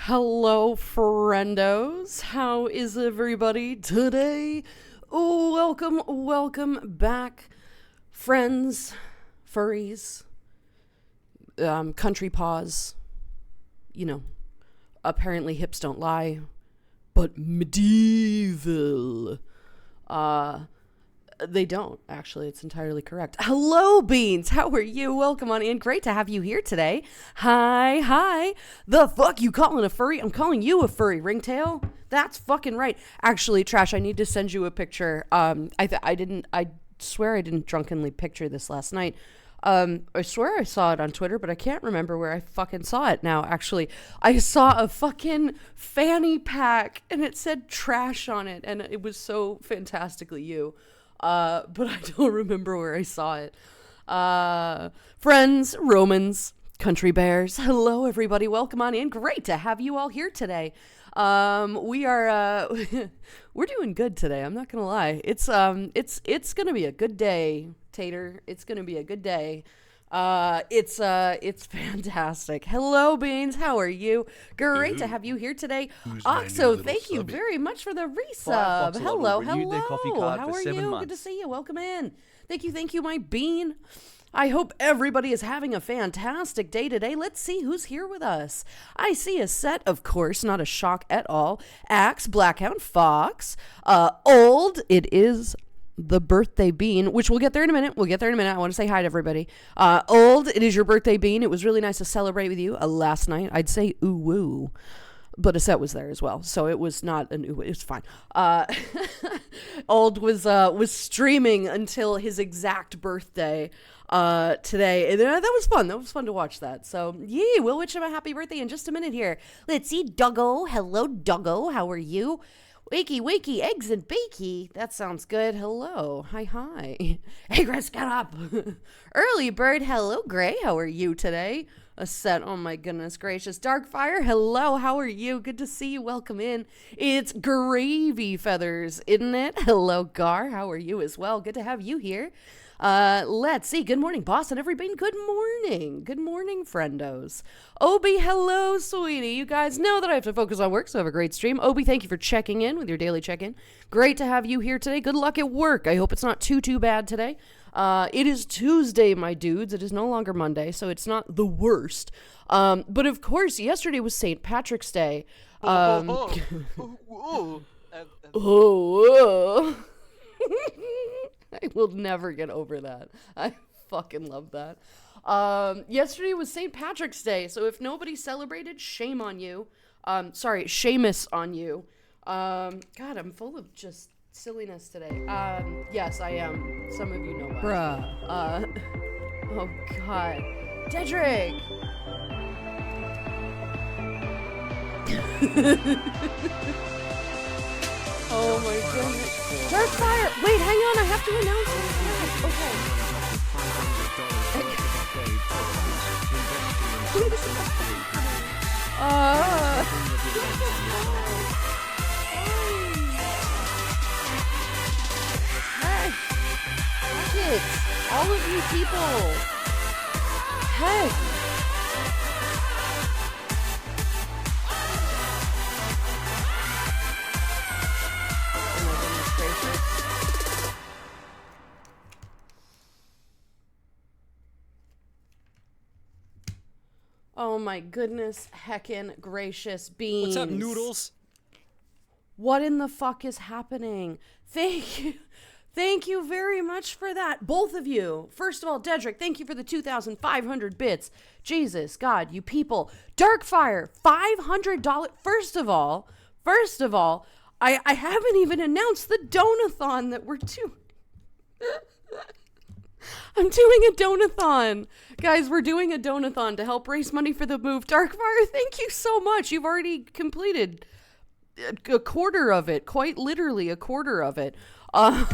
Hello, friendos. How is everybody today? Oh, welcome back, friends, furries, country paws. You know, apparently hips don't lie, but medieval. They don't, actually. It's entirely correct. Hello, Beans. How are you? Welcome on in. Great to have you here today. Hi. The fuck you calling a furry? I'm calling you a furry, Ringtail. That's fucking right. Actually, Trash, I need to send you a picture. I swear I didn't drunkenly picture this last night. I swear I saw it on Twitter, but I can't remember where I fucking saw it now, actually. I saw a fucking fanny pack, and it said Trash on it, and it was so fantastically you. But I don't remember where I saw it. Friends, Romans, country bears, hello everybody, welcome on in. Great to have you all here today. We are, we're doing good today, I'm not gonna lie. It's gonna be a good day, Tater. It's gonna be a good day. It's fantastic. Hello, Beans. How are you? Great to have you here today. Oxo, thank you very much for the resub. Hello. How are you? Good to see you. Welcome in. Thank you, my Bean. I hope everybody is having a fantastic day today. Let's see who's here with us. I see a set, of course, not a shock at all. Axe, Blackhound, Fox, Old. It is the birthday bean, which we'll get there in a minute. I want to say hi to everybody. Old, it is your birthday bean. It was really nice to celebrate with you last night. I'd say ooh woo, but a set was there as well, so it was not an ooh. It was fine. Old was streaming until his exact birthday today, and that was fun. That was fun to watch that. So yeah, we'll wish him a happy birthday in just a minute here. Let's see, Doggo. Hello, Doggo. How are you? Wakey, eggs and bakey. That sounds good. Hello. Hi. Hey, Chris, get up. Early bird. Hello, Gray. How are you today? A set. Oh, my goodness gracious. Darkfire. Hello. How are you? Good to see you. Welcome in. It's Gravy Feathers, isn't it? Hello, Gar. How are you as well? Good to have you here. Let's see. Good morning, boss and everybody. Good morning, friendos. Obi, hello, sweetie. You guys know that I have to focus on work, so have a great stream. Obi, thank you for checking in with your daily check-in. Great to have you here today. Good luck at work. I hope it's not too bad today. It is Tuesday, my dudes. It is no longer Monday, so it's not the worst. But of course, yesterday was St. Patrick's Day. I will never get over that. I fucking love that. Yesterday was St. Patrick's Day, so if nobody celebrated, shame on you. Sorry, Seamus on you. God, I'm full of just silliness today. Yes, I am. Some of you know why. Bruh. Oh God. Dedrick! Oh my goodness. Darkfire! Wait, hang on, I have to announce it. Okay. Hey! Buckets! All of you people! Hey! Oh my goodness, heckin' gracious beans. What's up, noodles? What in the fuck is happening? Thank you very much for that, both of you. First of all, Dedrick, thank you for the 2,500 bits. Jesus, God, you people. Darkfire, $500. First of all, I haven't even announced the donathon that we're doing. I'm doing a donathon. Guys, we're doing a donathon to help raise money for the move. Darkfire, thank you so much. You've already completed a quarter of it. Quite literally a quarter of it. Oh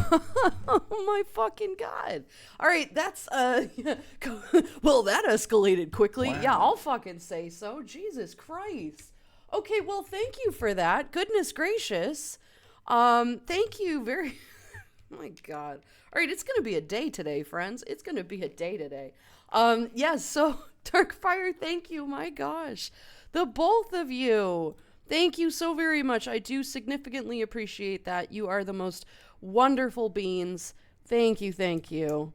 my fucking God. All right, that's, well, that escalated quickly. Wow. Yeah, I'll fucking say so. Jesus Christ. Okay, well, thank you for that. Goodness gracious. Thank you very... Oh my God. All right, it's going to be a day today, friends. It's going to be a day today. Yes, so Darkfire, thank you. My gosh. The both of you. Thank you so very much. I do significantly appreciate that. You are the most wonderful beings. Thank you, thank you.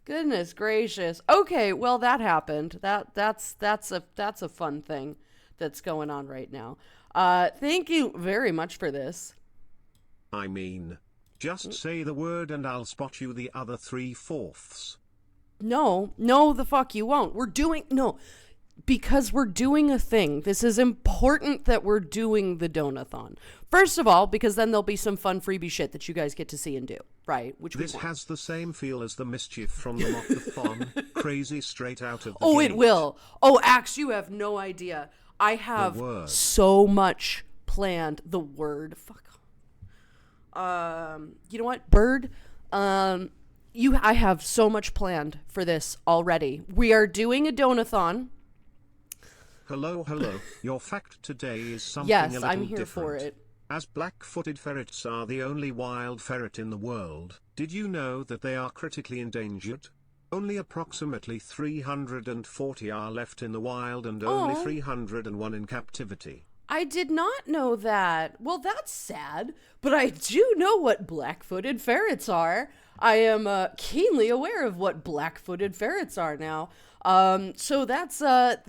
Goodness gracious. Okay, well that happened. That's a fun thing that's going on right now. Thank you very much for this. I mean, just say the word and I'll spot you the other 3/4. No, the fuck you won't. Because we're doing a thing. This is important that we're doing the donathon. First of all, because then there'll be some fun freebie shit that you guys get to see and do, right? This has the same feel as the mischief from the mokathon. Crazy straight out of the Oh, gate. it will. Oh, Axe, you have no idea. I have so much planned. The word. Fuck. You know what? Bird. I have so much planned for this already. We are doing a donathon. Hello. Your fact today is something yes, a little I'm here different. for it. As black-footed ferrets are the only wild ferret in the world, did you know that they are critically endangered? Only approximately 340 are left in the wild and only 301 in captivity. I did not know that. Well, that's sad, but I do know what black-footed ferrets are. I am keenly aware of what black-footed ferrets are now. So that's sad.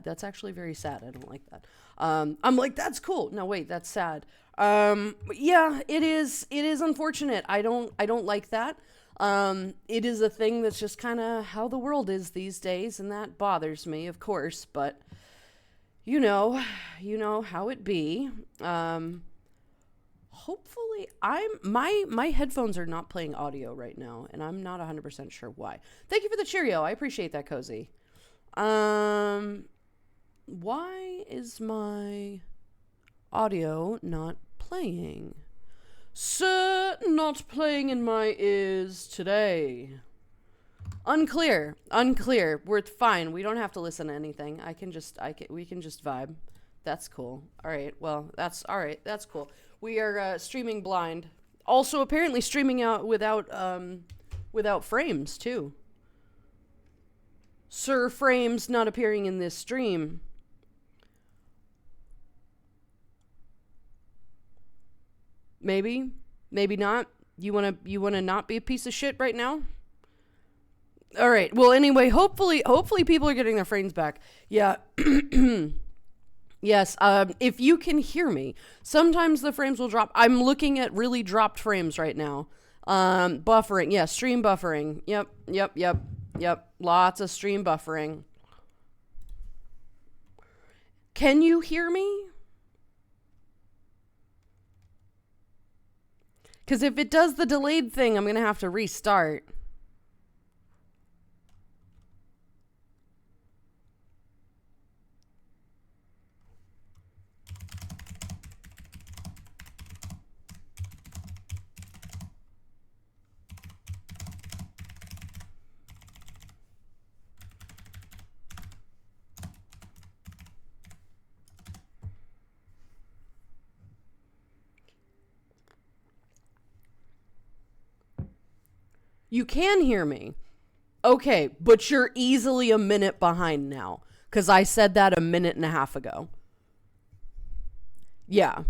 That's actually very sad. I don't like that. I'm like, that's cool. No, wait, that's sad. Yeah, it is unfortunate. I don't like that. It is a thing that's just kind of how the world is these days, and that bothers me, of course, but you know how it be. Hopefully my headphones are not playing audio right now, and I'm not 100% sure why. Thank you for the Cheerio. I appreciate that, Cozy. Why is my audio not playing? Not playing in my ears today. Unclear. We're fine. We don't have to listen to anything. We can just vibe. That's cool. All right. Well, that's all right. That's cool. We are streaming blind. Also, apparently streaming out without frames too. Sir Frames not appearing in this stream. Maybe not. You wanna not be a piece of shit right now? All right. Well, anyway, hopefully people are getting their frames back. Yeah. Yes. If you can hear me, sometimes the frames will drop. I'm looking at really dropped frames right now. Buffering. Yeah. Stream buffering. Yep. Lots of stream buffering. Can you hear me? Because if it does the delayed thing, I'm going to have to restart. You can hear me. Okay, but you're easily a minute behind now. Because I said that a minute and a half ago. Yeah.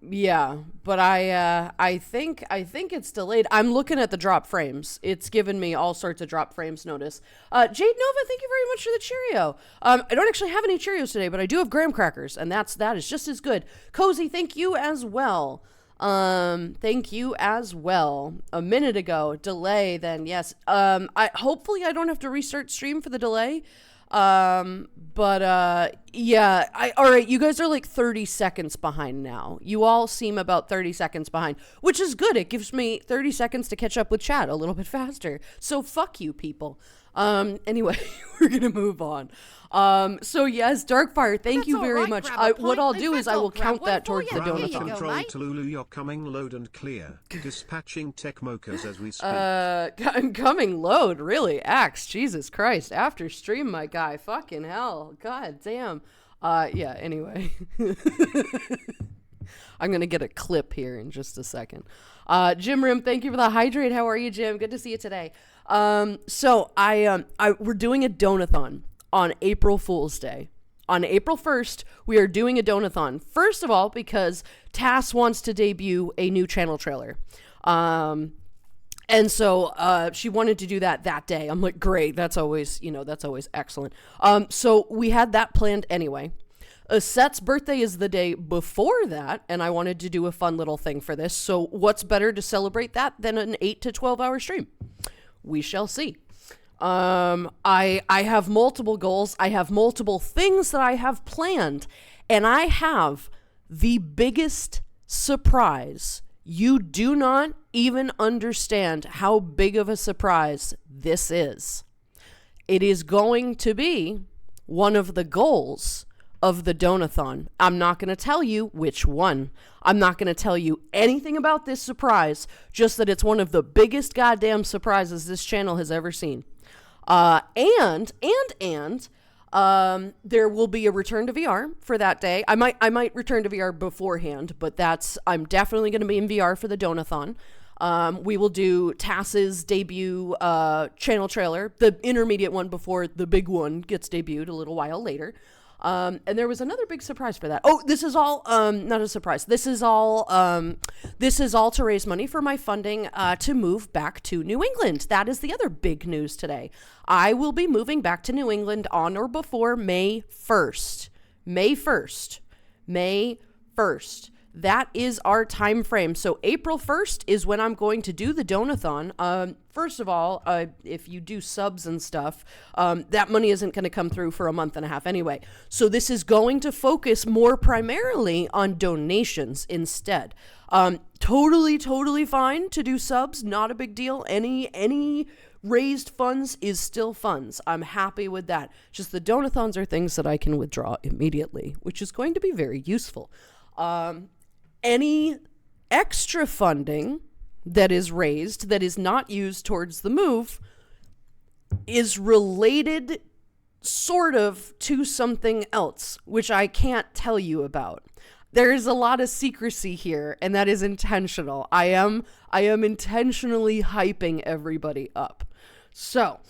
Yeah, but I think it's delayed. I'm looking at the drop frames. It's given me all sorts of drop frames notice. Jade Nova, thank you very much for the Cheerio. I don't actually have any Cheerios today, but I do have graham crackers, and that is just as good. Cozy, thank you as well. Thank you as well. A minute ago, delay. Then yes. Hopefully I don't have to restart stream for the delay. Yeah, all right, you guys are like 30 seconds behind now. You all seem about 30 seconds behind, which is good. It gives me 30 seconds to catch up with chat a little bit faster. So fuck you people. Anyway, we're going to move on. So yes, Darkfire, thank you very much. What I'll do is I will count that towards the donathon. Control Tululu, you're coming loud and clear. Dispatching tech mokas as we speak. I'm coming load, really. Axe, Jesus Christ. After stream, my guy. Fucking hell. God damn. Yeah, anyway. I'm going to get a clip here in just a second. Jim Rim, thank you for the hydrate. How are you, Jim? Good to see you today. So we're doing a donathon on April Fool's Day. On April 1st, we are doing a donathon. First of all, because Tass wants to debut a new channel trailer. And so she wanted to do that day. I'm like, great. That's always excellent. So we had that planned anyway. Set's birthday is the day before that, and I wanted to do a fun little thing for this. So what's better to celebrate that than an 8 to 12 hour stream? We shall see. I have multiple goals. I have multiple things that I have planned, and I have the biggest surprise. You do not even understand how big of a surprise this is. It is going to be one of the goals of the donathon. I'm not going to tell you which one. I'm not going to tell you anything about this surprise, just that it's one of the biggest goddamn surprises this channel has ever seen. And there will be a return to VR for that day. I might return to VR beforehand, but I'm definitely going to be in VR for the donathon. We will do Tass's debut channel trailer, the intermediate one before the big one gets debuted a little while later. And there was another big surprise for that. Oh, this is all, not a surprise. This is all to raise money for my funding, to move back to New England. That is the other big news today. I will be moving back to New England on or before May 1st. May 1st. May 1st. That is our time frame. So April 1st is when I'm going to do the donathon. First of all, if you do subs and stuff, that money isn't going to come through for a month and a half anyway. So this is going to focus more primarily on donations instead. Totally fine to do subs. Not a big deal. Any raised funds is still funds. I'm happy with that. Just the donathons are things that I can withdraw immediately, which is going to be very useful. Any extra funding that is raised that is not used towards the move is related sort of to something else, which I can't tell you about. There is a lot of secrecy here, and that is intentional. I am intentionally hyping everybody up. So,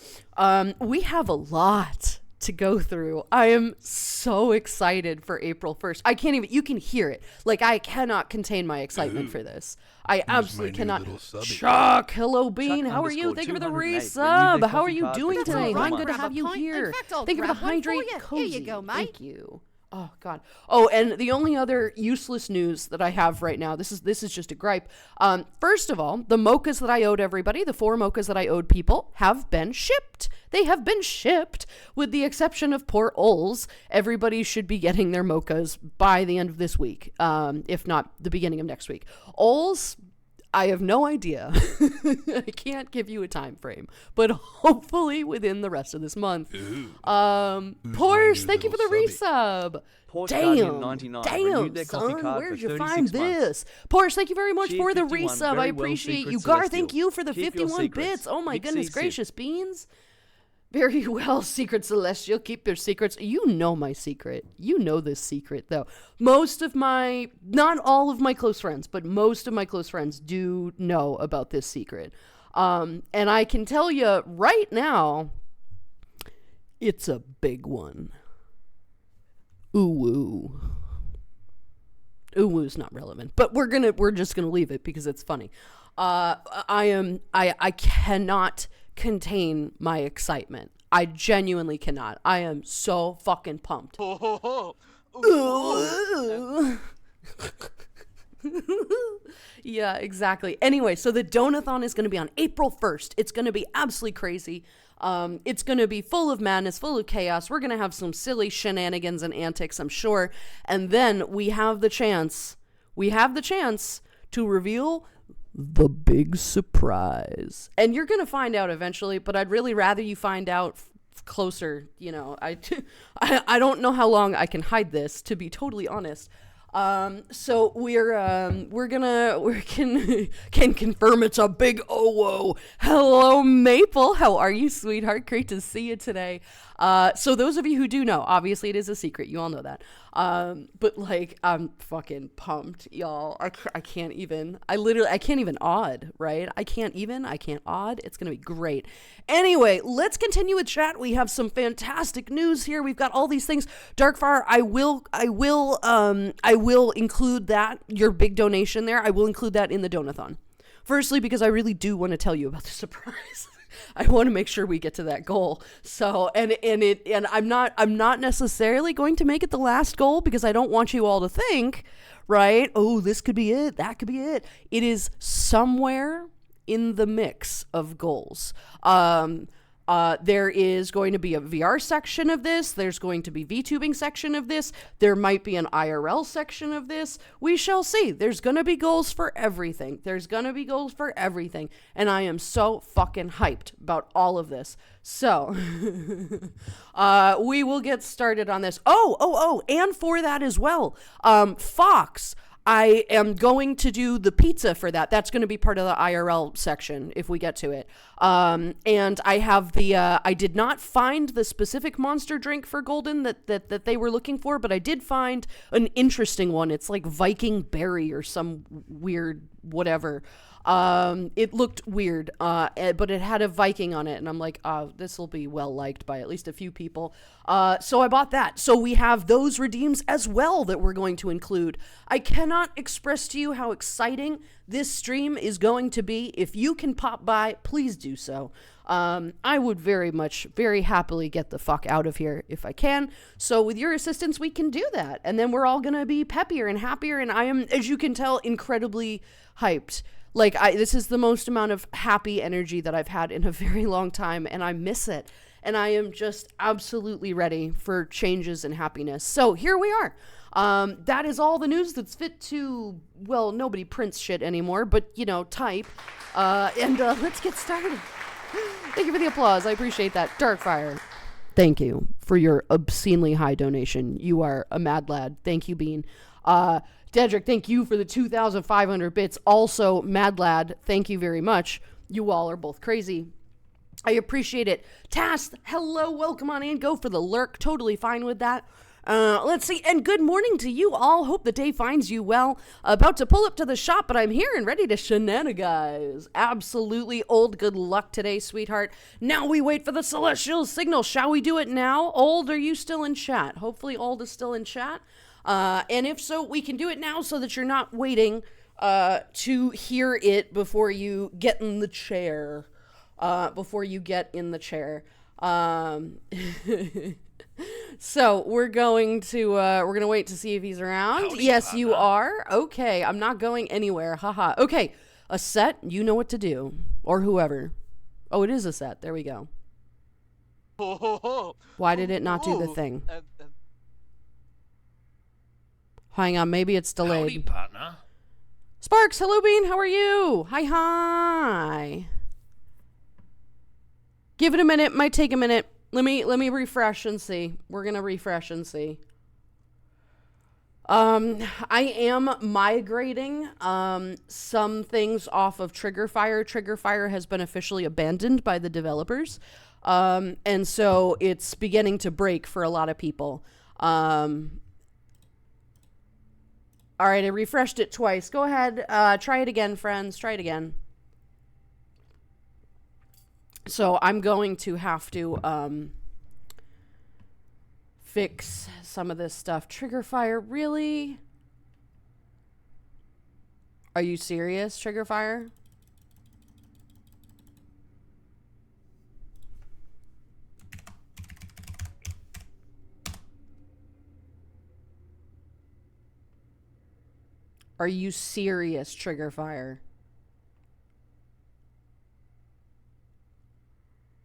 we have a lot to go through. I am so excited for April 1st. I can't even, you can hear it. Like, I cannot contain my excitement for this. I absolutely cannot. Chuck, hello Bean, Chuck how are you? Thank you for the 208. resub. How are you Coffee doing card. today? That's all I'm right. good to Grab have you here. In fact, I'll Thank you for the grab one for hydrate you. cozy. Here you go, mate. Thank you. Oh God. Oh, and the only other useless news that I have right now, this is just a gripe. First of all, the mochas that I owed everybody, the 4 mochas that I owed people, have been shipped. They have been shipped, with the exception of poor Ols. Everybody should be getting their mochas by the end of this week, if not the beginning of next week. Ols, I have no idea. I can't give you a time frame, but hopefully within the rest of this month. Porsche, thank you for the resub. Porsche Damn, Guardian 99 renewed their coffee son, card where'd for you 36 find months. this? Porsche, thank you very much Cheers, for the 51, resub. I very well appreciate secret you. Gar, celestial. thank you for the Keep your 51 secrets. bits. Oh my Big goodness CC. gracious, Beans. Very well, Secret Celestial. Keep your secrets. You know my secret. You know this secret, though. Not all of my close friends, but most of my close friends do know about this secret. And I can tell you right now, it's a big one. Ooh-woo. Ooh-woo's not relevant, but we're just gonna leave it because it's funny. I cannot contain my excitement. I genuinely cannot. I am so fucking pumped. Yeah, exactly. Anyway, so the donathon is going to be on April 1st. It's going to be absolutely crazy. It's going to be full of madness, full of chaos. We're going to have some silly shenanigans and antics, I'm sure. And then we have the chance to reveal the big surprise. And you're going to find out eventually, but I'd really rather you find out closer. You know, I don't know how long I can hide this, to be totally honest. So we can confirm it's a big oh whoa. Hello Maple, how are you, sweetheart? Great to see you today. So those of you who do know, obviously it is a secret. You all know that. But like, I'm fucking pumped, y'all. I can't even. I can't even odd, right? I can't odd. It's going to be great. Anyway, let's continue with chat. We have some fantastic news here. We've got all these things. Darkfire, I will include that, your big donation there. I will include that in the donathon. Firstly, because I really do want to tell you about the surprise. I want to make sure we get to that goal. So, and I'm not necessarily going to make it the last goal because I don't want you all to think, right? Oh, this could be it. That could be it. It is somewhere in the mix of goals. There is going to be a VR section of this. There's going to be VTubing section of this. There might be an IRL section of this. We shall see. There's going to be goals for everything. And I am so fucking hyped about all of this. So, we will get started on this. Oh, and for that as well, Fox, I am going to do the pizza for that. That's going to be part of the IRL section if we get to it. And I have I did not find the specific monster drink for Golden that they were looking for, but I did find an interesting one. It's like Viking berry or some weird whatever. It looked weird, but it had a Viking on it, and I'm like, this will be well liked by at least a few people. So I bought that. So we have those redeems as well that we're going to include. I cannot express to you how exciting this stream is going to be. If you can pop by, please do so. I would very happily get the fuck out of here if I can. So with your assistance, we can do that. And then we're all going to be peppier and happier. And I am, as you can tell, incredibly hyped. Like, this is the most amount of happy energy that I've had in a very long time, and I miss it. And I am just absolutely ready for changes and happiness. So here we are. That is all the news that's fit to, well, nobody prints shit anymore, but, type. And let's get started. Thank you for the applause. I appreciate that. Darkfire, thank you for your obscenely high donation. You are a mad lad. Thank you, Bean. Dedrick, thank you for the 2,500 bits. Also, mad lad, thank you very much. You all are both crazy. I appreciate it. Tass, hello, welcome on in. Go for the lurk. Totally fine with that. Let's see. And good morning to you all. Hope the day finds you well. About to pull up to the shop, but I'm here and ready to shenanigans. Absolutely old. Good luck today, sweetheart. Now we wait for the celestial signal. Shall we do it now? Old, are you still in chat? Hopefully old is still in chat. And if so, we can do it now so that you're not waiting to hear it before you get in the chair. So we're going to wait to see if he's around. Howdy, yes, partner. you are. Okay, I'm not going anywhere. Haha. Okay, a set. You know what to do, or whoever. Oh, it is a set. There we go. Why did it not do the thing? Hang on, maybe it's delayed. Howdy, partner. Sparks, hello Bean, how are you? Hi. Give it a minute, might take a minute. Let me refresh and see. We're gonna refresh and see. I am migrating some things off of Triggerfire. Triggerfire has been officially abandoned by the developers. And so it's beginning to break for a lot of people. All right, I refreshed it twice. Go ahead, try it again, friends. Try it again. So I'm going to have to fix some of this stuff. Triggerfire, really? Are you serious, Triggerfire? Are you serious, Triggerfire?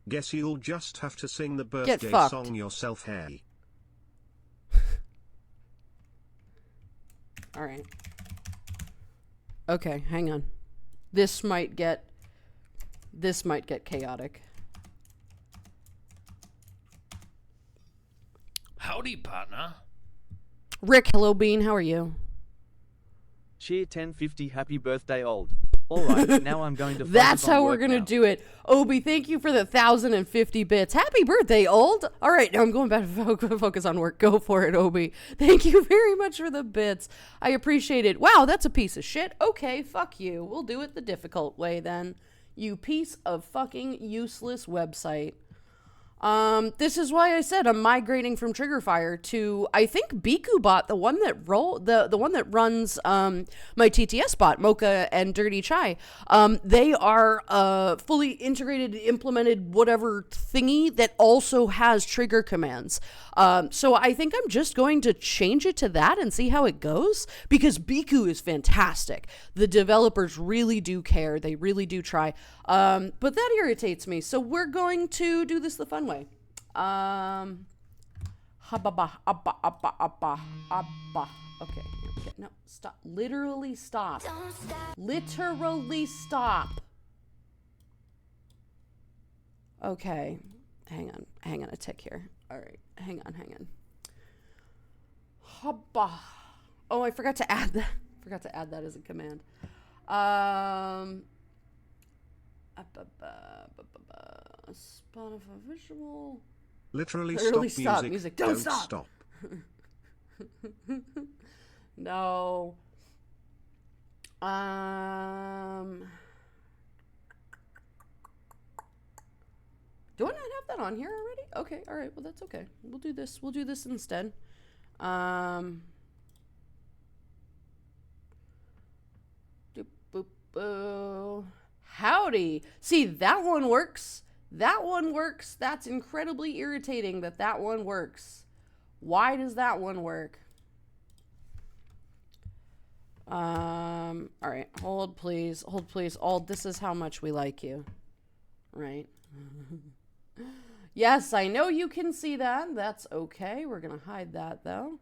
Guess you'll just have to sing the Get birthday fucked. song yourself, hey. All right. Okay, hang on. This might get chaotic. Howdy, partner. Rick, hello Bean, how are you? Cheer 1050 happy birthday old. All right, now I'm going to focus That's on how we're work going to now. do it. Obi, thank you for the 1,050 bits. Happy birthday, old. All right, now I'm going back to focus on work. Go for it, Obi. Thank you very much for the bits. I appreciate it. Wow, that's a piece of shit. Okay, fuck you. We'll do it the difficult way then. You piece of fucking useless website. This is why I said I'm migrating from Triggerfire to, I think, BikuBot, the one that the one that runs my TTS bot, Mocha and Dirty Chai. They are fully integrated, implemented whatever thingy that also has trigger commands. So I think I'm just going to change it to that and see how it goes, because Biku is fantastic. The developers really do care. They really do try. But that irritates me. So we're going to do this the fun way. Okay, here we go. No, stop. Literally stop. Literally stop. Okay. Hang on a tick here. All right. Hang on. Hubba. Oh, I forgot to add that. Forgot to add that as a command. Spotify visual. Literally Literally stop music. Don't stop. stop. No. Do I not have that on here already? Okay, all right. Well, that's okay. We'll do this. We'll do this instead. Boop, boop, boo. Howdy. See, that one works. That one works. That's incredibly irritating that one works. Why does that one work? All right. Hold, please. Hold, please. Ald, this is how much we like you. Right? Yes, I know you can see that. That's okay. We're going to hide that, though.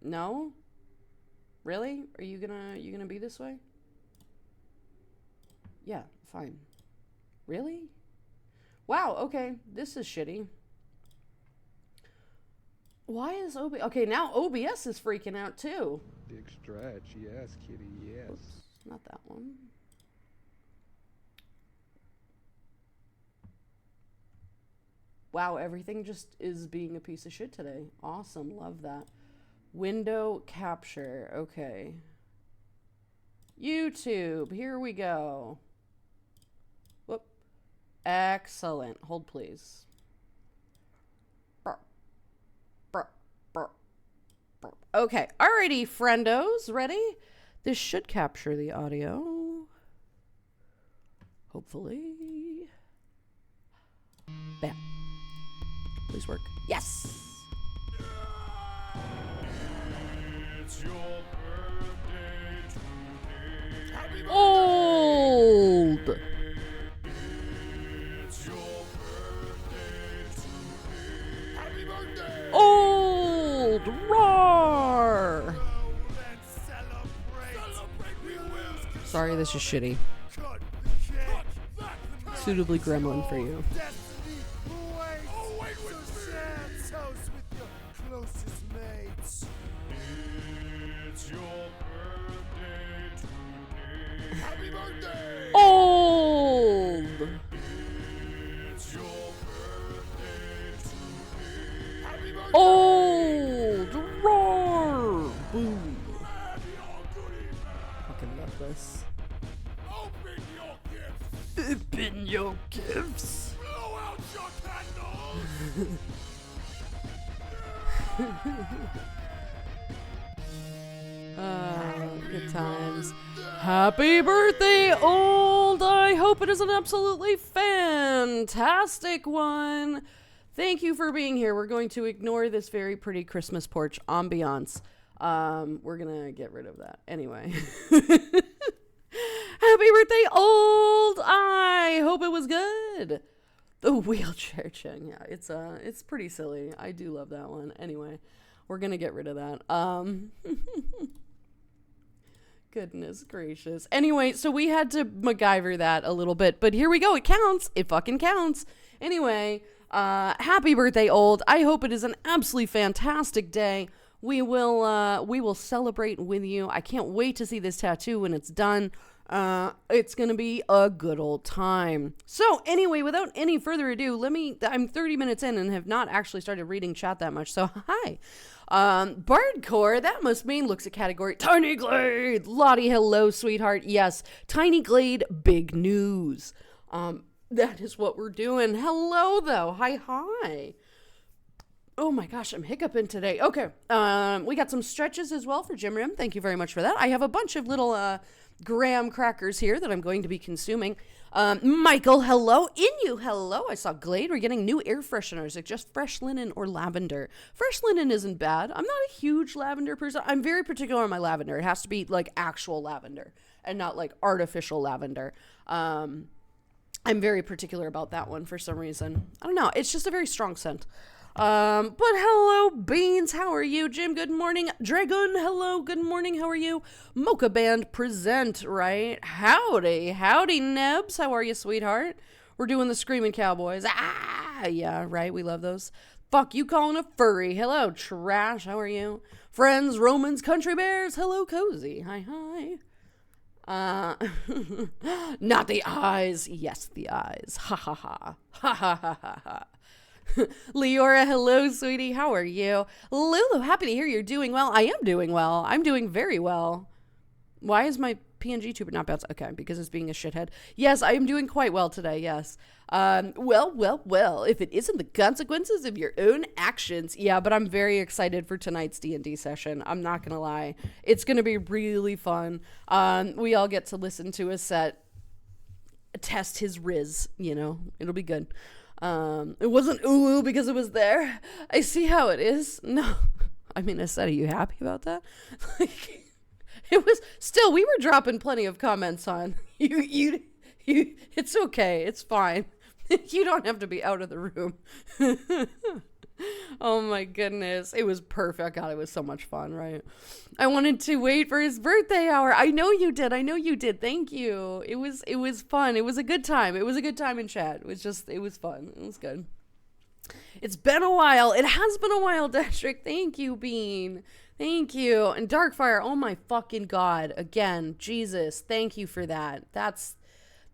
No? Really? Are you gonna be this way? Yeah, fine. Really? Wow, okay. This is shitty. Why is OBS... Okay, now OBS is freaking out, too. Big stretch, yes, kitty, yes. Oops, not that one. Wow, everything just is being a piece of shit today. Awesome, love that. Window capture, okay. YouTube, here we go. Whoop. Excellent. Hold, please. Okay, alrighty, friendos, ready? This should capture the audio. Hopefully. Bam. Please work. Yes! It's your birthday today. Happy birthday. Old! It's your birthday today. Happy birthday. Old! Roar! Let's celebrate. We will. Sorry, this is shitty. Cut that. Suitably gremlin for you. Destiny awaits. So share toast with your closest mates. It's your birthday today. Happy birthday. Old! It's your birthday today. Happy birthday. Old! Roar! Boom. Happy all goody man. Fucking love this. Open your gifts. Open your gifts. Blow out your candles. Good times. Happy birthday, old! I hope it is an absolutely fantastic one. Thank you for being here. We're going to ignore this very pretty Christmas porch ambiance. We're gonna get rid of that. Anyway. Happy birthday, old! I hope it was good. The wheelchair ching, yeah, it's pretty silly. I do love that one. Anyway, we're gonna get rid of that. Goodness gracious. Anyway, so we had to MacGyver that a little bit, but here we go. It counts. It fucking counts. Anyway, happy birthday, old. I hope it is an absolutely fantastic day. we will celebrate with you. I can't wait to see this tattoo when it's done. It's gonna be a good old time. So anyway, without any further ado, I'm 30 minutes in and have not actually started reading chat that much, so hi. Bardcore, that must mean, looks at category, Tine Glade. Lottie, hello, sweetheart. Yes, Tine Glade, big news. That is what we're doing. Hello, though. Hi. Oh my gosh, I'm hiccuping today. Okay, we got some stretches as well for Jim Rim. Thank you very much for that. I have a bunch of little graham crackers here that I'm going to be consuming. Michael, hello. Inu, hello. I saw Glade. We're getting new air fresheners, like just fresh linen or lavender. Fresh linen isn't bad. I'm not a huge lavender person. I'm very particular on my lavender. It has to be like actual lavender and not like artificial lavender. I'm very particular about that one for some reason. I don't know. It's just a very strong scent. But hello, Beans. How are you? Jim, good morning. Dragon, hello. Good morning. How are you? Moka Band present, right? Howdy, Nebs. How are you, sweetheart? We're doing the Screaming Cowboys. Ah, yeah, right. We love those. Fuck you calling a furry. Hello, Trash. How are you? Friends, Romans, Country Bears. Hello, Cozy. Hi. Not the eyes. Yes, the eyes. Ha ha ha. Ha ha ha ha ha. Leora, hello, sweetie. How are you? Lulu, happy to hear you're doing well. I am doing well. I'm doing very well. Why is my PNG tuber not bouncing? Okay, because it's being a shithead. Yes, I am doing quite well today, yes. Well, if it isn't the consequences of your own actions. Yeah, but I'm very excited for tonight's D&D session. I'm not going to lie. It's going to be really fun. We all get to listen to a set, test his riz, It'll be good. It wasn't ooh because it was there. I see how it is. No, I mean, I said, are you happy about that? Like, it was still, we were dropping plenty of comments on you, it's okay. It's fine. You don't have to be out of the room. Oh my goodness. It was perfect. God, it was so much fun, right? I wanted to wait for his birthday hour. I know you did. Thank you. It was fun. It was a good time. It was a good time in chat. It was fun. It was good. It's been a while. It has been a while, Dashrick. Thank you, Bean. Thank you. And Darkfire, oh my fucking God. Again, Jesus, thank you for that.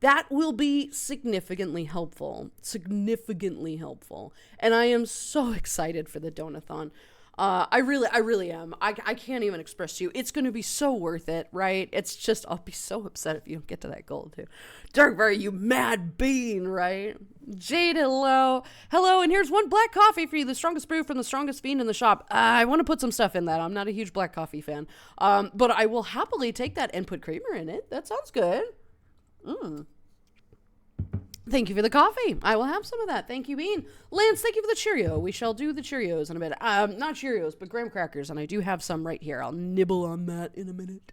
That will be significantly helpful. And I am so excited for the Donathon. I really am. I can't even express to you. It's going to be so worth it, right? It's just, I'll be so upset if you don't get to that goal, too. Darkfire, you mad bean, right? Jade, hello. Hello, and here's one black coffee for you. The strongest brew from the strongest fiend in the shop. I want to put some stuff in that. I'm not a huge black coffee fan. But I will happily take that and put creamer in it. That sounds good. Thank you for the coffee. I will have some of that. Thank you, Bean. Lance, thank you for the Cheerio. We shall do the Cheerios in a bit. Not Cheerios, but graham crackers, and I do have some right here. I'll nibble on that in a minute.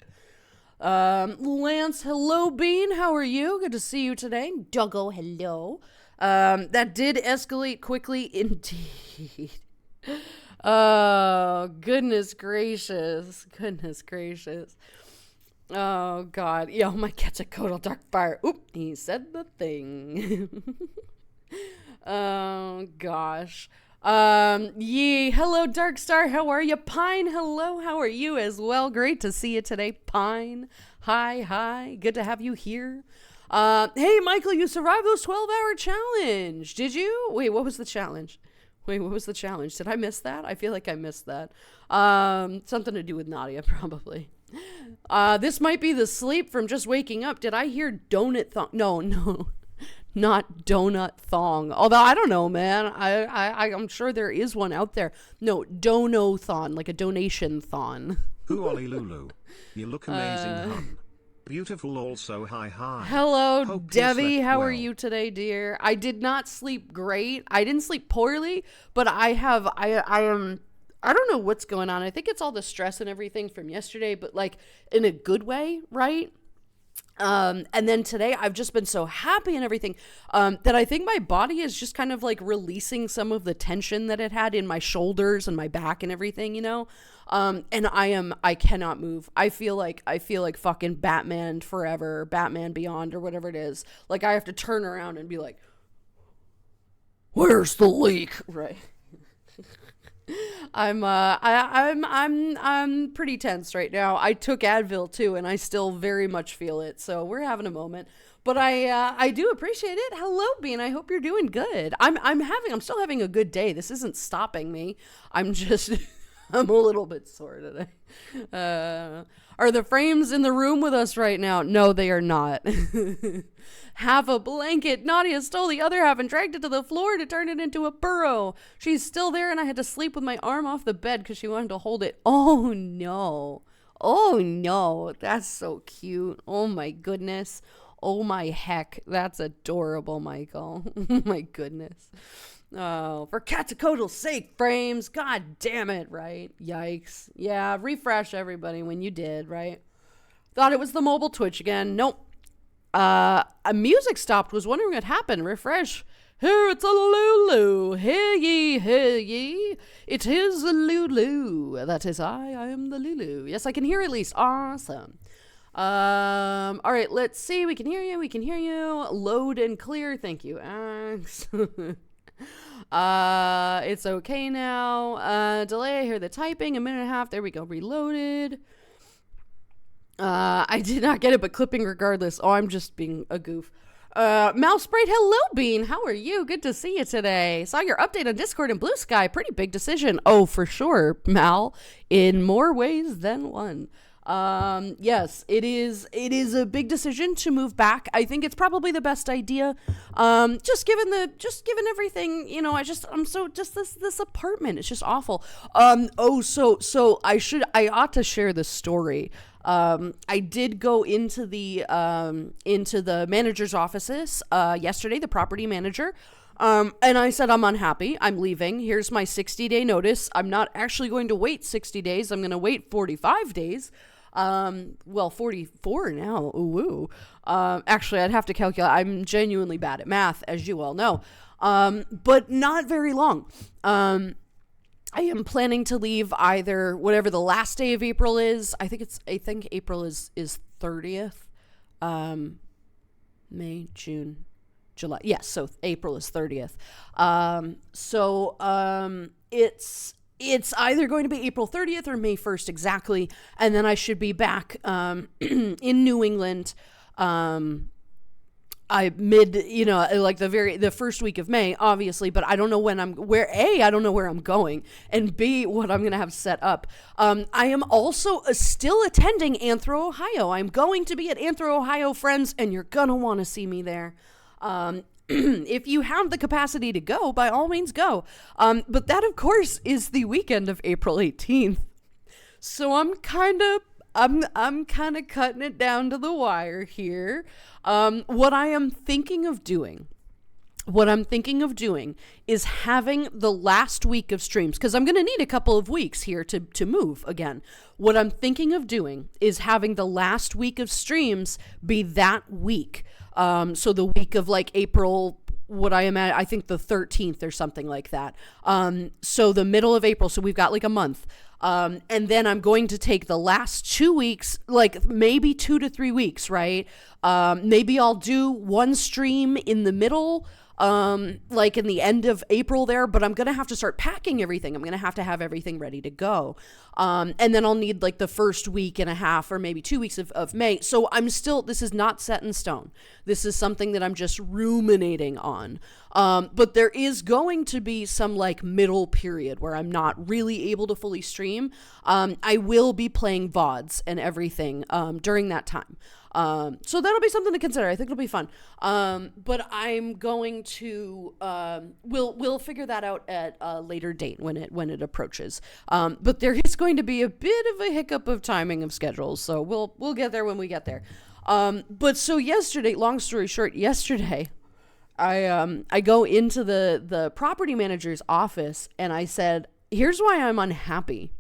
Lance, hello, Bean. How are you? Good to see you today. Doggo, hello. That did escalate quickly indeed. Oh, goodness gracious. Oh, God. Yo, my cat's a Kodal Darkfire. Oop, he said the thing. Oh, gosh. Yee. Hello, Darkstar. How are you? Pine, hello. How are you as well? Great to see you today, Pine. Hi. Good to have you here. Hey, Michael, you survived those 12-hour challenge. Did you? Wait, what was the challenge? Did I miss that? I feel like I missed that. Something to do with Nadia, probably. This might be the sleep from just waking up. Did I hear donut thong? No, not donut thong. Although I don't know, man. I'm sure there is one out there. No, dono-thon, like a donation thon. Ollie Lulu. You look amazing, hun. Beautiful also, hi. Hello, Hope Debbie. How are well. you today, dear? I did not sleep great. I didn't sleep poorly, but I am... I don't know what's going on. I think it's all the stress and everything from yesterday, but like in a good way, right? And then today I've just been so happy and everything, that I think my body is just kind of like releasing some of the tension that it had in my shoulders and my back and everything, and I cannot move. I feel like fucking Batman Forever, Batman Beyond, or whatever it is. Like I have to turn around and be like, where's the leak? Right. I'm pretty tense right now. I took Advil too, and I still very much feel it. So we're having a moment. But I do appreciate it. Hello, Bean. I hope you're doing good. I'm still having a good day. This isn't stopping me. I'm just I'm a little bit sore today. Are the frames in the room with us right now? No, they are not. Half a blanket. Nadia stole the other half and dragged it to the floor to turn it into a burrow. She's still there, and I had to sleep with my arm off the bed because she wanted to hold it. Oh, no. Oh, no. That's so cute. Oh, my goodness. Oh, my heck. That's adorable, Michael. Oh, my goodness. Oh, for Catacodal's sake, frames. God damn it, right? Yikes. Yeah, refresh everybody when you did, right? Thought it was the mobile Twitch again. Nope. A music stopped. Was wondering what happened. Refresh. Here it's a Lulu. Hear ye, hear ye. It is a Lulu. That is I am the Lulu. Yes, I can hear at least. Awesome. All right, let's see. We can hear you. We can hear you. Load and clear. Thank you, Axe. It's okay now. Delay. I hear the typing. A minute and a half. There we go. Reloaded. I did not get it, but clipping regardless. Oh, I'm just being a goof. Mouse Sprite, hello, Bean. How are you? Good to see you today. Saw your update on Discord and Blue Sky. Pretty big decision. Oh, for sure, Mal. In more ways than one. Yes, it is a big decision to move back. I think it's probably the best idea. Just given everything, you know, this apartment, it's just awful. So I ought to share this story. I did go into the manager's offices, yesterday, the property manager. And I said, I'm unhappy. I'm leaving. Here's my 60-day notice. I'm not actually going to wait 60 days. I'm going to wait 45 days. 44 now. Ooh. Actually, I'd have to calculate. I'm genuinely bad at math, as you all know. But not very long. I am planning to leave either whatever the last day of April is. I think April is 30th. May, June, July. Yes, so April is 30th. It's either going to be April 30th or May 1st exactly, and then I should be back in New England the first week of May, obviously, but I don't know when I don't know where I'm going, and B, what I'm going to have set up. I am also still attending Anthro, Ohio. I'm going to be at Anthro, Ohio, friends, and you're going to want to see me there. If you have the capacity to go, by all means go. But that, of course, is the weekend of April 18th. So I'm kind of cutting it down to the wire here. What I'm thinking of doing is having the last week of streams, because I'm going to need a couple of weeks here to move again. What I'm thinking of doing is having the last week of streams be that week. So the week of like April, I think the 13th or something like that. So the middle of April. So we've got like a month. And then I'm going to take the last 2 weeks, like maybe 2 to 3 weeks, right? Maybe I'll do one stream in the middle, like in the end of April there, but I'm going to have to start packing everything. I'm going to have everything ready to go. And then I'll need like the first week and a half or maybe 2 weeks of May. So this is not set in stone. This is something that I'm just ruminating on. But there is going to be some like middle period where I'm not really able to fully stream. I will be playing VODs and everything, during that time. So that'll be something to consider. I think it'll be fun. But I'm going to, we'll figure that out at a later date when it approaches. But there is going to be a bit of a hiccup of timing of schedules. So we'll get there when we get there. But so yesterday, long story short, I go into the property manager's office and I said, here's why I'm unhappy.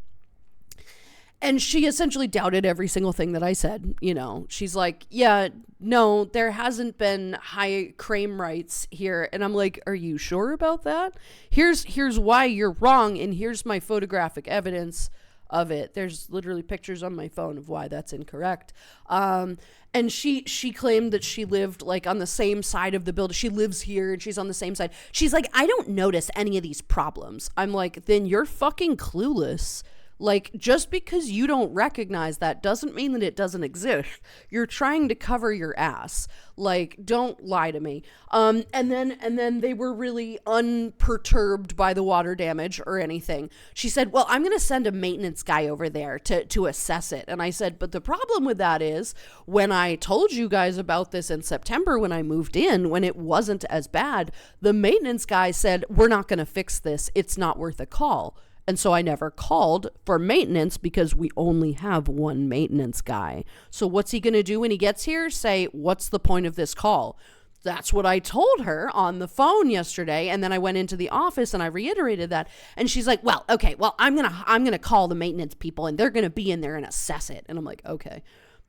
And she essentially doubted every single thing that I said. You know, she's like, yeah, no, there hasn't been high crime rates here. And I'm like, are you sure about that? Here's why you're wrong. And here's my photographic evidence. of it. There's literally pictures on my phone of why that's incorrect. And she claimed that she lived like on the same side of the building. She lives here and she's on the same side. She's like, I don't notice any of these problems. I'm like, then you're fucking clueless. Like, just because you don't recognize that doesn't mean that it doesn't exist. You're trying to cover your ass. Like, don't lie to me. And then they were really unperturbed by the water damage or anything. She said, well, I'm going to send a maintenance guy over there to assess it. And I said, but the problem with that is when I told you guys about this in September when I moved in, when it wasn't as bad, the maintenance guy said, we're not going to fix this. It's not worth a call. And so I never called for maintenance because we only have one maintenance guy. So what's he going to do when he gets here? Say, what's the point of this call? That's what I told her on the phone yesterday. And then I went into the office and I reiterated that. And she's like, well, okay, well, I'm going to call the maintenance people and they're going to be in there and assess it. And I'm like, okay.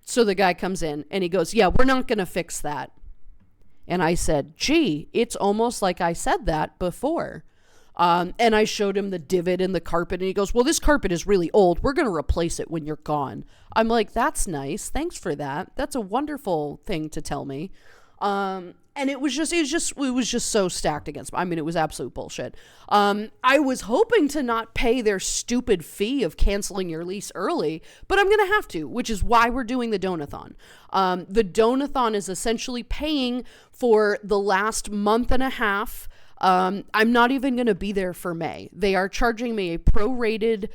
So the guy comes in and he goes, yeah, we're not going to fix that. And I said, gee, it's almost like I said that before. And I showed him the divot in the carpet and he goes, well, this carpet is really old. We're going to replace it when you're gone. I'm like, that's nice. Thanks for that. That's a wonderful thing to tell me. And it was just so stacked against me. I mean, it was absolute bullshit. I was hoping to not pay their stupid fee of canceling your lease early, but I'm going to have to, which is why we're doing the donathon. The donathon is essentially paying for the last month and a half. I'm not even going to be there for May. They are charging me a prorated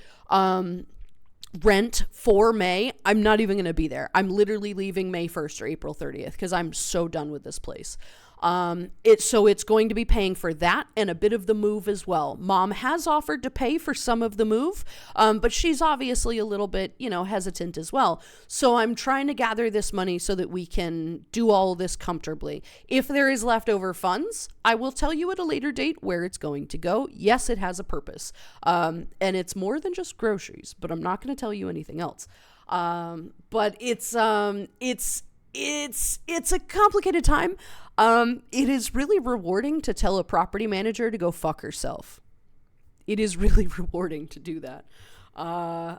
rent for May. I'm not even going to be there. I'm literally leaving May 1st or April 30th because I'm so done with this place. It's going to be paying for that and a bit of the move as well. Mom has offered to pay for some of the move, but she's obviously a little bit, hesitant as well. So I'm trying to gather this money so that we can do all this comfortably. If there is leftover funds, I will tell you at a later date where it's going to go. Yes, it has a purpose. And it's more than just groceries, but I'm not going to tell you anything else. But it's a complicated time. It is really rewarding to tell a property manager to go fuck herself. It is really rewarding to do that.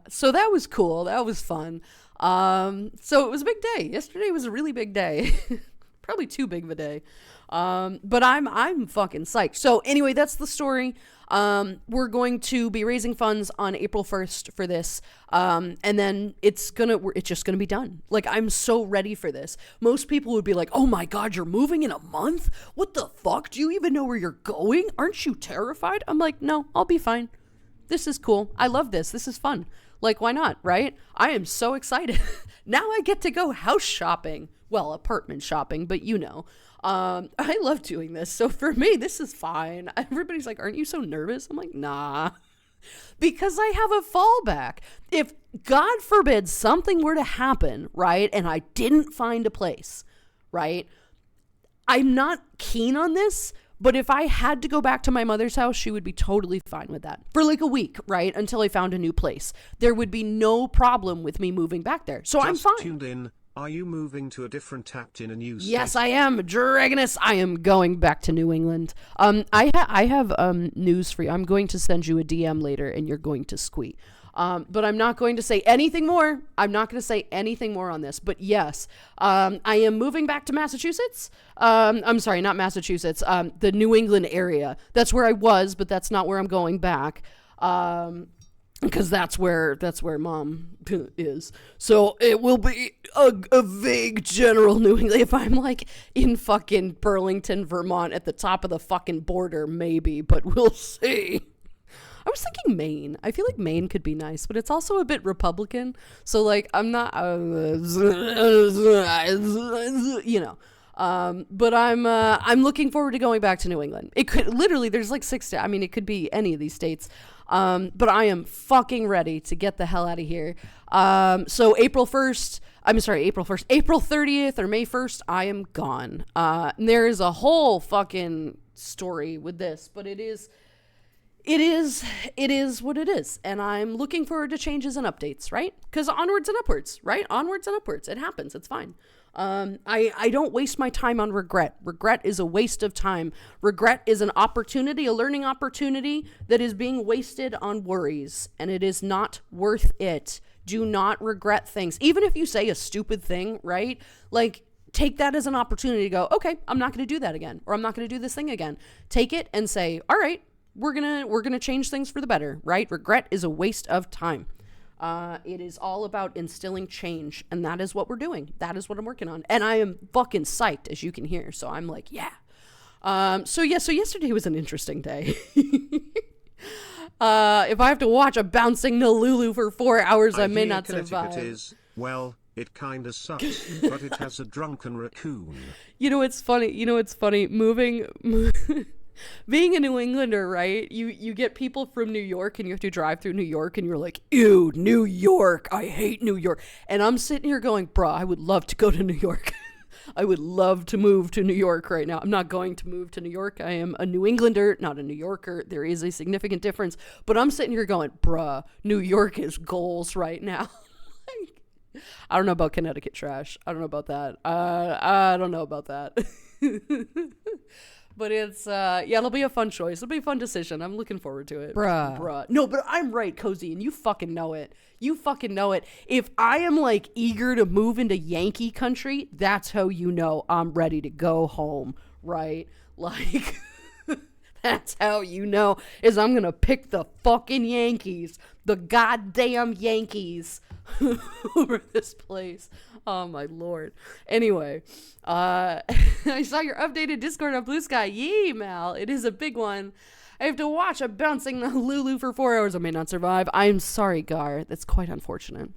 So that was cool. That was fun. So it was a big day. Yesterday was a really big day. Probably too big of a day. But I'm fucking psyched. So anyway, that's the story. We're going to be raising funds on April 1st for this. And then it's just gonna be done. Like, I'm so ready for this. Most people would be like, oh my God, you're moving in a month? What the fuck? Do you even know where you're going? Aren't you terrified? I'm like, no, I'll be fine. This is cool. I love this. This is fun. Like, why not? Right? I am so excited. Now I get to go house shopping. Well, apartment shopping, but I love doing this. So for me, this is fine. Everybody's like, aren't you so nervous? I'm like, nah, because I have a fallback. If God forbid something were to happen, right, and I didn't find a place, right, I'm not keen on this, but if I had to go back to my mother's house, she would be totally fine with that for like a week, right, until I found a new place. There would be no problem with me moving back there. So I'm fine. Tuned in. Are you moving to a different tapped in a new state? Yes, I am. Dragonus, I am going back to New England. I have news for you. I'm going to send you a DM later and you're going to squeak. But I'm not going to say anything more. I'm not going to say anything more on this. But yes, I am moving back to Massachusetts. I'm sorry, not Massachusetts. The New England area. That's where I was, but that's not where I'm going back. Because that's where Mom is. So it will be a vague general New England. If I'm like in fucking Burlington, Vermont at the top of the fucking border, maybe, but we'll see. I was thinking Maine. I feel like Maine could be nice, but it's also a bit Republican. So like I'm not, but I'm looking forward to going back to New England. It could literally, there's like 6 states. I mean, it could be any of these states. But I am fucking ready to get the hell out of here. So April 1st, April 30th or May 1st, I am gone. And there is a whole fucking story with this, but it is what it is. And I'm looking forward to changes and updates, right? Because onwards and upwards, right? Onwards and upwards. It happens. It's fine. I don't waste my time on regret. Regret is a waste of time. Regret is an opportunity, a learning opportunity that is being wasted on worries, and it is not worth it. Do not regret things. Even if you say a stupid thing, right? Like, take that as an opportunity to go, okay, I'm not going to do that again, or I'm not going to do this thing again. Take it and say, all right, we're going to change things for the better, right? Regret is a waste of time. It is all about instilling change, and that is what we're doing. That is what I'm working on, and I am fucking psyched, as you can hear. So I'm like, yeah. So yesterday was an interesting day. If I have to watch a bouncing Nalulu for 4 hours, I may hear not Connecticut survive. is, well, it kinda sucks, but it has a drunken raccoon. You know, it's funny. Moving, being a New Englander, right? You get people from New York, and you have to drive through New York, and you're like, ew, New York. I hate New York. And I'm sitting here going, bruh, I would love to go to New York. I would love to move to New York right now. I'm not going to move to New York. I am a New Englander, not a New Yorker. There is a significant difference. But I'm sitting here going, bruh, New York is goals right now. I don't know about Connecticut trash. I don't know about that. I don't know about that. But it's, it'll be a fun choice. It'll be a fun decision. I'm looking forward to it. Bruh. No, but I'm right, Cozy, and you fucking know it. You fucking know it. If I am, like, eager to move into Yankee country, that's how you know I'm ready to go home, right? Like, that's how you know is I'm gonna pick the fucking Yankees. The goddamn Yankees over this place. Oh my lord. Anyway, I saw your updated Discord on Blue Sky. Yee, Mal. It is a big one. I have to watch a bouncing Lulu for 4 hours. I may not survive. I'm sorry, Gar. That's quite unfortunate.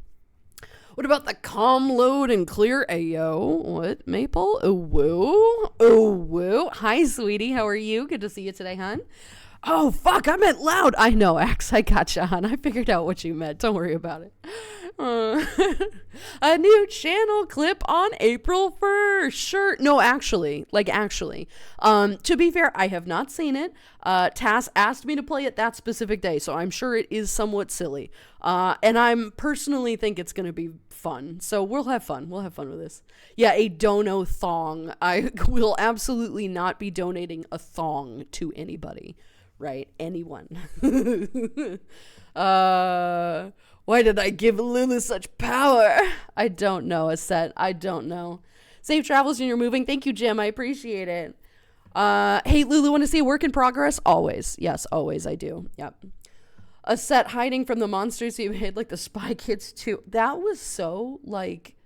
What about the calm, load, and clear? Ayo. What? Maple? Oh, woo. Oh, woo. Hi, sweetie. How are you? Good to see you today, hon. Oh, fuck. I meant loud. I know, Axe. I gotcha, hon. I figured out what you meant. Don't worry about it. A new channel clip on April 1st. Sure. No, actually. To be fair, I have not seen it. Tass asked me to play it that specific day, so I'm sure it is somewhat silly. And I'm personally think it's going to be fun. So we'll have fun. We'll have fun with this. Yeah, a dono thong. I will absolutely not be donating a thong to anybody. Right? Anyone. Why did I give Lulu such power? I don't know, Aset. I don't know. Safe travels when you're moving. Thank you, Jim. I appreciate it. Hey, Lulu, want to see a work in progress? Always. Yes, always I do. Yep. Aset hiding from the monsters you made, like the Spy Kids too. That was so, like,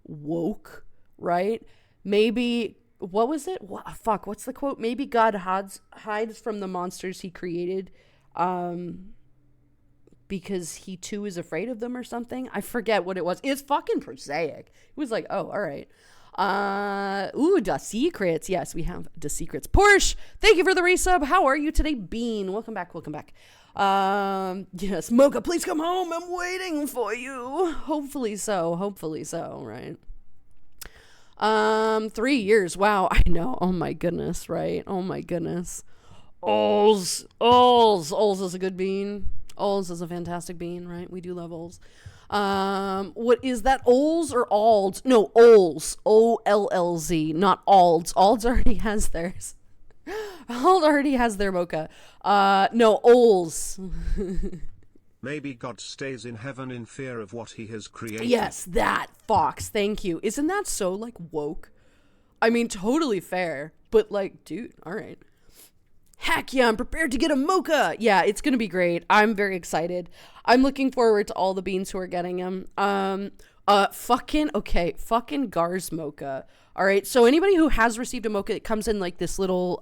woke, right? Maybe... What was it? What's the quote? Maybe God hides from the monsters he created because he too is afraid of them or something. I forget what it was. It's fucking prosaic. It was like, oh, all right. Da Secrets. Yes, we have Da Secrets. Porsche, thank you for the resub. How are you today, Bean? Welcome back. Yes, Mocha, please come home. I'm waiting for you. Hopefully so, right? 3 years. Wow, I know. Oh my goodness, right? Oh my goodness. Ols is a good bean. Ols is a fantastic bean, right? We do love Ols. What is that? Ols or Alds? No, Ols. O-L-L-Z, not Alds. Alds already has theirs. Ald already has their Mocha. No, Ols. Maybe God stays in heaven in fear of what he has created. Yes, that, Fox, thank you. Isn't that so, like, woke? I mean, totally fair, but, like, dude, all right. Heck yeah, I'm prepared to get a Mocha. Yeah, it's gonna be great. I'm very excited. I'm looking forward to all the beans who are getting them. Fucking Gar's Mocha. All right, so anybody who has received a Mocha, it comes in like this little,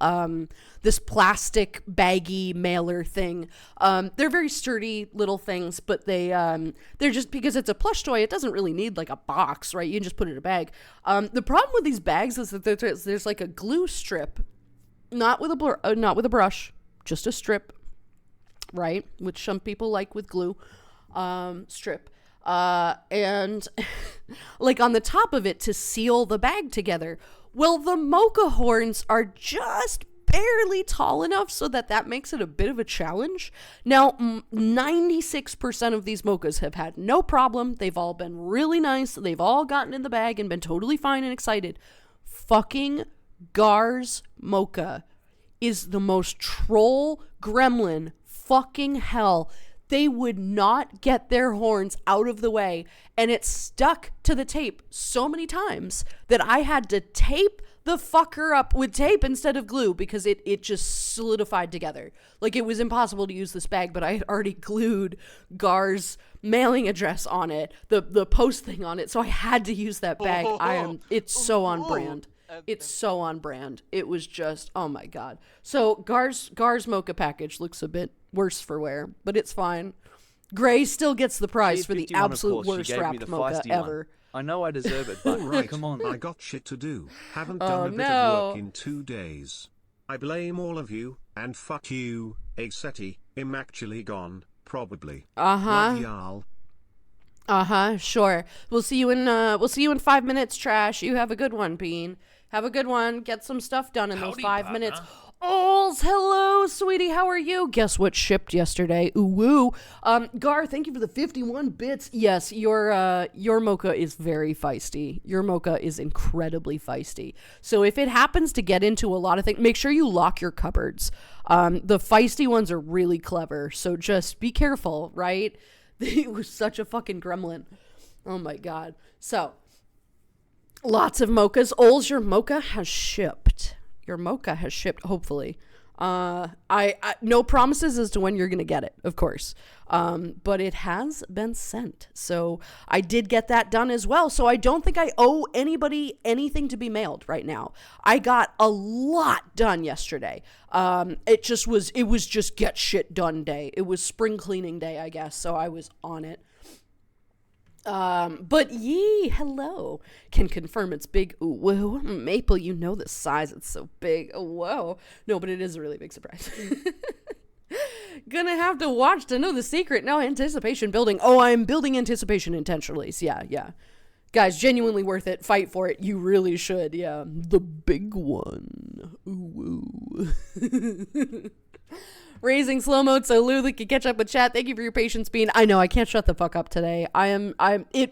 this plastic baggy mailer thing. They're very sturdy little things, but they're just, because it's a plush toy, it doesn't really need like a box, right? You can just put it in a bag. The problem with these bags is that there's like a glue strip, not with a brush, just a strip, right? Which some people like with glue, strip. And like on the top of it to seal the bag together. Well, the Mocha horns are just barely tall enough so that makes it a bit of a challenge. Now, 96% of these mochas have had no problem. They've all been really nice. They've all gotten in the bag and been totally fine and excited. Fucking Gar's mocha is the most troll gremlin fucking hell. They would not get their horns out of the way, and it stuck to the tape so many times that I had to tape the fucker up with tape instead of glue because it just solidified together. Like, it was impossible to use this bag, but I had already glued Gar's mailing address on it, the post thing on it, so I had to use that bag. It's so on brand. It's so on brand. It was just, oh my God. So Gar's mocha package looks a bit worse for wear, but it's fine. Gray still gets the prize for the G51, of absolute course, worst she gave me wrapped the mocha feisty one. ever. I know I deserve it, but Right, come on. I got shit to do. Haven't Oh, done a bit no. of work in 2 days. I blame all of you, and fuck you, Aseti. I'm actually gone, probably. Love y'all. Sure. We'll see you in 5 minutes, Trash. You have a good one, Bean. Have a good one. Get some stuff done in those 5 minutes. Ols, hello, sweetie. How are you? Guess what shipped yesterday? Ooh woo. Gar, thank you for the 51 bits. Yes, your mocha is very feisty. Your mocha is incredibly feisty. So if it happens to get into a lot of things, make sure you lock your cupboards. The feisty ones are really clever, so just be careful, right? It was such a fucking gremlin. Oh my God. So, lots of mochas. Ols, your mocha has shipped. Your mocha has shipped, hopefully. I no promises as to when you're going to get it, of course. But it has been sent. So I did get that done as well. So I don't think I owe anybody anything to be mailed right now. I got a lot done yesterday. It was just get shit done day. It was spring cleaning day, I guess. So I was on it. But hello. Can confirm it's big. Ooh, whoa. Maple, you know the size. It's so big. Oh, whoa. No, but it is a really big surprise. Gonna have to watch to know the secret. No, anticipation building. Oh, I'm building anticipation intentionally. So yeah. Guys, genuinely worth it. Fight for it. You really should. Yeah. The big one. Ooh, woo. Raising slow mode so Lulu can catch up with chat. Thank you for your patience, Bean. I know I can't shut the fuck up today.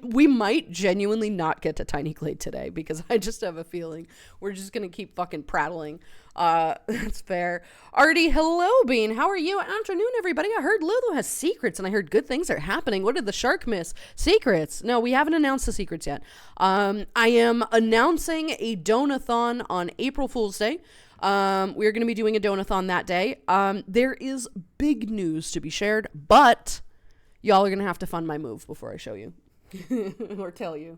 We might genuinely not get to Tine Glade today because I just have a feeling we're just gonna keep fucking prattling. That's fair. Artie, hello, Bean. How are you? Afternoon, everybody. I heard Lulu has secrets and I heard good things are happening. What did the shark miss? Secrets. No, we haven't announced the secrets yet. I am announcing a donathon on April Fool's Day. We're going to be doing a donathon that day. There is big news to be shared, but y'all are going to have to fund my move before I show you or tell you.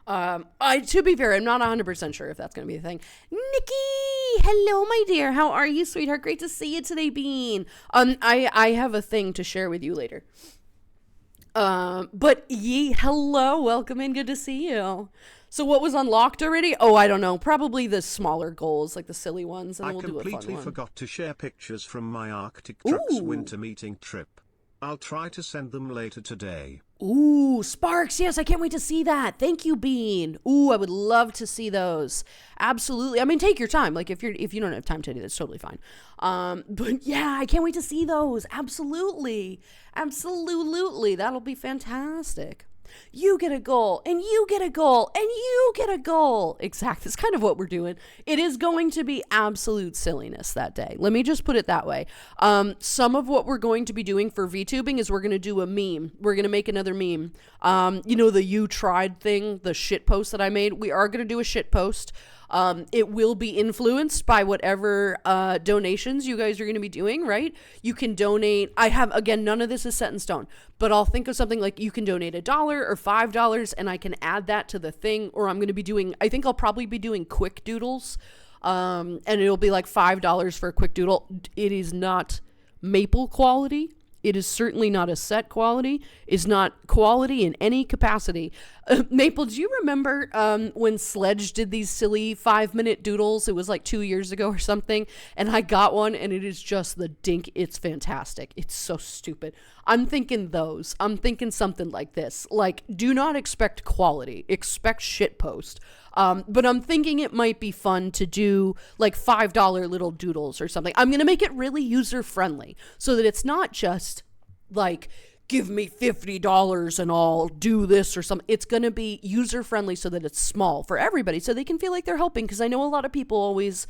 To be fair, I'm not 100% sure if that's going to be a thing. Nikki, hello, my dear. How are you, sweetheart? Great to see you today, Bean. I have a thing to share with you later. But hello, welcome in. Good to see you. So what was unlocked already? Oh, I don't know. Probably the smaller goals, like the silly ones, and then we'll do a fun one. I completely forgot to share pictures from my Arctic Trucks winter meeting trip. I'll try to send them later today. Ooh, Sparks. Yes, I can't wait to see that. Thank you, Bean. Ooh, I would love to see those. Absolutely. I mean, take your time. Like if you don't have time today, that's totally fine. But yeah, I can't wait to see those. Absolutely. That'll be fantastic. You get a goal, and you get a goal, and you get a goal. Exactly. That's kind of what we're doing. It is going to be absolute silliness that day. Let me just put it that way. Some of what we're going to be doing for VTubing is we're going to do a meme. We're going to make another meme. The you tried thing, the shit post that I made. We are going to do a shit post. It will be influenced by whatever donations you guys are going to be doing, right? You can donate. Again, none of this is set in stone, but I'll think of something like you can donate $1 or $5 and I can add that to the thing, or I think I'll probably be doing quick doodles. And it'll be like $5 for a quick doodle. It is not maple quality. It is certainly not a set quality. It's not quality in any capacity. Maple, do you remember when Sledge did these silly 5-minute doodles? It was like 2 years ago or something. And I got one and it is just the dink. It's fantastic. It's so stupid. I'm thinking those. I'm thinking something like this. Like, do not expect quality. Expect shitpost. But I'm thinking it might be fun to do like $5 little doodles or something. I'm going to make it really user friendly so that it's not just like, give me $50 and I'll do this or something. It's going to be user friendly so that it's small for everybody so they can feel like they're helping. Because I know a lot of people always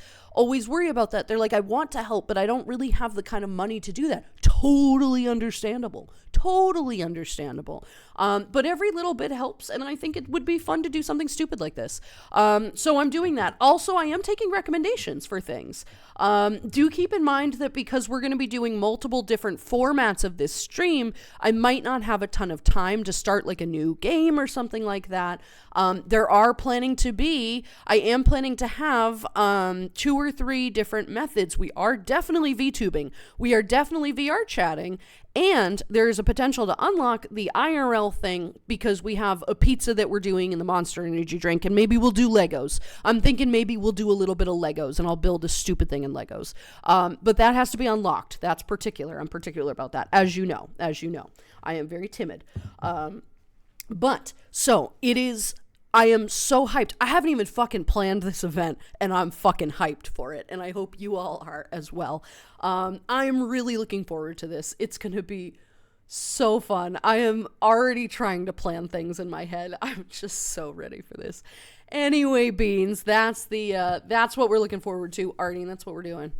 worry about that. They're like, I want to help, but I don't really have the kind of money to do that. Totally understandable. Totally understandable. But every little bit helps, and I think it would be fun to do something stupid like this. So I'm doing that. Also, I am taking recommendations for things. Do keep in mind that because we're going to be doing multiple different formats of this stream, I might not have a ton of time to start like a new game or something like that. I am planning to have 2 or 3 different methods. We are definitely VTubing. We are definitely VR chatting. And there's a potential to unlock the IRL thing because we have a pizza that we're doing in the Monster Energy drink, and maybe we'll do Legos. I'm thinking maybe we'll do a little bit of Legos, and I'll build a stupid thing in Legos. But that has to be unlocked. That's particular. I'm particular about that, as you know. I am very timid. But, so, it is... I am so hyped. I haven't even fucking planned this event, and I'm fucking hyped for it, and I hope you all are as well. I'm really looking forward to this. It's going to be so fun. I am already trying to plan things in my head. I'm just so ready for this. Anyway, Beans, that's what we're looking forward to, Artie, and that's what we're doing.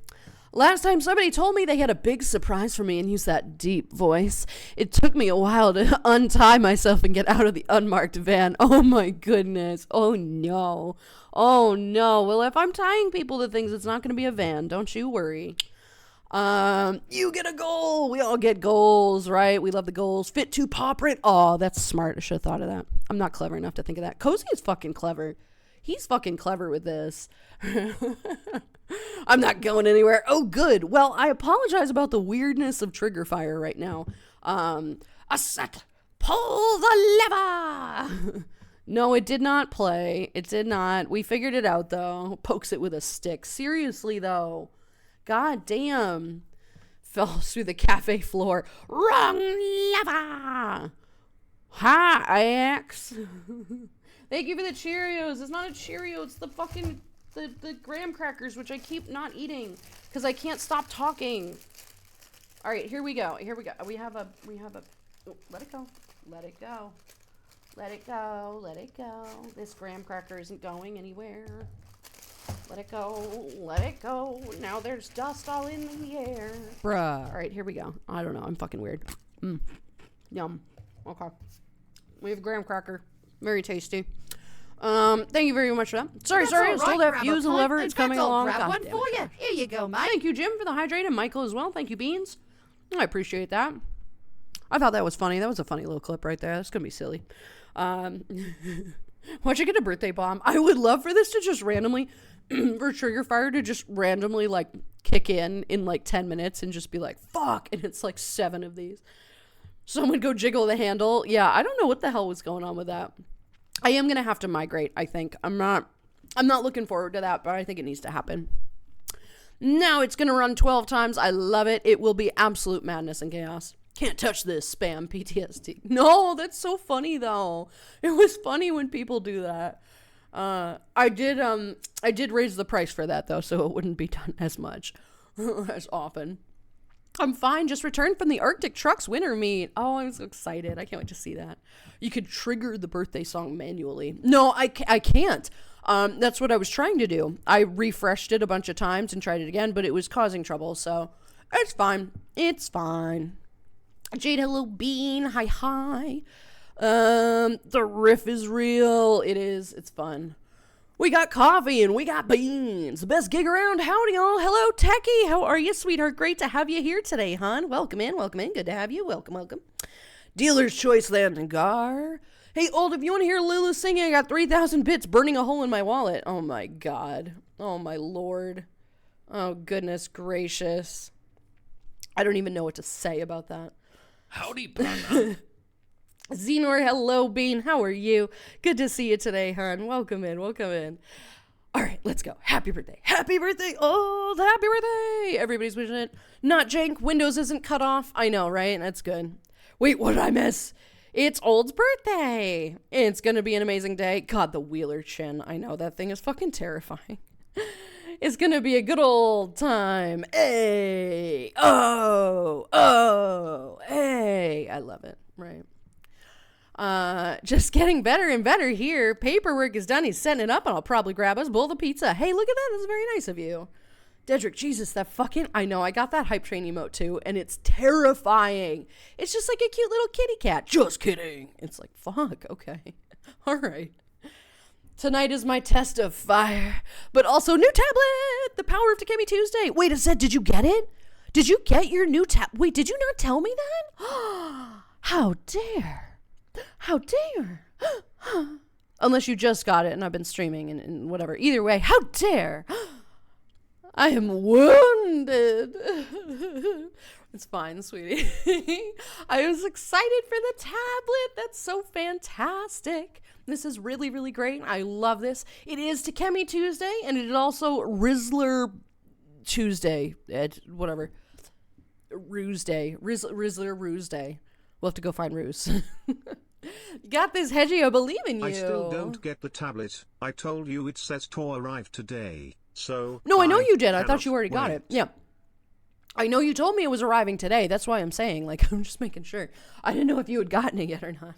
Last time somebody told me they had a big surprise for me and used that deep voice. It took me a while to untie myself and get out of the unmarked van. Oh my goodness. Oh no. Well, if I'm tying people to things, it's not going to be a van. Don't you worry. You get a goal. We all get goals, right? We love the goals. Fit to paw print. Oh, that's smart. I should have thought of that. I'm not clever enough to think of that. Cozy is fucking clever. He's fucking clever with this. I'm not going anywhere. Oh, good. Well, I apologize about the weirdness of trigger fire right now. A set. Pull the lever. No, it did not play. It did not. We figured it out, though. Pokes it with a stick. Seriously, though. God damn. Fell through the cafe floor. Wrong lever. Hi, X. Thank you for the Cheerios. It's not a Cheerio. It's the fucking... The graham crackers, which I keep not eating because I can't stop talking. All right, here we go. We have a, oh, let it go. This graham cracker isn't going anywhere. Let it go. Now there's dust all in the air. Bruh. All right, here we go. I don't know. I'm fucking weird. Yum. Okay. We have graham cracker. Very tasty. Thank you very much for that. Sorry, I stole that fuse, lever. It's coming along. Grab one for you. Here you go, mate. Thank you, Jim, for the hydrate, and Michael as well. Thank you, Beans. I appreciate that. I thought that was funny. That was a funny little clip right there. That's gonna be silly. Why'd you get a birthday bomb? I would love for this to just randomly, for trigger fire to just randomly like kick in like 10 minutes and just be like, fuck, and it's like 7 of these. Someone go jiggle the handle. Yeah, I don't know what the hell was going on with that. I am going to have to migrate, I think. I'm not looking forward to that, but I think it needs to happen. Now it's going to run 12 times. I love it. It will be absolute madness and chaos. Can't touch this, spam PTSD. No, that's so funny though. It was funny when people do that. I did raise the price for that though, so it wouldn't be done as much as often. I'm fine. Just returned from the Arctic Trucks winter meet. Oh, I'm so excited. I can't wait to see that. You could trigger the birthday song manually. No, I can't. That's what I was trying to do. I refreshed it a bunch of times and tried it again, but it was causing trouble. So it's fine. It's fine. Jade, hello, Bean. Hi. The riff is real. It is. It's fun. We got coffee and we got beans. The best gig around. Howdy, y'all. Hello, Techie. How are you, sweetheart? Great to have you here today, hon. Welcome in. Good to have you. Welcome. Dealer's Choice Land Gar. Hey, old, if you want to hear Lulu singing, I got 3,000 bits burning a hole in my wallet. Oh, my God. Oh, my Lord. Oh, goodness gracious. I don't even know what to say about that. Howdy, partner. Xenor, hello, Bean. How are you? Good to see you today, hon. Welcome in. All right, let's go. Happy birthday. Oh, happy birthday. Everybody's wishing it. Not jank. Windows isn't cut off. I know, right? That's good. Wait, what did I miss? It's Old's birthday. It's going to be an amazing day. God, the Wheeler chin. I know, that thing is fucking terrifying. It's going to be a good old time. Hey. Oh, hey. I love it. Right. Just getting better and better here. Paperwork is done. He's setting it up, and I'll probably grab us both a pizza. Hey, look at that. That's very nice of you. Dedrick, Jesus, that fucking... I know, I got that hype train emote too, and it's terrifying. It's just like a cute little kitty cat. Just kidding. It's like, fuck, okay. All right. Tonight is my test of fire, but also new tablet, the power of Takemi Tuesday. Wait a sec, did you get it? Did you get your new Wait, did you not tell me that? How dare. How dare. Unless you just got it and I've been streaming and whatever. Either way, how dare. I am wounded. It's fine, sweetie. I was excited for the tablet. That's so fantastic. This is really, really great. I love this. It is Takemi Tuesday, and it is also Rizzler Tuesday. Whatever. Ruse Day. Rizzler Ruse Day. We'll have to go find Ruse. Got this, Hedgie. I believe in you. I still don't get the tablet. I told you it says to arrive today. So no, I know you did. I thought you already got it. Yeah. I know you told me it was arriving today. That's why I'm saying, like, I'm just making sure. I didn't know if you had gotten it yet or not.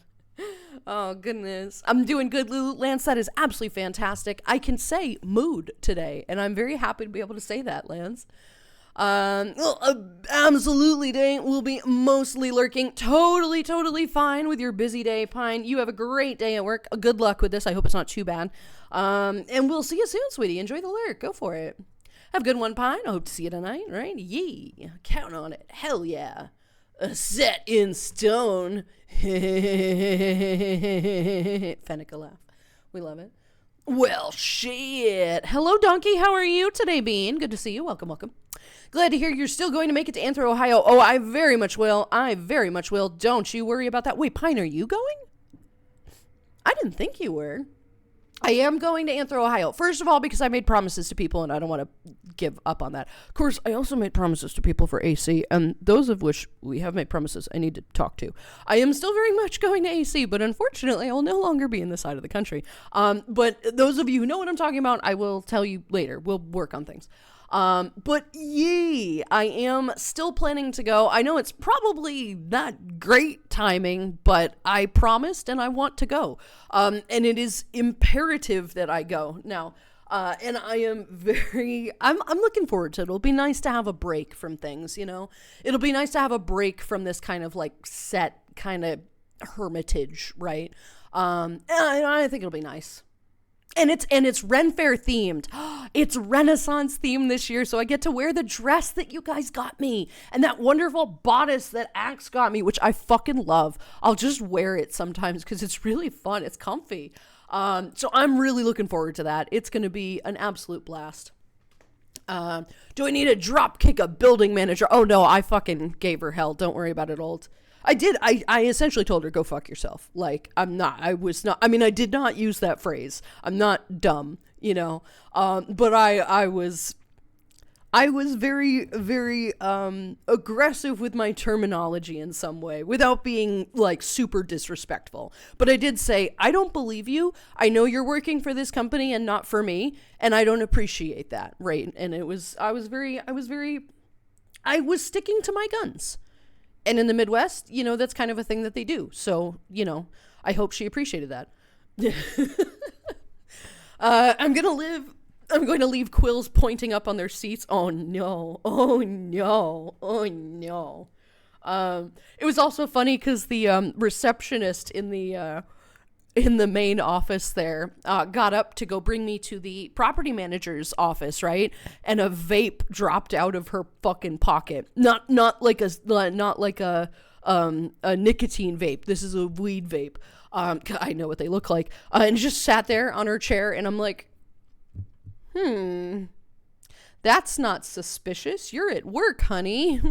Oh, goodness. I'm doing good, Lance. That is absolutely fantastic. I can say mood today, and I'm very happy to be able to say that, Lance. Absolutely, day will be mostly lurking. Totally fine with your busy day, Pine. You have a great day at work. Good luck with this. I hope it's not too bad. And we'll see you soon, sweetie. Enjoy the lurk. Go for it. Have a good one, Pine. I hope to see you tonight, right? Yee. Count on it. Hell yeah. Set in stone. Fennica laugh. We love it. Well, shit. Hello, Donkey. How are you today, Bean? Good to see you. Welcome. Glad to hear you're still going to make it to Anthro, Ohio. Oh, I very much will. Don't you worry about that. Wait, Pine, are you going? I didn't think you were. I am going to Anthro, Ohio. First of all, because I made promises to people, and I don't want to give up on that. Of course, I also made promises to people for AC, and those of which we have made promises I need to talk to. I am still very much going to AC, but unfortunately, I will no longer be in this side of the country. But those of you who know what I'm talking about, I will tell you later. We'll work on things. But yee, I am still planning to go. I know it's probably not great timing, but I promised and I want to go. And it is imperative that I go now. And I am I'm looking forward to it. It'll be nice to have a break from things, you know, it'll be nice to have a break from this kind of like set kind of hermitage. Right. And I think it'll be nice. And it's Ren Fair themed. It's Renaissance themed this year, so I get to wear the dress that you guys got me and that wonderful bodice that Axe got me, which I fucking love. I'll just wear it sometimes because it's really fun. It's comfy. So I'm really looking forward to that. It's going to be an absolute blast. Do I need to drop kick a building manager? Oh no, I fucking gave her hell. Don't worry about it, Old. I did. I essentially told her, go fuck yourself. Like, I did not use that phrase. I'm not dumb, you know? But I was very, very, aggressive with my terminology in some way without being like super disrespectful. But I did say, I don't believe you. I know you're working for this company and not for me. And I don't appreciate that. Right. And I was sticking to my guns. And in the Midwest, you know, that's kind of a thing that they do. So, you know, I hope she appreciated that. I'm going to leave quills pointing up on their seats. Oh no. It was also funny because the receptionist in the main office there got up to go bring me to the property manager's office, right? And a vape dropped out of her fucking pocket. Not like a nicotine vape. This is a weed vape. I know what they look like. And just sat there on her chair, and I'm like, that's not suspicious. You're at work, honey.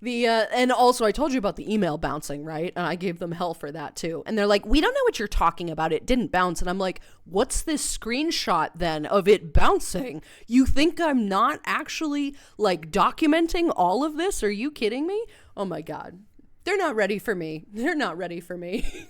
And also I told you about the email bouncing, right? And I gave them hell for that too. And they're like, we don't know what you're talking about. It didn't bounce. And I'm like, what's this screenshot then of it bouncing? You think I'm not actually like documenting all of this? Are you kidding me? Oh my God. They're not ready for me. They're not ready for me.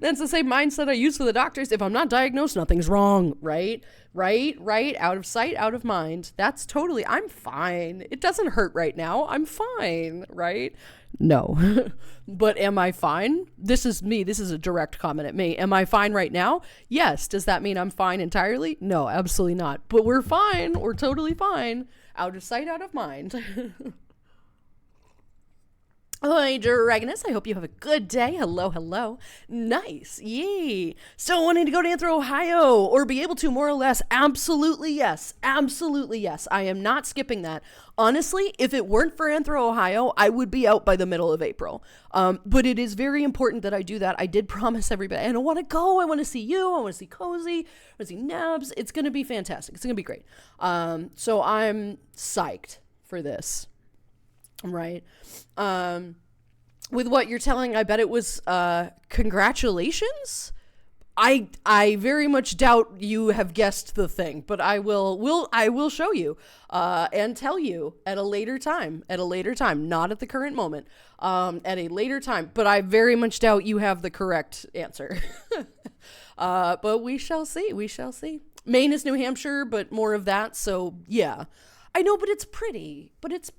That's the same mindset I use for the doctors. If I'm not diagnosed, nothing's wrong, right? Right. Out of sight, out of mind. That's totally, I'm fine. It doesn't hurt right now. I'm fine, right? No. But am I fine? This is me. This is a direct comment at me. Am I fine right now? Yes. Does that mean I'm fine entirely? No, absolutely not. But we're fine. We're totally fine. Out of sight, out of mind. Hi, Dragoness. I hope you have a good day. Hello. Nice. Yay. Still wanting to go to Anthro, Ohio, or be able to, more or less? Absolutely yes. Absolutely yes. I am not skipping that. Honestly, if it weren't for Anthro, Ohio, I would be out by the middle of April. But it is very important that I do that. I did promise everybody, I don't want to go. I want to see you. I want to see Cozy. I want to see Nabs. It's going to be fantastic. It's going to be great. So I'm psyched for this. Right. With what you're telling, I bet it was congratulations. I very much doubt you have guessed the thing, but I will show you and tell you at a later time, not at the current moment, at a later time, but I very much doubt you have the correct answer. But we shall see. Maine is New Hampshire, but more of that. So yeah, I know, but it's pretty, it's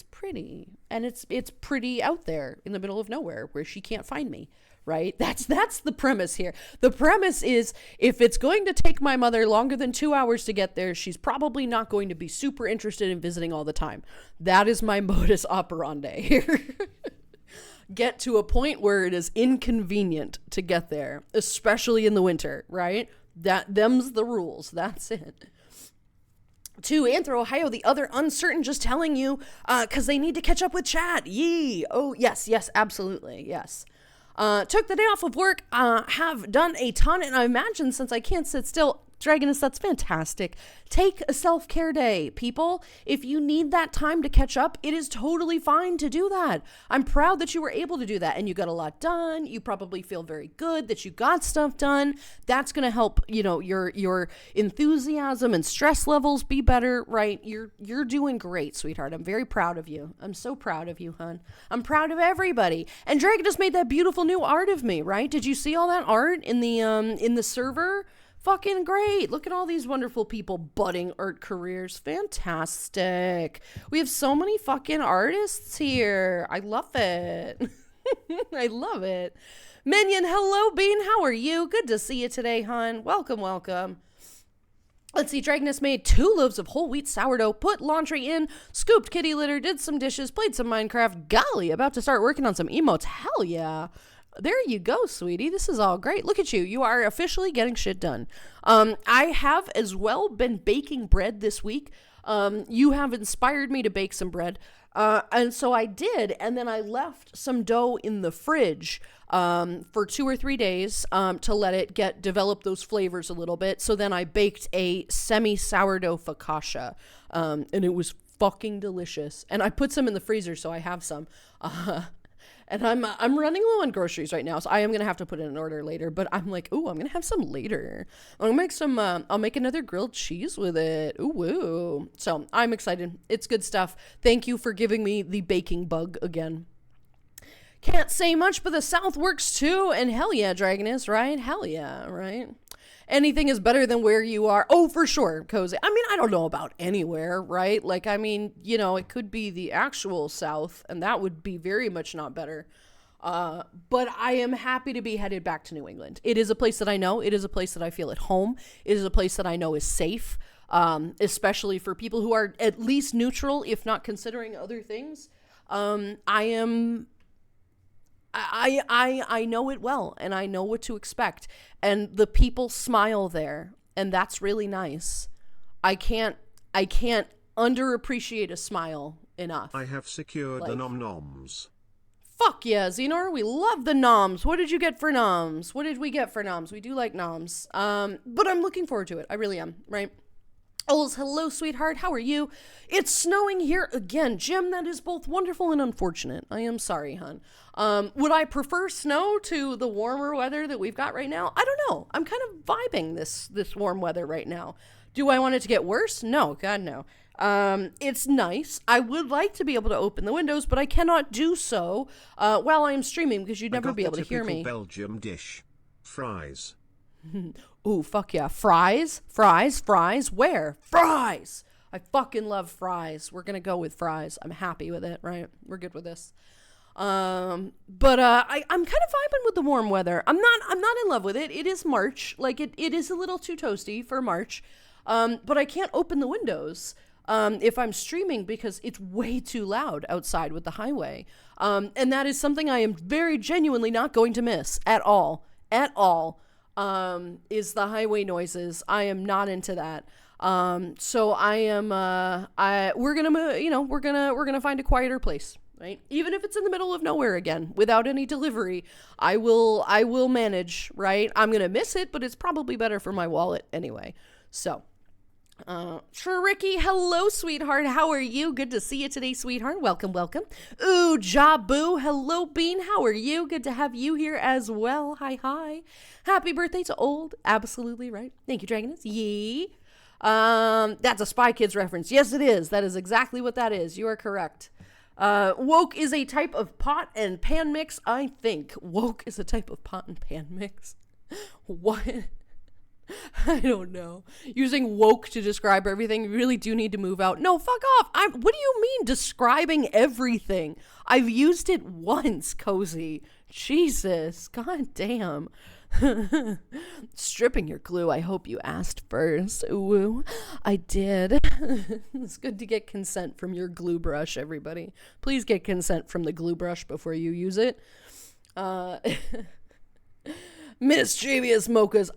pretty, and it's pretty out there in the middle of nowhere where she can't find me, right? That's the premise here. The premise is, if it's going to take my mother longer than 2 hours to get there, she's probably not going to be super interested in visiting all the time. That is my modus operandi here. Get to a point where it is inconvenient to get there, especially in the winter, right? Them's the rules. That's it. To Anthro, Ohio, the other uncertain, just telling you, because they need to catch up with chat. Yee. Oh, yes, absolutely, yes. Took the day off of work, have done a ton, and I imagine since I can't sit still, Dragoness, that's fantastic. Take a self-care day, people. If you need that time to catch up, it is totally fine to do that. I'm proud that you were able to do that, and you got a lot done. You probably feel very good that you got stuff done. That's going to help, your enthusiasm and stress levels be better, right? You're doing great, sweetheart. I'm very proud of you. I'm so proud of you, hon. I'm proud of everybody. And Dragon just made that beautiful new art of me, right? Did you see all that art in the server? Fucking great. Look at all these wonderful people budding art careers. Fantastic. We have so many fucking artists here. I love it. I love it. Minion, hello, Bean. How are you? Good to see you today, hon. Welcome. Let's see, Dragoness made 2 loaves of whole wheat sourdough, put laundry in, scooped kitty litter, did some dishes, played some Minecraft. Golly, about to start working on some emotes. Hell yeah. There you go, sweetie. This is all great. Look at you. You are officially getting shit done. I have as well been baking bread this week. You have inspired me to bake some bread. And so I did. And then I left some dough in the fridge for 2 or 3 days to let it develop those flavors a little bit. So then I baked a semi-sourdough focaccia. And it was fucking delicious. And I put some in the freezer, so I have some. And I'm running low on groceries right now, so I am gonna have to put in an order later. But I'm like, ooh, I'm gonna have some later. I'll make some. I'll make another grilled cheese with it. Ooh, woo. So I'm excited. It's good stuff. Thank you for giving me the baking bug again. Can't say much, but the South works too. And hell yeah, Dragoness, right? Hell yeah, right? Anything is better than where you are. Oh, for sure, Cozy. I mean, I don't know about anywhere, right? Like, I mean, it could be the actual South, and that would be very much not better. But I am happy to be headed back to New England. It is a place that I know. It is a place that I feel at home. It is a place that I know is safe, especially for people who are at least neutral, if not considering other things. I know it well, and I know what to expect, and the people smile there, and that's really nice. I can't underappreciate a smile enough. I have secured the nom-noms. Fuck yeah, Xenor, we love the noms. What did you get for noms? What did we get for noms? We do like noms. But I'm looking forward to it. I really am, right? Ols, hello, sweetheart. How are you? It's snowing here again. Jim, that is both wonderful and unfortunate. I am sorry, hon. Would I prefer snow to the warmer weather that we've got right now? I don't know. I'm kind of vibing this warm weather right now. Do I want it to get worse? No, God, no. It's nice. I would like to be able to open the windows, but I cannot do so while I am streaming because you'd never be able to hear me. Belgium dish. Fries. Ooh, fuck yeah. Fries? Fries? Where? Fries! I fucking love fries. We're gonna go with fries. I'm happy with it, right? We're good with this. I'm kind of vibing with the warm weather. I'm not in love with it. It is March. Like, it is a little too toasty for March. But I can't open the windows if I'm streaming because it's way too loud outside with the highway. And that is something I am very genuinely not going to miss at all. Is the highway noises. I am not into that. So I am, we're gonna find a quieter place, right? Even if it's in the middle of nowhere again, without any delivery, I will manage, right? I'm gonna miss it, but it's probably better for my wallet anyway. So, sure, Ricky, hello, sweetheart. How are you? Good to see you today, sweetheart. Welcome. Ooh, Jabu, hello, Bean. How are you? Good to have you here as well. Hi. Happy birthday to Old. Absolutely right. Thank you, Dragoness. Yee. That's a Spy Kids reference. Yes, it is. That is exactly what that is. You are correct. Woke is a type of pot and pan mix, I think. Woke is a type of pot and pan mix. What? I don't know. Using woke to describe everything, you really do need to move out. No, fuck off. What do you mean describing everything? I've used it once, Cozy. Jesus. God damn. Stripping your glue. I hope you asked first. Ooh, I did. It's good to get consent from your glue brush, everybody. Please get consent from the glue brush before you use it. Mischievous mochas.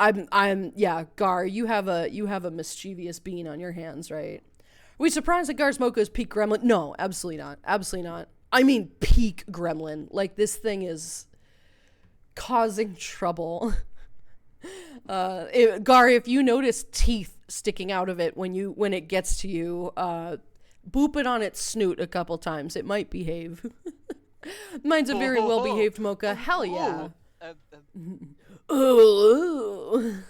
Yeah, Gar, you have a mischievous bean on your hands, right? Are we surprised that Gar's mocha is peak gremlin? No, absolutely not. I mean peak gremlin. Like, this thing is causing trouble. Gar, if you notice teeth sticking out of it when it gets to you, boop it on its snoot a couple times. It might behave. Mine's a very well-behaved mocha. Hell yeah. Ooh.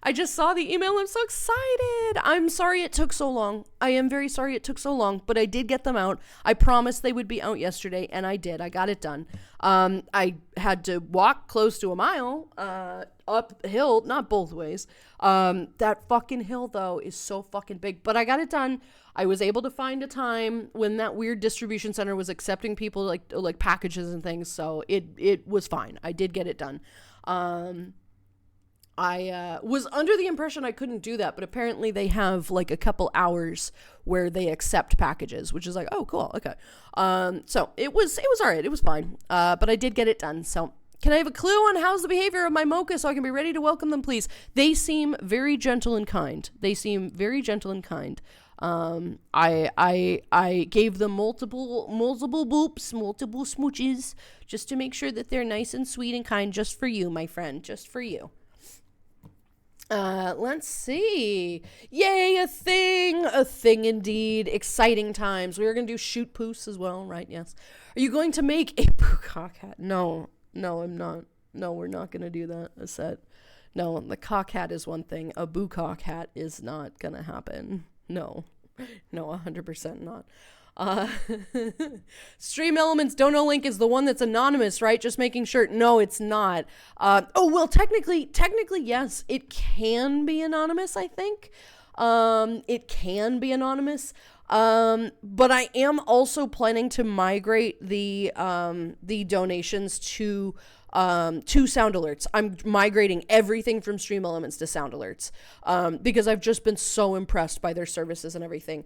I just saw the email. I'm so excited. I'm sorry it took so long. I am very sorry it took so long, but I did get them out. I promised they would be out yesterday, and I did. I got it done. I had to walk close to a mile uphill, not both ways. That fucking hill, though, is so fucking big, but I got it done. I was able to find a time when that weird distribution center was accepting people like packages and things, so it was fine. I did get it done. I was under the impression I couldn't do that, but apparently they have like a couple hours where they accept packages, which is like, oh, cool, okay. So it was all right. It was fine. But I did get it done. So can I have a clue on how's the behavior of my mocha so I can be ready to welcome them, please? They seem very gentle and kind. I gave them multiple boops, multiple smooches, just to make sure that they're nice and sweet and kind, just for you, my friend, just for you. Let's see. Yay, a thing indeed. Exciting times. We are going to do shoot poos as well, right? Yes. Are you going to make a cock hat? No, I'm not. No, we're not going to do that. A set. No, the cock hat is one thing. A boo-cock hat is not going to happen. No, 100% not. Stream Elements Dono link is the one that's anonymous, right? Just making sure. No, it's not. Well, technically, yes, it can be anonymous, I think. It can be anonymous. But I am also planning to migrate the donations to sound alerts. I'm migrating everything from Stream Elements to sound alerts, because I've just been so impressed by their services and everything.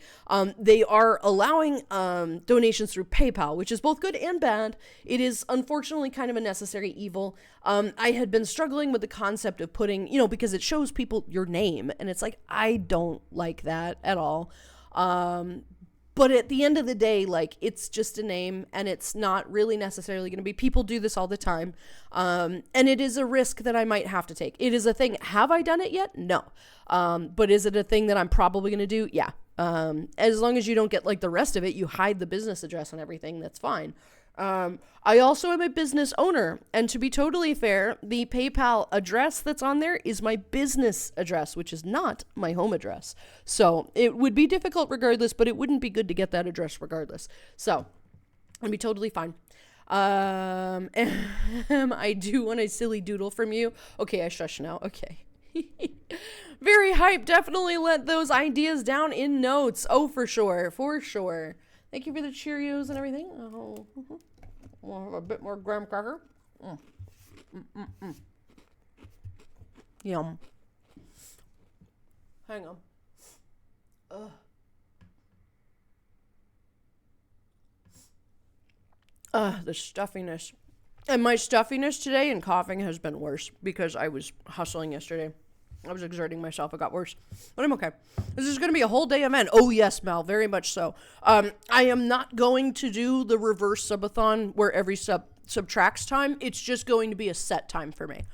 They are allowing donations through PayPal, which is both good and bad. It is unfortunately kind of a necessary evil. I had been struggling with the concept of putting, because it shows people your name, and it's like, I don't like that at all. But at the end of the day, like, it's just a name, and it's not really necessarily going to be. People do this all the time. And it is a risk that I might have to take. It is a thing. Have I done it yet? No. But is it a thing that I'm probably going to do? Yeah. As long as you don't get, like, the rest of it, you hide the business address and everything, that's fine. I also am a business owner, and to be totally fair, the PayPal address that's on there is my business address, which is not my home address. So it would be difficult regardless, but it wouldn't be good to get that address regardless. So I'd be totally fine. I do want a silly doodle from you. Okay, I shush now. Okay. Very hype. Definitely let those ideas down in notes. Oh, for sure. For sure. Thank you for the Cheerios and everything. Oh, we'll have a bit more graham cracker. Yum. Hang on. The stuffiness. And my stuffiness today and coughing has been worse because I was hustling yesterday. I was exerting myself. It got worse. But I'm okay. This is going to be a whole day event. Oh, yes, Mel. Very much so. I am not going to do the reverse subathon where every subtracts time. It's just going to be a set time for me.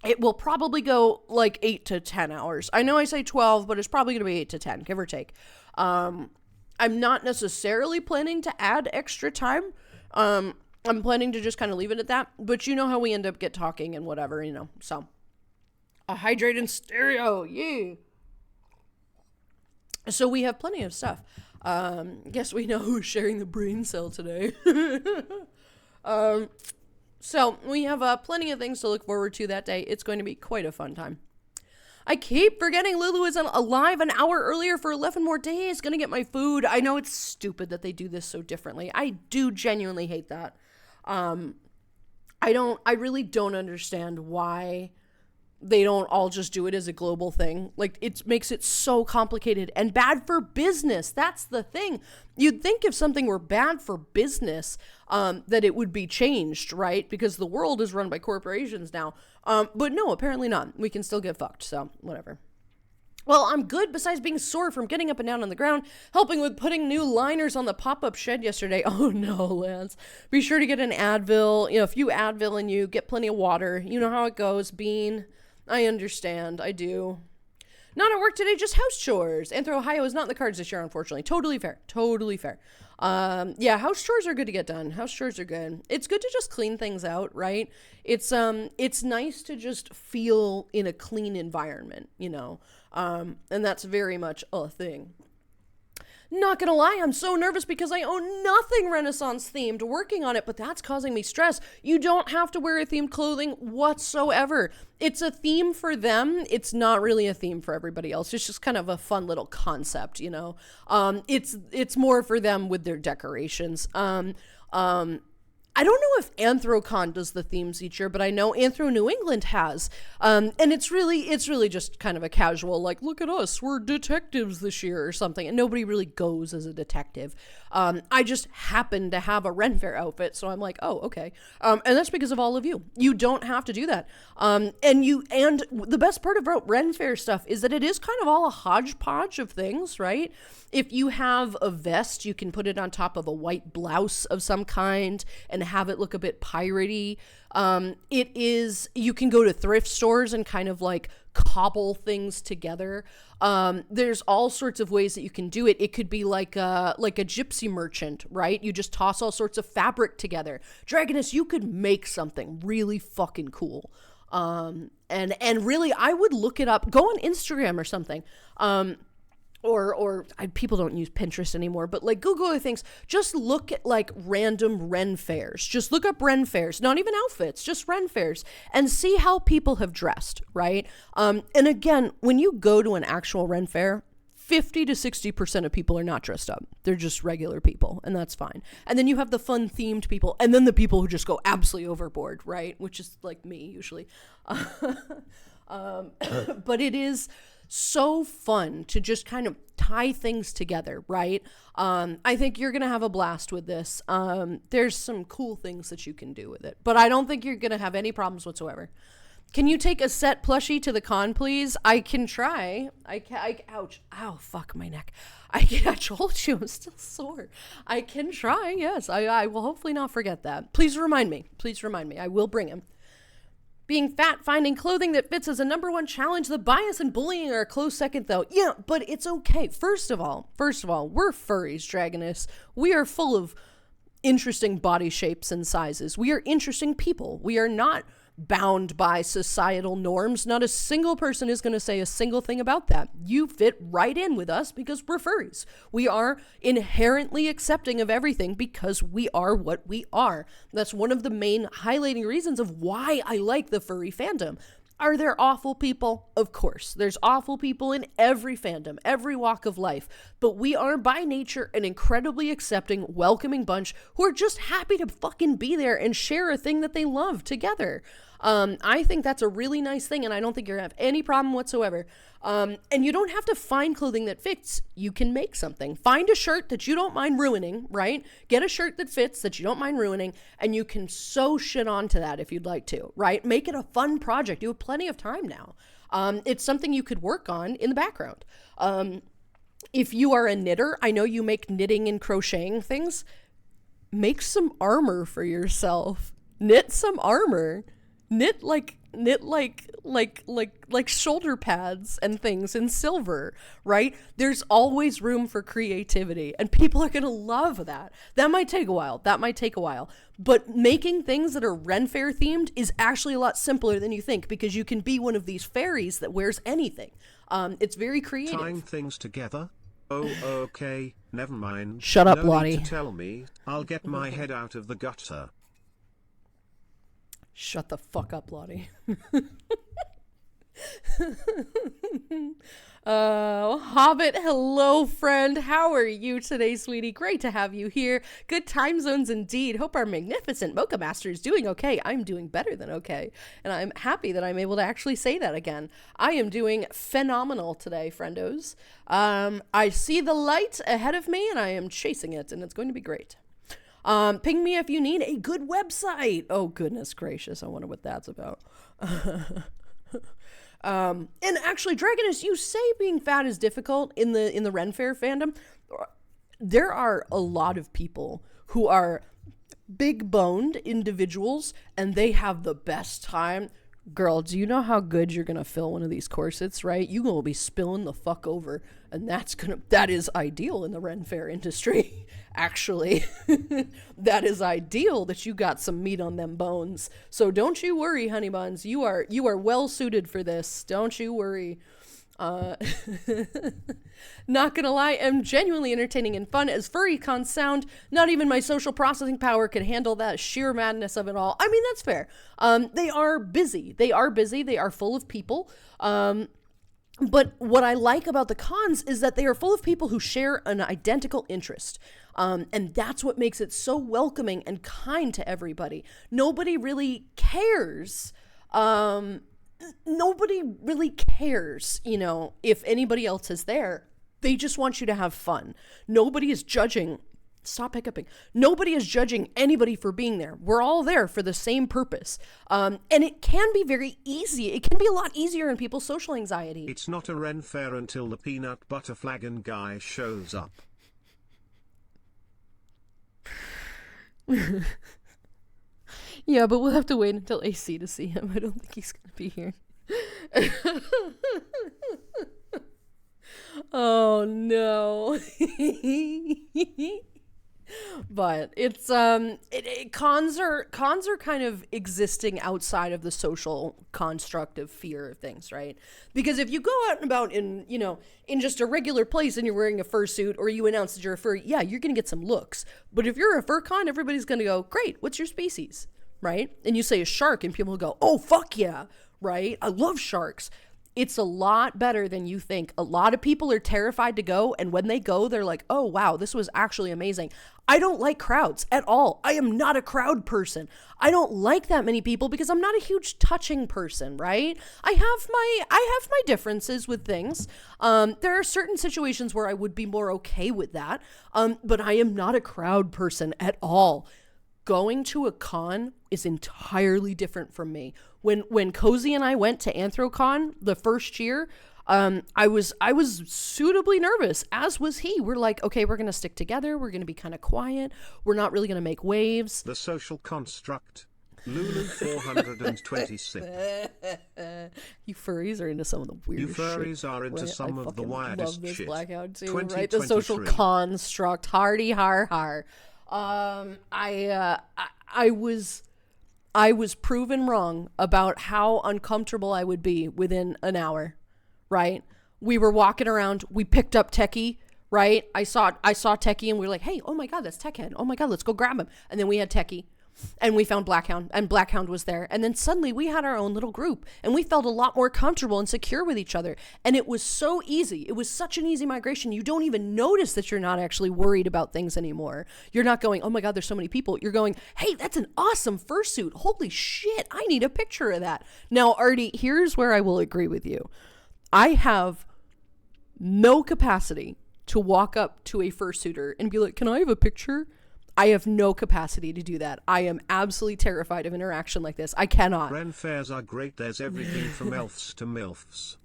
It will probably go like 8 to 10 hours. I know I say 12, but it's probably going to be 8 to 10, give or take. I'm not necessarily planning to add extra time. I'm planning to just kind of leave it at that. But you know how we end up get talking and whatever, so... A hydrate in stereo, yay! So we have plenty of stuff. Guess we know who's sharing the brain cell today. So we have plenty of things to look forward to that day. It's going to be quite a fun time. I keep forgetting Lulu is alive an hour earlier for 11 more days. Gonna get my food. I know it's stupid that they do this so differently. I do genuinely hate that. I really don't understand why they don't all just do it as a global thing. Like, it makes it so complicated and bad for business. That's the thing. You'd think if something were bad for business, that it would be changed, right? Because the world is run by corporations now. But no, apparently not. We can still get fucked, so whatever. Well, I'm good besides being sore from getting up and down on the ground, helping with putting new liners on the pop-up shed yesterday. Oh no, Lance. Be sure to get an Advil, a few Advil in you, get plenty of water. You know how it goes, Bean. I understand. I do. Not at work today, just house chores. Anthro Ohio is not in the cards this year, unfortunately. Totally fair. Totally fair. Yeah, house chores are good to get done. House chores are good. It's good to just clean things out, right? It's nice to just feel in a clean environment, and that's very much a thing. Not gonna lie, I'm so nervous because I own nothing Renaissance themed, working on it, but that's causing me stress. You don't have to wear a themed clothing whatsoever. It's a theme for them. It's not really a theme for everybody else. It's just kind of a fun little concept, It's more for them with their decorations. I don't know if Anthrocon does the themes each year, but I know Anthro New England has. And it's really just kind of a casual, like, look at us, we're detectives this year or something. And nobody really goes as a detective. I just happen to have a Ren Fair outfit, so I'm like, oh, okay. And that's because of all of you. You don't have to do that. And the best part about Ren Fair stuff is that it is kind of all a hodgepodge of things, right? If you have a vest, you can put it on top of a white blouse of some kind and have it look a bit piratey. You can go to thrift stores and kind of like cobble things together. There's all sorts of ways that you can do it. It could be like a gypsy merchant, right? You just toss all sorts of fabric together. Dragoness, you could make something really fucking cool. And really, I would look it up. Go on Instagram or something. Or people don't use Pinterest anymore, but like Google other things. Just look at like random Ren fairs. Just look up Ren fairs, not even outfits, just Ren fairs, and see how people have dressed, right? And again, when you go to an actual Ren fair, 50 to 60% of people are not dressed up. They're just regular people, and that's fine. And then you have the fun themed people, and then the people who just go absolutely overboard, right? Which is like me usually. But it is so fun to just kind of tie things together, right? I think you're going to have a blast with this. There's some cool things that you can do with it, but I don't think you're going to have any problems whatsoever. Can you take a set plushie to the con, please? I can try. Ouch. Ow, fuck my neck. I told you, I'm still sore. I can try, yes. I will hopefully not forget that. Please remind me. I will bring him. Being fat, finding clothing that fits is a #1 challenge. The bias and bullying are a close second, though. Yeah, but it's okay. First of all, we're furries, Dragoness. We are full of interesting body shapes and sizes. We are interesting people. We are not bound by societal norms. Not a single person is going to say a single thing about that. You fit right in with us because we're furries. We are inherently accepting of everything because we are what we are. That's one of the main highlighting reasons of why I like the furry fandom. Are there awful people? Of course. There's awful people in every fandom, every walk of life. But we are by nature an incredibly accepting, welcoming bunch who are just happy to fucking be there and share a thing that they love together. I think that's a really nice thing, and I don't think you're going to have any problem whatsoever. And you don't have to find clothing that fits. You can make something. Find a shirt that you don't mind ruining, right? Get a shirt that fits that you don't mind ruining, and you can sew shit onto that if you'd like to, right? Make it a fun project. You have plenty of time now. It's something you could work on in the background. If you are a knitter, I know you make knitting and crocheting things. Make some armor for yourself. Knit some armor. Knit like shoulder pads and things in silver, right? There's always room for creativity, and people are going to love that. That might take a while. But making things that are Ren Fair themed is actually a lot simpler than you think, because you can be one of these fairies that wears anything. It's very creative. Tying things together? Oh, okay, never mind. Shut up, no Lottie. need to tell me. I'll get my head out of the gutter. Shut the fuck up, Lottie. Hobbit, hello, friend. How are you today, sweetie? Great to have you here. Good time zones indeed. Hope our magnificent Mocha Master is doing okay. I'm doing better than okay. And I'm happy that I'm able to actually say that again. I am doing phenomenal today, friendos. I see the light ahead of me, and I am chasing it, and it's going to be great. Ping me if you need a good website. Oh, goodness gracious. I wonder what that's about. And actually, Dragoness, you say being fat is difficult in the Ren Fair fandom. There are a lot of people who are big boned individuals, and they have the best time. Girl, do you know how good you're gonna fill one of these corsets, right? You gonna be spilling the fuck over, and that is ideal in the Ren Fair industry. Actually, that is ideal that you got some meat on them bones. So don't you worry, honey buns. You are well suited for this. Don't you worry. Not gonna lie, I'm genuinely entertaining and fun as furry cons sound. Not even my social processing power could handle that sheer madness of it all. I mean, that's fair. They are busy. They are full of people. But what I like about the cons is that they are full of people who share an identical interest. And that's what makes it so welcoming and kind to everybody. Nobody really cares. Nobody really cares, if anybody else is there. They just want you to have fun. Nobody is judging. Stop hiccuping. Nobody is judging anybody for being there. We're all there for the same purpose. And it can be very easy. It can be a lot easier in people's social anxiety. It's not a Ren Fair until the peanut butter flagon guy shows up. Yeah, but we'll have to wait until AC to see him. I don't think he's going to be here. Oh, no. But it's cons are kind of existing outside of the social construct of fear of things, right? Because if you go out and about in just a regular place and you're wearing a fursuit, or you announce that you're a furry, yeah, you're gonna get some looks. But if you're a fur con, everybody's gonna go, great, what's your species, right? And you say a shark, and people go, oh, fuck yeah, right? I love sharks. It's a lot better than you think. A lot of people are terrified to go, and when they go, they're like, oh, wow, this was actually amazing. I don't like crowds at all. I am not a crowd person. I don't like that many people because I'm not a huge touching person, right? I have my differences with things. There are certain situations where I would be more okay with that, but I am not a crowd person at all. Going to a con is entirely different from me. When Cozy and I went to AnthroCon the first year, I was suitably nervous, as was he. We're like, okay, we're gonna stick together. We're gonna be kind of quiet. We're not really gonna make waves. The social construct. Lulu 426. You furries are into some of the weirdest shit. You furries are into some of the wildest love this shit. Blackout too, right? The social construct. Hardy har har. I was proven wrong about how uncomfortable I would be within an hour, right? We were walking around, we picked up Techie, right? I saw Techie and we were like, hey, oh my God, that's Techhead. Oh my God, let's go grab him. And then we had Techie and we found Blackhound and Blackhound was there. And then suddenly we had our own little group and we felt a lot more comfortable and secure with each other. And it was so easy. It was such an easy migration. You don't even notice that you're not actually worried about things anymore. You're not going, oh my God, there's so many people. You're going, hey, that's an awesome fursuit. Holy shit, I need a picture of that. Now, Artie, here's where I will agree with you. I have no capacity to walk up to a fursuiter and be like, can I have a picture? I have no capacity to do that. I am absolutely terrified of interaction like this. I cannot. Ren fairs are great. There's everything from elves to milfs.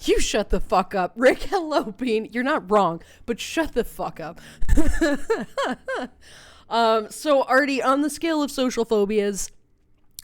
You shut the fuck up. Rick, hello, Bean. You're not wrong, but shut the fuck up. So, Artie, on the scale of social phobias,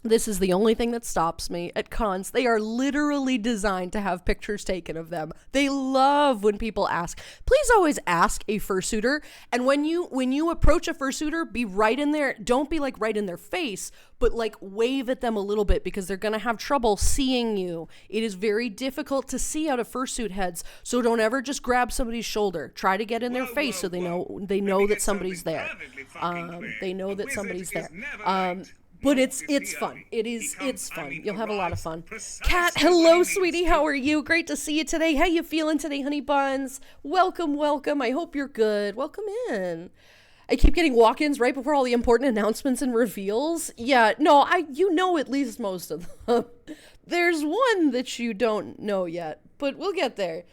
this is the only thing that stops me at cons. They are literally designed to have pictures taken of them. They love when people ask. Please always ask a fursuiter. And when you approach a fursuiter, be right in there. Don't be like right in their face, but like wave at them a little bit because they're going to have trouble seeing you. It is very difficult to see out of fursuit heads. So don't ever just grab somebody's shoulder. Try to get in their face so they know that somebody's there. They know that somebody's there. But it's fun. It's fun. You'll have a lot of fun. Kat, hello, sweetie. How are you? Great to see you today. How you feeling today, honey buns? Welcome. I hope you're good. Welcome in. I keep getting walk-ins right before all the important announcements and reveals. Yeah, no, you know at least most of them. There's one that you don't know yet, but we'll get there.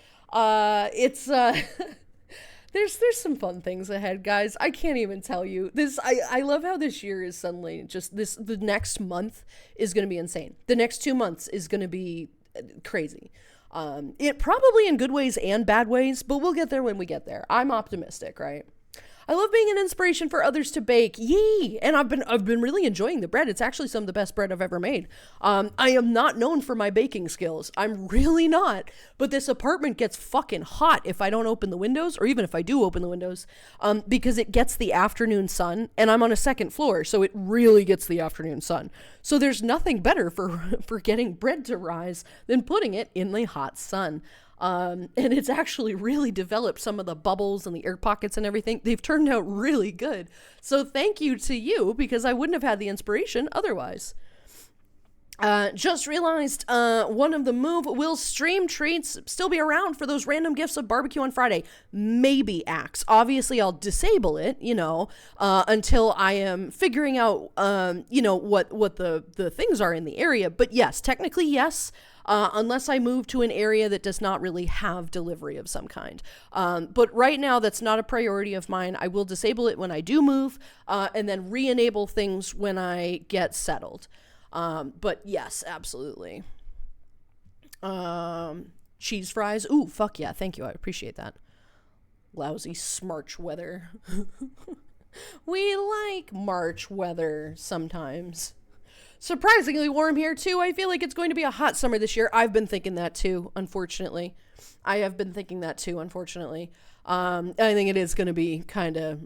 There's some fun things ahead, guys. I can't even tell you. I love how this year is suddenly just the next month is going to be insane. The next 2 months is going to be crazy. It probably in good ways and bad ways, but we'll get there when we get there. I'm optimistic, right? I love being an inspiration for others to bake. Yee! And I've been really enjoying the bread. It's actually some of the best bread I've ever made. I am not known for my baking skills. I'm really not. But this apartment gets fucking hot if I don't open the windows, or even if I do open the windows, because it gets the afternoon sun, and I'm on a second floor, so it really gets the afternoon sun. So there's nothing better for getting bread to rise than putting it in the hot sun. And it's actually really developed some of the bubbles and the air pockets and everything. They've turned out really good. So thank you to you, because I wouldn't have had the inspiration otherwise. Just realized one of the move will stream treats still be around for those random gifts of barbecue on Friday. Maybe Axe. Obviously, I'll disable it, until I am figuring out, what the things are in the area. But yes, technically, yes. Unless I move to an area that does not really have delivery of some kind. But right now, that's not a priority of mine. I will disable it when I do move, and then re-enable things when I get settled. But yes, absolutely. Cheese fries. Ooh, fuck yeah. Thank you. I appreciate that. Lousy March weather. We like March weather sometimes. Surprisingly warm here, too. I feel like it's going to be a hot summer this year. I've been thinking that, too, unfortunately. I think it is going to be kind of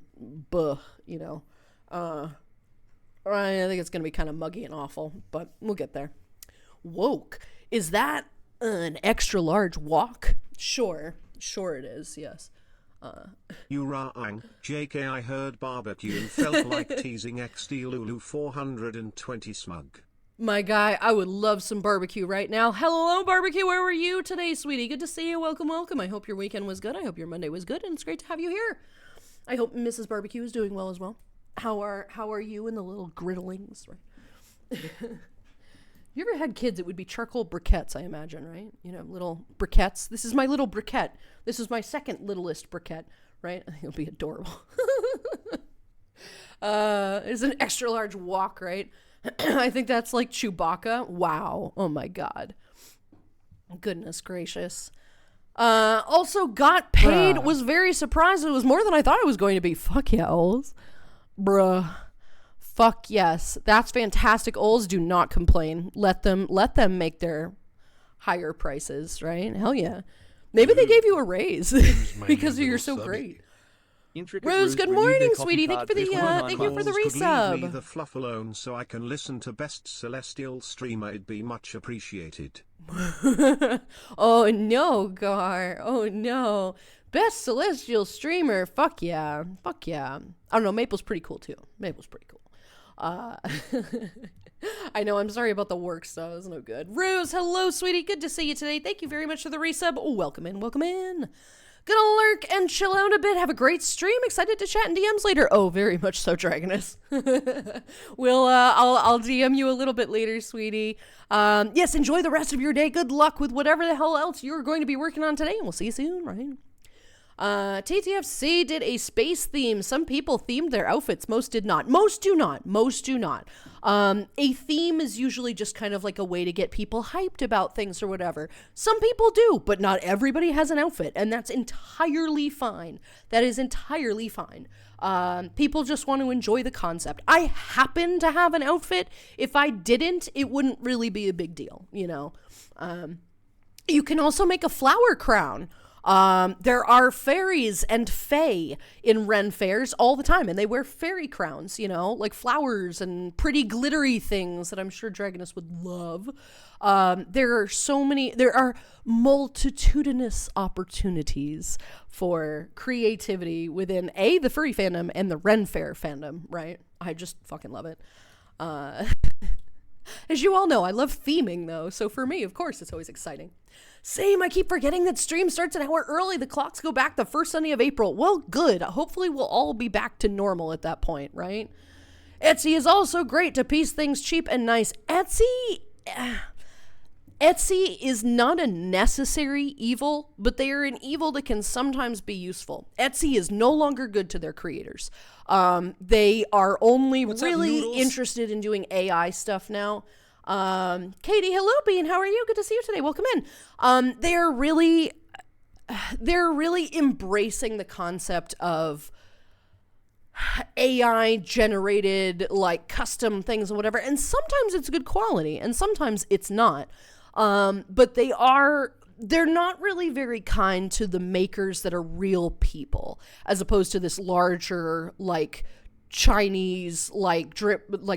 I think it's going to be kind of muggy and awful, but we'll get there. Woke. Is that an extra large wok? Sure it is, yes. You rang, JK, I heard barbecue and felt like teasing XD Lulu 420 smug. My guy, I would love some barbecue right now. Hello, barbecue, where were you today, sweetie? Good to see you. Welcome. I hope your weekend was good. I hope your Monday was good, and it's great to have you here. I hope Mrs. Barbecue is doing well as well. How are you and the little griddlings? You ever had kids? It would be charcoal briquettes, I imagine, right? Little briquettes. This is my little briquette. This is my second littlest briquette, right? I think it'll be adorable. It's an extra large wok, right? I think that's like Chewbacca. Wow. Oh my God. Goodness gracious. Also got paid. Was very surprised. It was more than I thought it was going to be. Fuck yeah, Ols. Bruh. Fuck yes. That's fantastic. Ols, do not complain. Let them make their higher prices, right? Hell yeah. Maybe they gave you a raise because you're so great. Intricate Rose, good renewed their morning, coffee sweetie. Thank card you for the, 51 thank you for the Could leave me resub. the fluff alone so I can listen to best celestial streamer. It'd be much appreciated. Oh no, Gar. Oh no. Best celestial streamer. Fuck yeah. Fuck yeah. I don't know. Maple's pretty cool too. Maple's pretty cool. I know. I'm sorry about the work stuff. It's no good. Rose, hello, sweetie. Good to see you today. Thank you very much for the resub. Oh, welcome in. Welcome in. Gonna lurk and chill out a bit. Have a great stream. Excited to chat in DMs later. Oh, very much so, Dragoness. I'll DM you a little bit later, sweetie. Yes, enjoy the rest of your day. Good luck with whatever the hell else you're going to be working on today, and we'll see you soon, right? TTFC did a space theme. Some people themed their outfits. Most did not. Most do not. Most do not. A theme is usually just kind of like a way to get people hyped about things or whatever. Some people do, but not everybody has an outfit, and that's entirely fine. That is entirely fine. People just want to enjoy the concept. I happen to have an outfit. If I didn't, it wouldn't really be a big deal, you know. You can also make a flower crown. There are fairies and fae in Ren fairs all the time, and they wear fairy crowns, you know, like flowers and pretty glittery things that I'm sure Dragoness would love. There are multitudinous opportunities for creativity within the furry fandom and the Ren fair fandom, right? I just fucking love it. As you all know, I love theming though, so for me, of course, it's always exciting. Same, I keep forgetting that stream starts an hour early. The clocks go back the first Sunday of April. Well, good. Hopefully we'll all be back to normal at that point, right? Etsy is also great to piece things cheap and nice. Etsy is not a necessary evil, but they are an evil that can sometimes be useful. Etsy is no longer good to their creators. They are only really interested in doing AI stuff now. Katie, hello, Bean. How are you? Good to see you today. Welcome in. They're really embracing the concept of AI generated like custom things and whatever. And sometimes it's good quality and sometimes it's not. But they're not really very kind to the makers that are real people, as opposed to this larger, like, Chinese,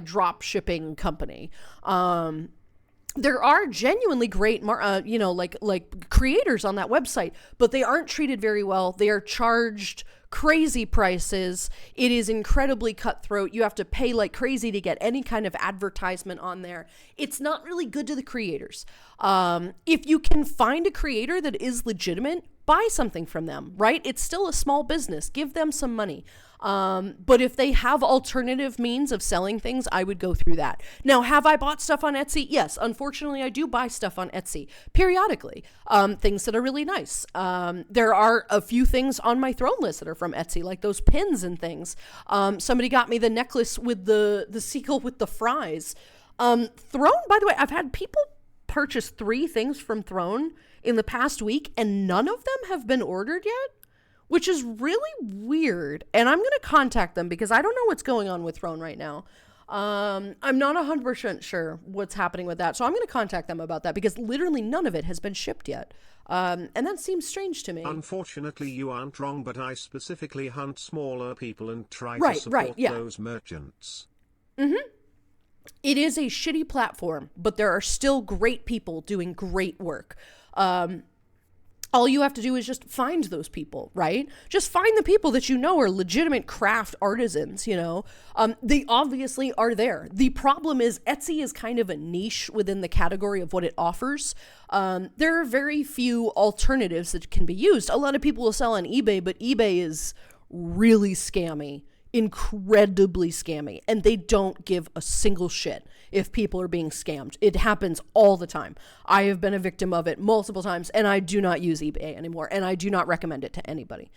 drop shipping company. There are genuinely great, creators on that website, but they aren't treated very well. They are charged crazy prices. It is incredibly cutthroat. You have to pay like crazy to get any kind of advertisement on there. It's not really good to the creators. If you can find a creator that is legitimate, buy something from them, right? It's still a small business. Give them some money. But if they have alternative means of selling things, I would go through that. Now, have I bought stuff on Etsy? Yes. Unfortunately, I do buy stuff on Etsy periodically. Things that are really nice. There are a few things on my throne list that are from Etsy, like those pins and things. Somebody got me the necklace with the seagull with the fries. Throne, by the way, I've had people purchase 3 things from Throne in the past week, and none of them have been ordered yet, which is really weird. And I'm going to contact them because I don't know what's going on with Throne right now. I'm not 100% sure what's happening with that. So I'm going to contact them about that because literally none of it has been shipped yet. And that seems strange to me. Unfortunately, you aren't wrong, but I specifically hunt smaller people and try to support those merchants. Mm-hmm. It is a shitty platform, but there are still great people doing great work. All you have to do is just find those people, right? Just find the people that you know are legitimate craft artisans, you know? They obviously are there. The problem is Etsy is kind of a niche within the category of what it offers. There are very few alternatives that can be used. A lot of people will sell on eBay, but eBay is really scammy, incredibly scammy, and they don't give a single shit if people are being scammed. It happens all the time. I have been a victim of it multiple times, and I do not use eBay anymore, and I do not recommend it to anybody.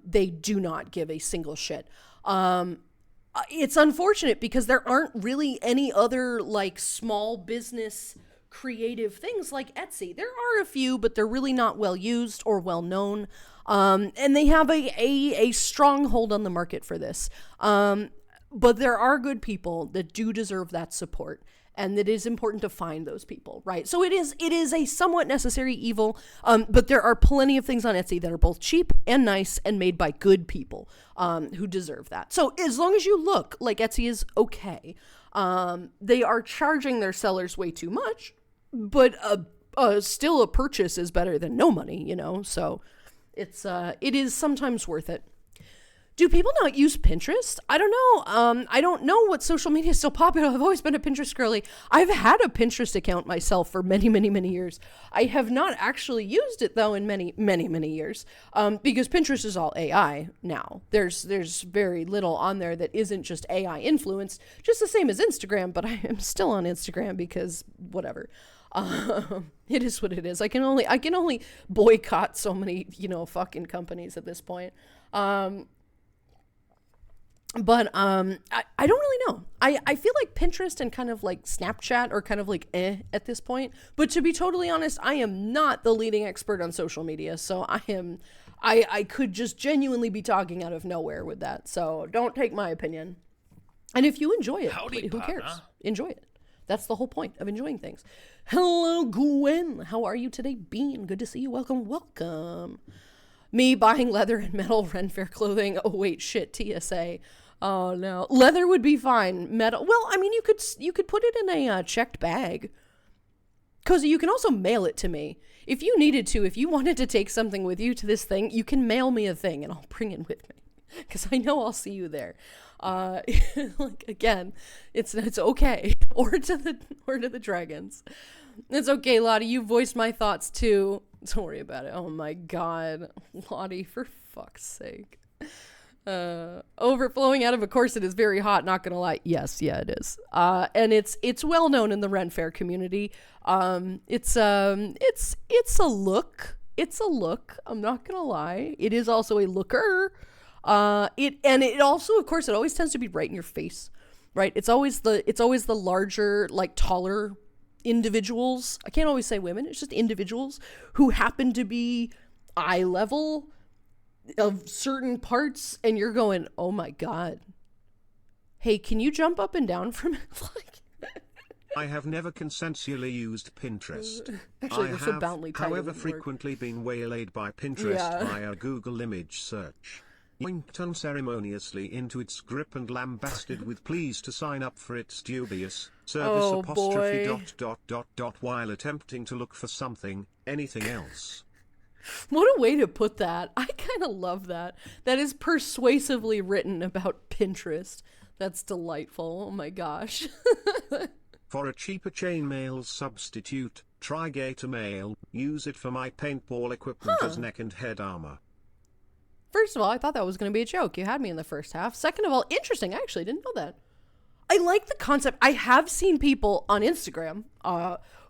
They do not give a single shit. It's unfortunate because there aren't really any other like small business creative things like Etsy. There are a few, but they're really not well used or well known. And they have a stronghold on the market for this. But there are good people that do deserve that support. and that it is important to find those people, right? So it is a somewhat necessary evil, but there are plenty of things on Etsy that are both cheap and nice and made by good people who deserve that. So as long as you look like Etsy is okay, they are charging their sellers way too much, but still a purchase is better than no money, you know? So it is sometimes worth it. Do people not use Pinterest? I don't know. I don't know what social media is so popular. I've always been a Pinterest girly. I've had a Pinterest account myself for many, many, many years. I have not actually used it, though, in many, many, many years, because Pinterest is all AI now. There's very little on there that isn't just AI influenced, just the same as Instagram, but I am still on Instagram because whatever. It is what it is. I can only boycott so many, fucking companies at this point. But I don't really know. I feel like Pinterest and kind of like Snapchat are kind of like at this point. But to be totally honest, I am not the leading expert on social media. So I could just genuinely be talking out of nowhere with that. So don't take my opinion. And if you enjoy it, who cares? Enjoy it. That's the whole point of enjoying things. Hello, Gwen. How are you today, Bean? Good to see you. Welcome. Me buying leather and metal Ren Fair clothing. Oh, wait, shit, TSA. Oh, no. Leather would be fine. Metal. Well, I mean, you could put it in a checked bag. Because you can also mail it to me. If you needed to, if you wanted to take something with you to this thing, you can mail me a thing and I'll bring it with me. Because I know I'll see you there. Like, again, it's okay. Or to the dragons. It's okay, Lottie. You voiced my thoughts too. Don't worry about it. Oh my God. Lottie, for fuck's sake. Overflowing out of a corset is very hot, not gonna lie. Yes, yeah, it is. And it's well known in the Ren Fair community. It's a look. It's a look. I'm not gonna lie. It is also a looker. It also, of course, it always tends to be right in your face, right? It's always the larger, like taller individuals. I can't always say women. It's just individuals who happen to be eye level of certain parts, and you're going, oh my God. Hey, can you jump up and down from it? I have never consensually used Pinterest. Actually, I they're so have, boundly tight, it however, wouldn't work. frequently been waylaid by Pinterest via Google image search. Winked unceremoniously into its grip and lambasted with please to sign up for its dubious service while attempting to look for something, anything else. What a way to put that. I kind of love that. That is persuasively written about Pinterest. That's delightful. Oh my gosh. For a cheaper chainmail substitute, try Gator Mail. Use it for my paintball equipment as neck and head armor. First of all, I thought that was going to be a joke. You had me in the first half. Second of all, interesting. I actually didn't know that. I like the concept. I have seen people on Instagram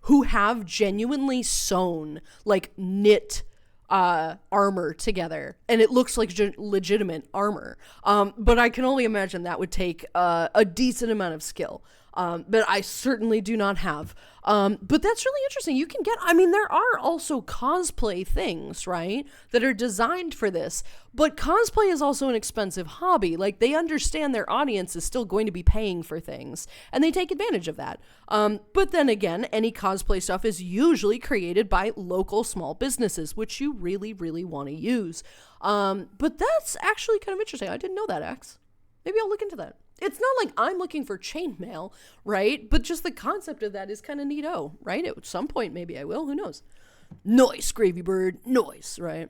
who have genuinely sewn, like knit armor together, and it looks like legitimate armor. But I can only imagine that would take a decent amount of skill. But I certainly do not have. But that's really interesting. You can get, there are also cosplay things, right, that are designed for this. But cosplay is also an expensive hobby. Like, they understand their audience is still going to be paying for things, and they take advantage of that. But then again, any cosplay stuff is usually created by local small businesses, which you really, really want to use. But that's actually kind of interesting. I didn't know that, X. Maybe I'll look into that. It's not like I'm looking for chainmail, right? But just the concept of that is kind of neato, right? At some point, maybe I will. Who knows? Noise, Gravy Bird. Noise, right?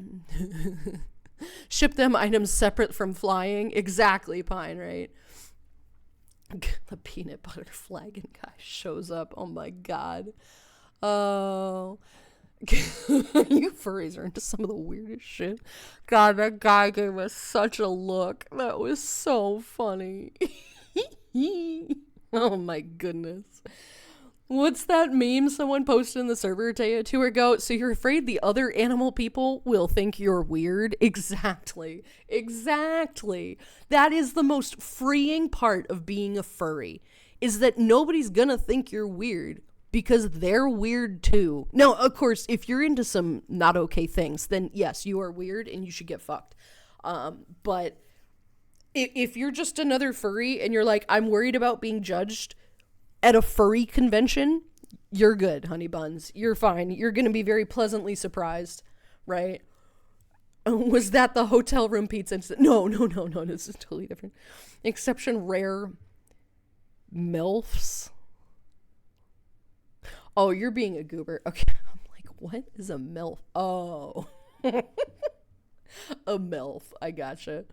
Ship them items separate from flying. Exactly, Pine, right? The peanut butter flagon guy shows up. Oh, my God. Oh... You furries are into some of the weirdest shit. God, that guy gave us such a look. That was so funny. Oh my goodness. What's that meme someone posted in the server a day or two ago? So you're afraid the other animal people will think you're weird? Exactly. That is the most freeing part of being a furry, is that nobody's gonna think you're weird. Because they're weird too. Now, of course, if you're into some not okay things, then yes, you are weird and you should get fucked. But if you're just another furry and you're like, I'm worried about being judged, at a furry convention, you're good, honey buns. You're fine. You're going to be very pleasantly surprised, right? Was that the hotel room pizza incident? No. This is totally different. Exception rare MILFs. Oh, you're being a goober. Okay. I'm like, what is a MILF? Oh. A MILF. I gotcha.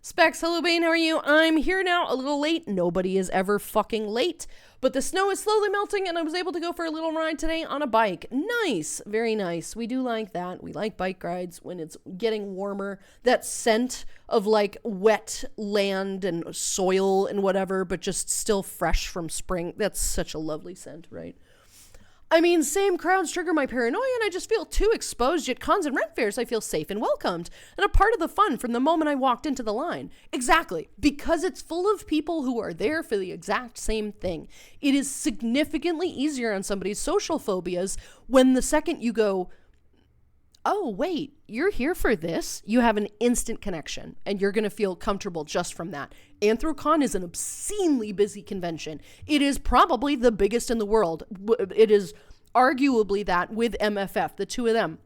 Specs, hello Bane, how are you? I'm here now, a little late. Nobody is ever fucking late. But the snow is slowly melting and I was able to go for a little ride today on a bike. Nice. Very nice. We do like that. We like bike rides when it's getting warmer. That scent of like wet land and soil and whatever, but just still fresh from spring. That's such a lovely scent, right? I mean, same crowds trigger my paranoia and I just feel too exposed, yet cons and rent fairs I feel safe and welcomed and a part of the fun from the moment I walked into the line. Exactly. Because it's full of people who are there for the exact same thing. It is significantly easier on somebody's social phobias when the second you go, oh, wait, you're here for this? You have an instant connection and you're going to feel comfortable just from that. Anthrocon is an obscenely busy convention. It is probably the biggest in the world. It is arguably that with MFF, the two of them.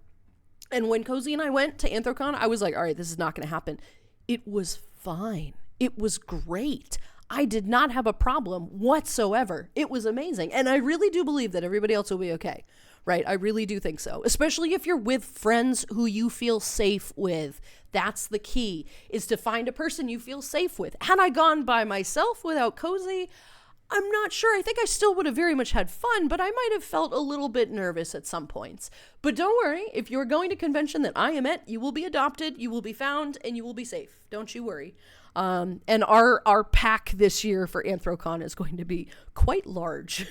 And when Cozy and I went to Anthrocon, I was like, all right, this is not going to happen. It was fine. It was great. I did not have a problem whatsoever. It was amazing. And I really do believe that everybody else will be okay. Right? I really do think so. Especially if you're with friends who you feel safe with. That's the key, is to find a person you feel safe with. Had I gone by myself without Cozy, I'm not sure. I think I still would have very much had fun, but I might have felt a little bit nervous at some points. But don't worry, if you're going to convention that I am at, you will be adopted, you will be found, and you will be safe. Don't you worry. And our pack this year for Anthrocon is going to be quite large.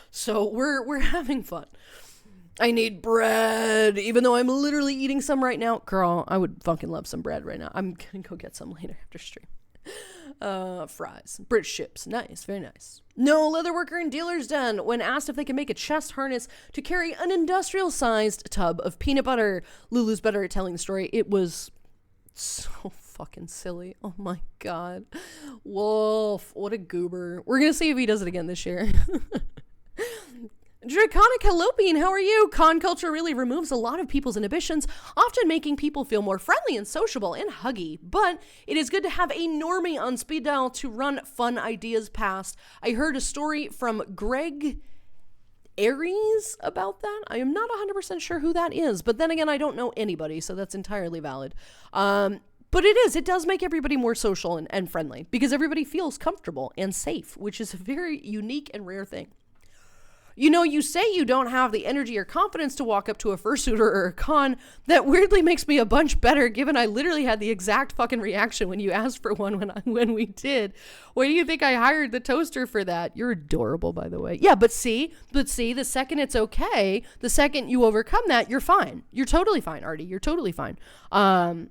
So we're having fun. I need bread, even though I'm literally eating some right now. Girl, I would fucking love some bread right now. I'm gonna go get some later after stream. Fries. British chips. Nice. Very nice. No leather worker in dealer's den when asked if they can make a chest harness to carry an industrial-sized tub of peanut butter. Lulu's better at telling the story. It was so fucking silly. Oh my god. Wolf. What a goober. We're gonna see if he does it again this year. Draconic Halopian, how are you? Con culture really removes a lot of people's inhibitions, often making people feel more friendly and sociable and huggy. But it is good to have a normie on speed dial to run fun ideas past. I heard a story from Greg Aries about that. I am not 100% sure who that is, but then again, I don't know anybody, so that's entirely valid. But it does make everybody more social and friendly because everybody feels comfortable and safe, which is a very unique and rare thing. You know, you say you don't have the energy or confidence to walk up to a fursuiter or a con. That weirdly makes me a bunch better, given I literally had the exact fucking reaction when you asked for one when we did. Why do you think I hired the toaster for that? You're adorable, by the way. Yeah, but see, the second it's okay, the second you overcome that, you're fine. You're totally fine, Artie. You're totally fine. And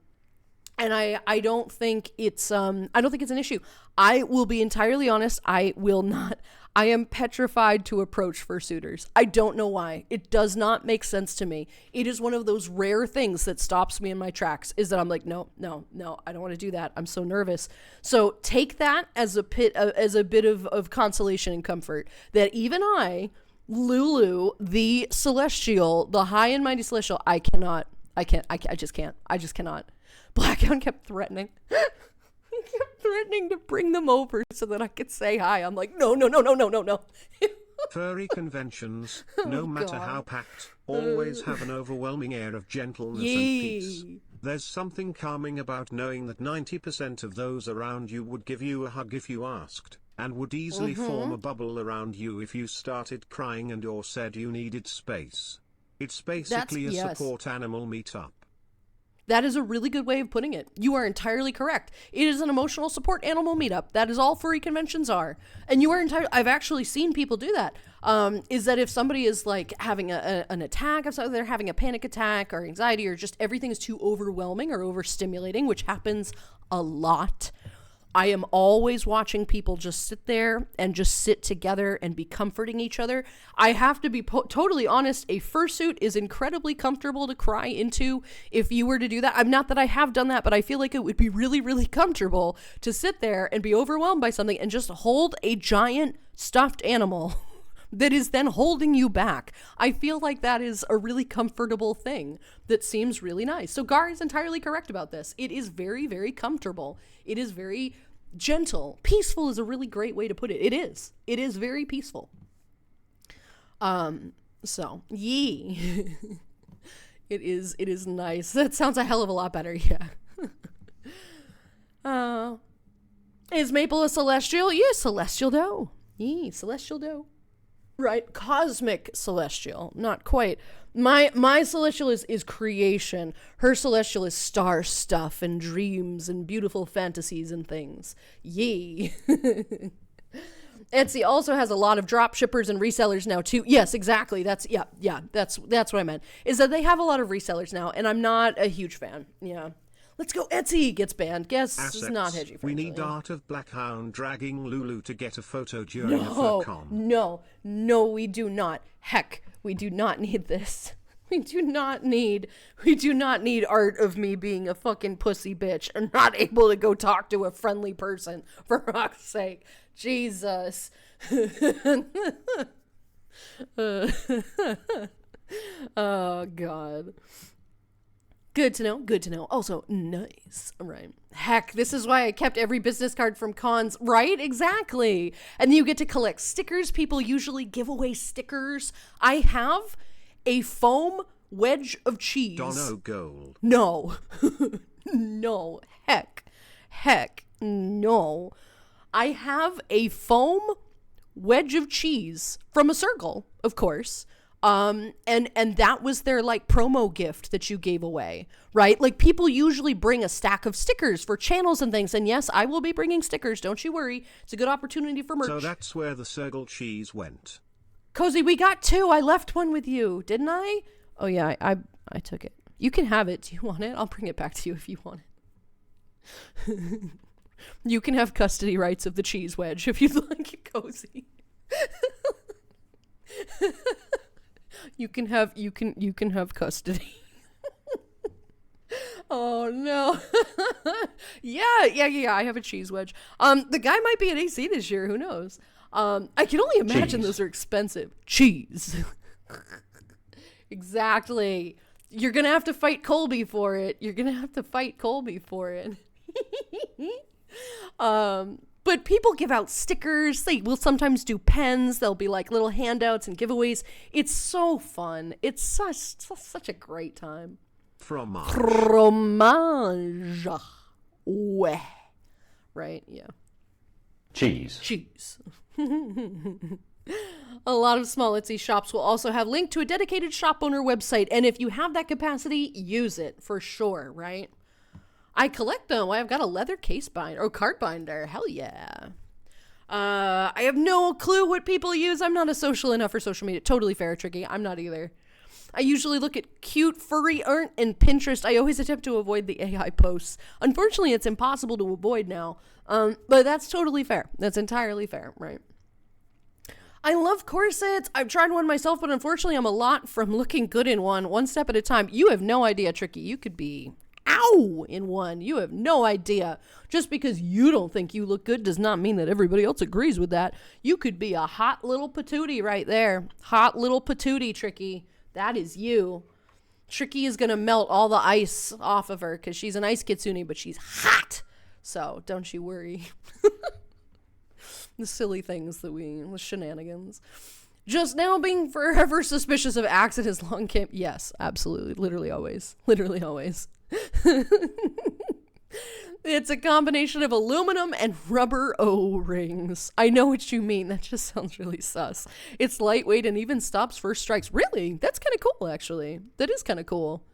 I don't think it's an issue. I will be entirely honest. I am petrified to approach fursuiters. I don't know why. It does not make sense to me. It is one of those rare things that stops me in my tracks, is that I'm like, no, I don't want to do that. I'm so nervous. So take that as a bit of consolation and comfort that even I, Lulu, the celestial, the high and mighty celestial, I just cannot. Blackout kept threatening. He kept threatening to bring them over so that I could say hi. I'm like, no. Furry conventions, no matter how packed, always have an overwhelming air of gentleness and peace. There's something calming about knowing that 90% of those around you would give you a hug if you asked, and would easily form a bubble around you if you started crying and or said you needed space. It's basically a support animal meetup. That is a really good way of putting it. You are entirely correct. It is an emotional support animal meetup. That is all furry conventions are. And you are entirely, I've actually seen people do that. Is that if somebody is like having an attack of something, they're having a panic attack or anxiety or just everything is too overwhelming or overstimulating, which happens a lot. I am always watching people just sit there and just sit together and be comforting each other. I have to be totally honest. A fursuit is incredibly comfortable to cry into if you were to do that. I'm not that I have done that, but I feel like it would be really, really comfortable to sit there and be overwhelmed by something and just hold a giant stuffed animal that is then holding you back. I feel like that is a really comfortable thing that seems really nice. So Gar is entirely correct about this. It is very, very comfortable. It is very gentle. Peaceful is a really great way to put it. It is. It is very peaceful. So, yee. It is nice. That sounds a hell of a lot better, yeah. Is Maple a celestial? Yeah, celestial doe. Yee, celestial doe. Right, cosmic celestial. Not quite. My celestial is creation. Her celestial is star stuff and dreams and beautiful fantasies and things. Yee. Etsy also has a lot of drop shippers and resellers now too. Yes, exactly. That's what I meant. Is that they have a lot of resellers now, and I'm not a huge fan. Yeah. Let's go Etsy gets banned. Guess Assets. is not hedgy friendly. We need Art of Blackhound dragging Lulu to get a photo during a FurCon. No, we do not. Heck, we do not need this. We do not need art of me being a fucking pussy bitch and not able to go talk to a friendly person, for fuck's sake. Jesus. Oh, God. Good to know. Also, nice. Right. Heck, this is why I kept every business card from cons. Right? Exactly. And you get to collect stickers. People usually give away stickers. I have a foam wedge of cheese. Dono Gold. No. No. Heck, no. I have a foam wedge of cheese from a circle, of course. And that was their like promo gift that you gave away, right? Like people usually bring a stack of stickers for channels and things. And yes, I will be bringing stickers. Don't you worry. It's a good opportunity for merch. So that's where the circle cheese went. Cozy, we got 2. I left one with you, didn't I? Oh yeah, I took it. You can have it. Do you want it? I'll bring it back to you if you want it. You can have custody rights of the cheese wedge if you'd like it, Cozy. You can have custody. Oh no. Yeah, I have a cheese wedge. The guy might be at AC this year, who knows? I can only imagine those are expensive. Cheese. Exactly. You're going to have to fight Colby for it. But people give out stickers. They will sometimes do pens. There'll be like little handouts and giveaways. It's so fun. It's such a great time. Fromage. Ouais. Right? Yeah. Cheese. A lot of small Etsy shops will also have linked to a dedicated shop owner website. And if you have that capacity, use it for sure, right? I collect them. I've got a leather case binder or card binder. Hell yeah. I have no clue what people use. I'm not a social enough for social media. Totally fair, Tricky. I'm not either. I usually look at cute furry art and Pinterest. I always attempt to avoid the AI posts. Unfortunately, it's impossible to avoid now. But that's totally fair. That's entirely fair, right? I love corsets. I've tried one myself, but unfortunately, I'm a lot from looking good in one step at a time. You have no idea, Tricky. You could be in one. You have no idea. Just because you don't think you look good does not mean that everybody else agrees with that. You could be a hot little patootie right there. Hot little patootie, Tricky. That is you. Tricky is going to melt all the ice off of her because she's an ice kitsune, but she's hot. So don't you worry. The silly things the shenanigans. Just now being forever suspicious of Axe and his long camp. Yes, absolutely. Literally always. It's a combination of aluminum and rubber O-rings. I know what you mean. That just sounds really sus. It's lightweight and even stops first strikes. Really? That's kind of cool, actually. That is kind of cool.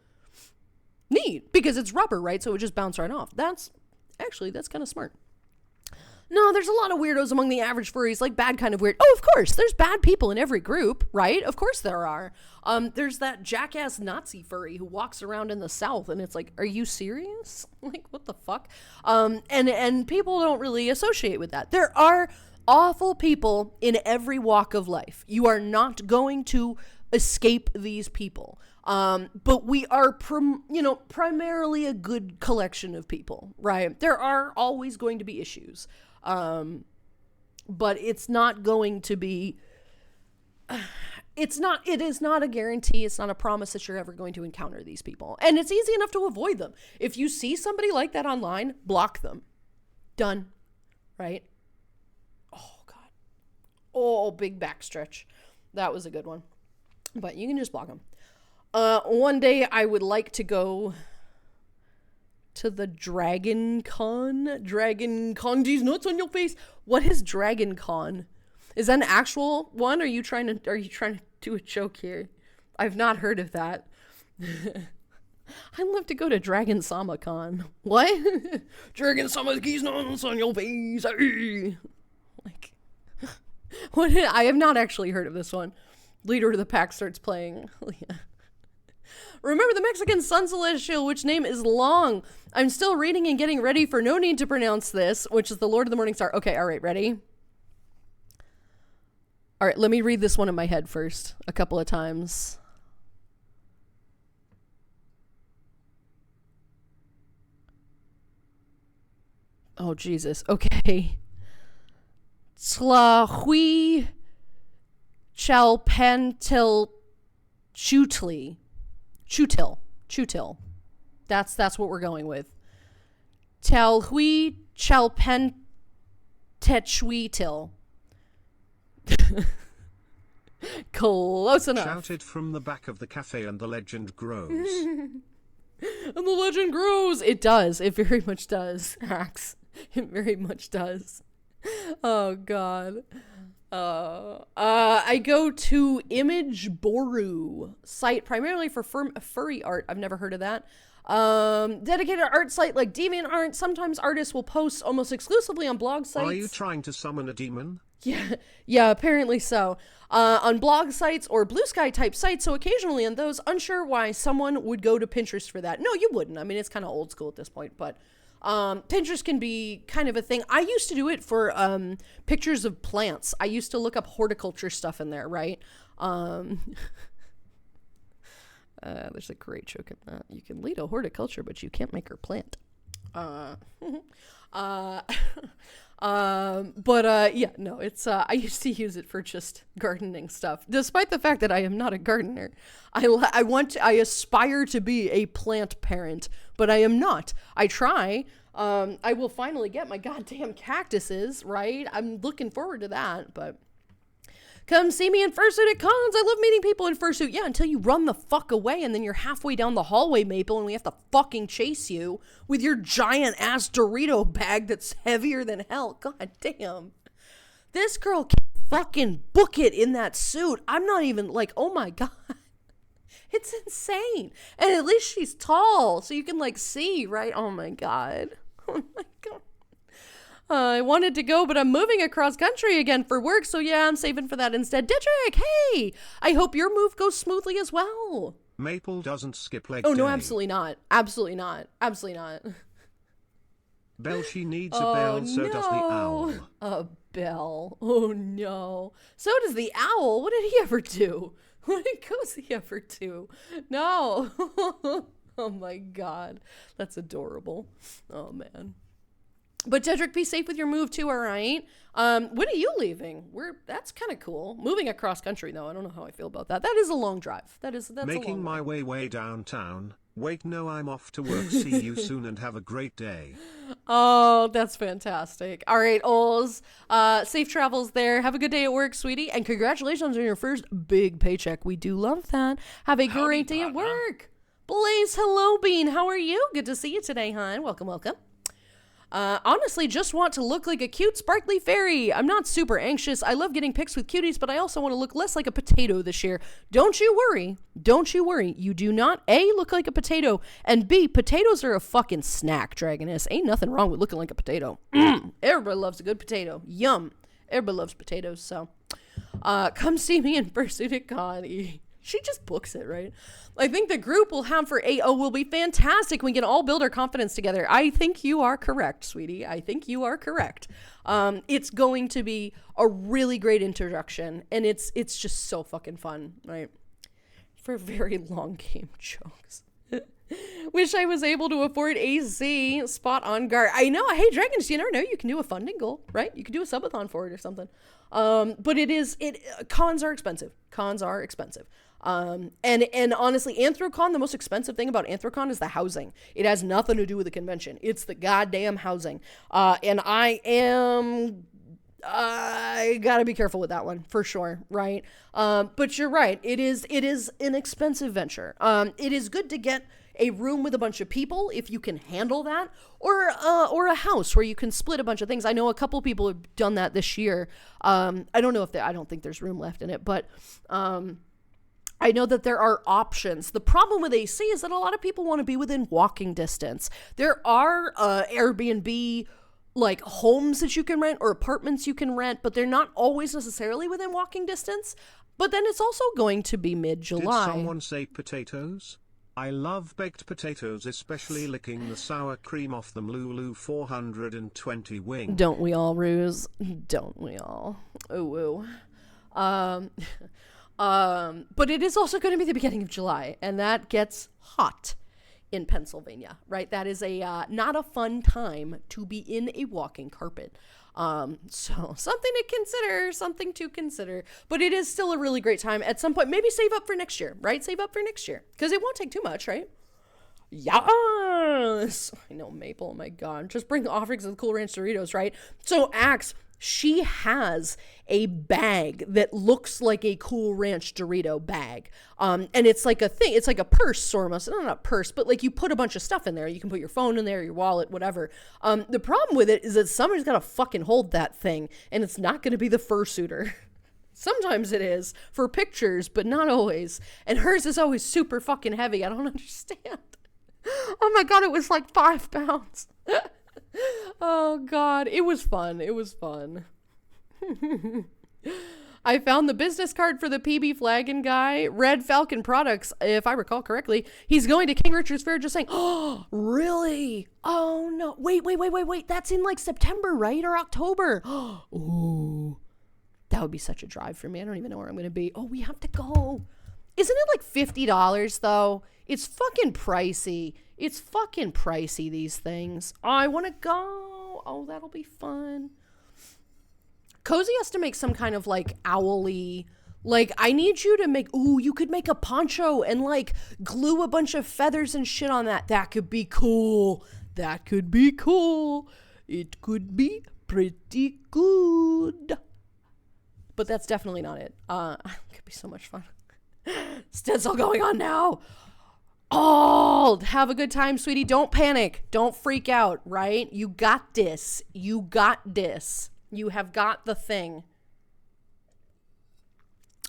Neat. Because it's rubber, right? So it would just bounce right off. That's kind of smart. No, there's a lot of weirdos among the average furries, like bad kind of weird. Oh, of course, there's bad people in every group, right? Of course there are. There's that jackass Nazi furry who walks around in the South, and it's like, are you serious? Like, what the fuck? And people don't really associate with that. There are awful people in every walk of life. You are not going to escape these people. But we are, primarily a good collection of people, right? There are always going to be issues. But it's not going to be it is not a guarantee. It's not a promise that you're ever going to encounter these people. And it's easy enough to avoid them. If you see somebody like that online, block them. Done. Right? Oh, God. Oh, big backstretch. That was a good one. But you can just block them. One day I would like to go to the Dragon Con. Dragon Con, these nuts on your face. What is Dragon Con? Is that an actual one? Are you trying to do a joke here? I've not heard of that. I'd love to go to Dragon Sama Con. What? Dragon Sama, these nuts on your face. Like, what? I have not actually heard of this one. Leader of the pack starts playing. Remember the Mexican sun celestial, which name is long. I'm still reading and getting ready for no need to pronounce this, which is the Lord of the Morning Star. Okay, all right, ready? All right, let me read this one in my head first, a couple of times. Oh, Jesus. Okay. Tlahui Chalpentil Chutil. That's what we're going with. Talhui Chalpentechuitil. Close enough. Shouted from the back of the cafe and the legend grows. And the legend grows. It does. It very much does, Axe. It very much does. Oh, God. I go to Image Boru site primarily for furry art. I've never heard of that. Dedicated art site like DeviantArt. Sometimes artists will post almost exclusively on blog sites. Are you trying to summon a demon? Yeah, apparently so. On blog sites or Blue Sky type sites, so occasionally on those, unsure why someone would go to Pinterest for that. No, you wouldn't. I mean, it's kind of old school at this point, but Pinterest can be kind of a thing. I used to do it for pictures of plants. I used to look up horticulture stuff in there, right? There's a great joke in that. You can lead a horticulture, but you can't make her plant. Yeah, no, it's, I used to use it for just gardening stuff, despite the fact that I am not a gardener. I aspire to be a plant parent, but I am not. I try. I will finally get my goddamn cactuses, right? I'm looking forward to that, but come see me in fursuit at cons. I love meeting people in fursuit. Yeah, until you run the fuck away and then you're halfway down the hallway, Maple, and we have to fucking chase you with your giant ass Dorito bag that's heavier than hell. God damn. This girl can fucking book it in that suit. I'm not even like, oh my God. It's insane. And at least she's tall, so you can like see, right? Oh my God. Oh my God. I wanted to go, but I'm moving across country again for work, so yeah, I'm saving for that instead. Dietrich, hey! I hope your move goes smoothly as well. Maple doesn't skip leg Oh, no, day. absolutely not. Absolutely not. Absolutely not. Bell, she needs a bell, so does the owl. A bell. Oh, no. So does the owl. What did he ever do? What did Cozy ever do? No. Oh, my God. That's adorable. Oh, man. But Dedrick, be safe with your move too, all right? When are you leaving? That's kind of cool. Moving across country, though. I don't know how I feel about that. That is a long drive. That's Making a long my way downtown. Wait, no, I'm off to work. See you soon and have a great day. Oh, that's fantastic. All right, Ols. Safe travels there. Have a good day at work, sweetie. And congratulations on your first big paycheck. We do love that. Have a great day at work. Blaze, hello, Bean. How are you? Good to see you today, hon. Welcome, welcome. Honestly, just want to look like a cute, sparkly fairy. I'm not super anxious. I love getting pics with cuties, but I also want to look less like a potato this year. Don't you worry. Don't you worry. You do not, A, look like a potato, and B, potatoes are a fucking snack, Dragoness. Ain't nothing wrong with looking like a potato. Everybody loves a good potato. Yum. Everybody loves potatoes, so. Come see me in Fursuit at Con. She just books it, right? I think the group we'll have for AO will be fantastic. We can all build our confidence together. I think you are correct, sweetie. I think you are correct. It's going to be a really great introduction, and it's just so fucking fun, right? For very long game jokes. Wish I was able to afford AC. Spot on guard. I know. Hey, Dragons, you never know. You can do a funding goal, right? You can do a subathon for it or something. But cons are expensive. Cons are expensive. And honestly, Anthrocon, the most expensive thing about Anthrocon is the housing. It has nothing to do with the convention. It's the goddamn housing. And I gotta be careful with that one for sure, right? But you're right. It is an expensive venture. It is good to get a room with a bunch of people if you can handle that, or a house where you can split a bunch of things. I know a couple people have done that this year. I don't think there's room left in it, but I know that there are options. The problem with AC is that a lot of people want to be within walking distance. There are Airbnb like homes that you can rent or apartments you can rent, but they're not always necessarily within walking distance. But then it's also going to be mid-July. Did someone say potatoes? I love baked potatoes, especially licking the sour cream off them. Lulu 420 wing. Don't we all, Ruse? Don't we all? Ooh. But it is also going to be the beginning of July, and that gets hot in Pennsylvania, right? That is not a fun time to be in a walking carpet. So something to consider, but it is still a really great time. At some point, maybe save up for next year, right? Save up for next year, because it won't take too much, right? Yes! I know, Maple, oh my God. Just bring the offerings of the Cool Ranch Doritos, right? So Axe, she has a bag that looks like a Cool Ranch Dorito bag. And it's like a thing. It's like a purse, almost. Not a purse, but like you put a bunch of stuff in there. You can put your phone in there, your wallet, whatever. The problem with it is that somebody's got to fucking hold that thing, and it's not going to be the fursuiter. Sometimes it is for pictures, but not always. And hers is always super fucking heavy. I don't understand. Oh my God, it was like 5 pounds. Oh God, it was fun. I found the business card for the PB Flagon guy. Red Falcon Products, if I recall correctly. He's going to King Richard's Fair, just saying, oh, really? Oh no, wait. That's in like September, right? Or October. Ooh, that would be such a drive for me. I don't even know where I'm going to be. Oh, we have to go. Isn't it like $50 though? It's fucking pricey. These things. I want to go. Oh, that'll be fun. Cozy has to make some kind of like owly, like I need you to make, you could make a poncho and like glue a bunch of feathers and shit on that. That could be cool. It could be pretty good. But that's definitely not it. It could be so much fun. Stencil going on now. Oh, have a good time, sweetie. Don't panic. Don't freak out, right? You got this. You have got the thing.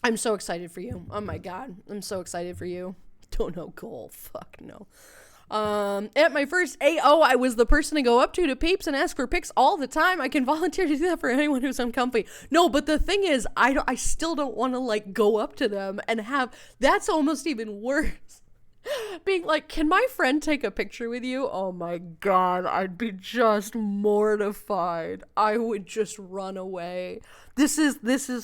I'm so excited for you. Oh my God. I'm so excited for you. Don't know goal. Fuck no. At my first AO, I was the person to go up to peeps and ask for pics all the time. I can volunteer to do that for anyone who's uncomfy. No, but the thing is, I still don't want to like go up to them and that's almost even worse. Being like, can my friend take a picture with you? Oh my God, I'd be just mortified. I would just run away. This is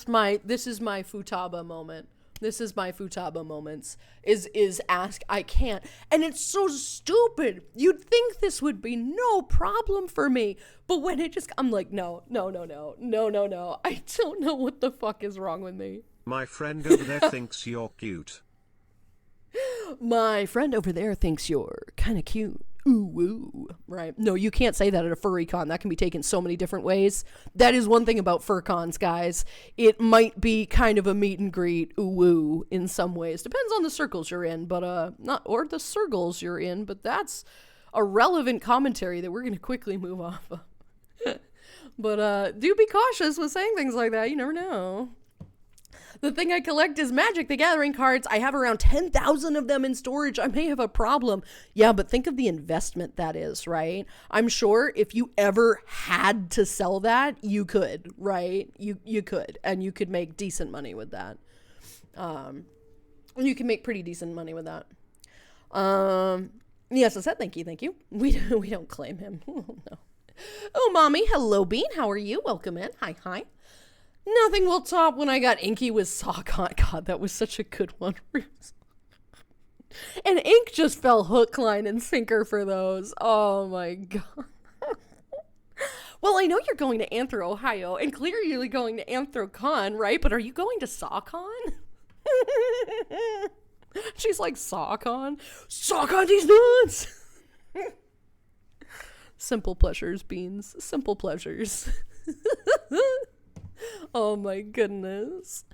my Futaba moment. This is my Futaba moments. Is ask, I can't. And it's so stupid. You'd think this would be no problem for me. But when I'm like, no. I don't know what the fuck is wrong with me. My friend over there thinks you're cute. My friend over there thinks you're kind of cute. Ooh, woo. Right. No, you can't say that at a furry con. That can be taken so many different ways. That is one thing about fur cons, guys. It might be kind of a meet and greet, ooh, woo, in some ways. Depends on the circles you're in, but or the circles you're in, but that's a relevant commentary that we're going to quickly move off of. But do be cautious with saying things like that. You never know. The thing I collect is Magic the Gathering cards. I have around 10,000 of them in storage. I may have a problem. Yeah, but think of the investment that is, right? I'm sure if you ever had to sell that, you could, right? You could, and you could make decent money with that. You can make pretty decent money with that. Yes, I said thank you. We don't claim him. Oh, no. Oh, mommy. Hello, Bean. How are you? Welcome in. Hi. Nothing will top when I got inky with sock on. God, that was such a good one. And Ink just fell hook, line, and sinker for those. Oh my god. Well, I know you're going to Anthro, Ohio, and clearly you're going to AnthroCon, right? But are you going to SawCon? She's like, SawCon? SawCon these nuts! Simple pleasures, Beans. Simple pleasures. Oh my goodness.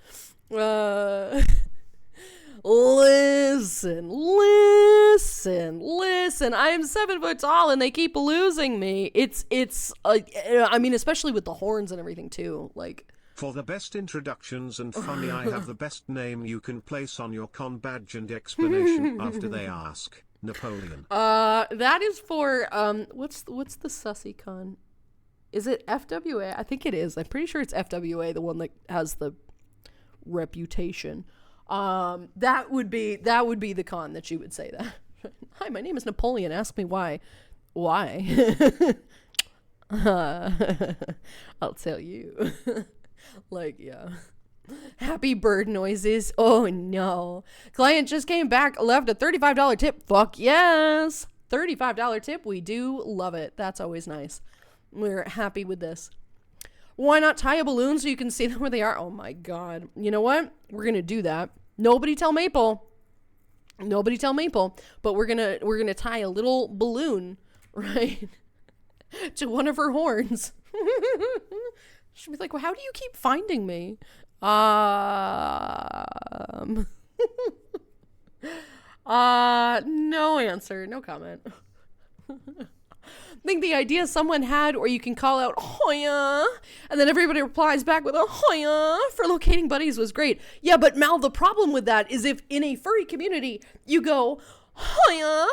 Listen. I'm 7 foot tall and they keep losing me. I mean, especially with the horns and everything too. Like, for the best introductions and funny, I have the best name you can place on your con badge and explanation after they ask. Napoleon. That is for, what's the sussy con? Is it FWA? I think it is. I'm pretty sure it's FWA, the one that has the reputation. That would be the con that you would say that. Hi, my name is Napoleon. Ask me why. Why? I'll tell you. Like, yeah. Happy bird noises. Oh no. Client just came back, left a $35 tip. Fuck yes. $35 tip. We do love it. That's always nice. We're happy with this. Why not tie a balloon so you can see them where they are? Oh my god. You know what? We're gonna do that. Nobody tell Maple. But we're gonna tie a little balloon, right, to one of her horns. She'll be like, well, how do you keep finding me? No answer, no comment. I think the idea someone had, or you can call out Hoya, and then everybody replies back with a Hoya for locating buddies was great. Yeah, but Mal, the problem with that is if in a furry community you go Hoya,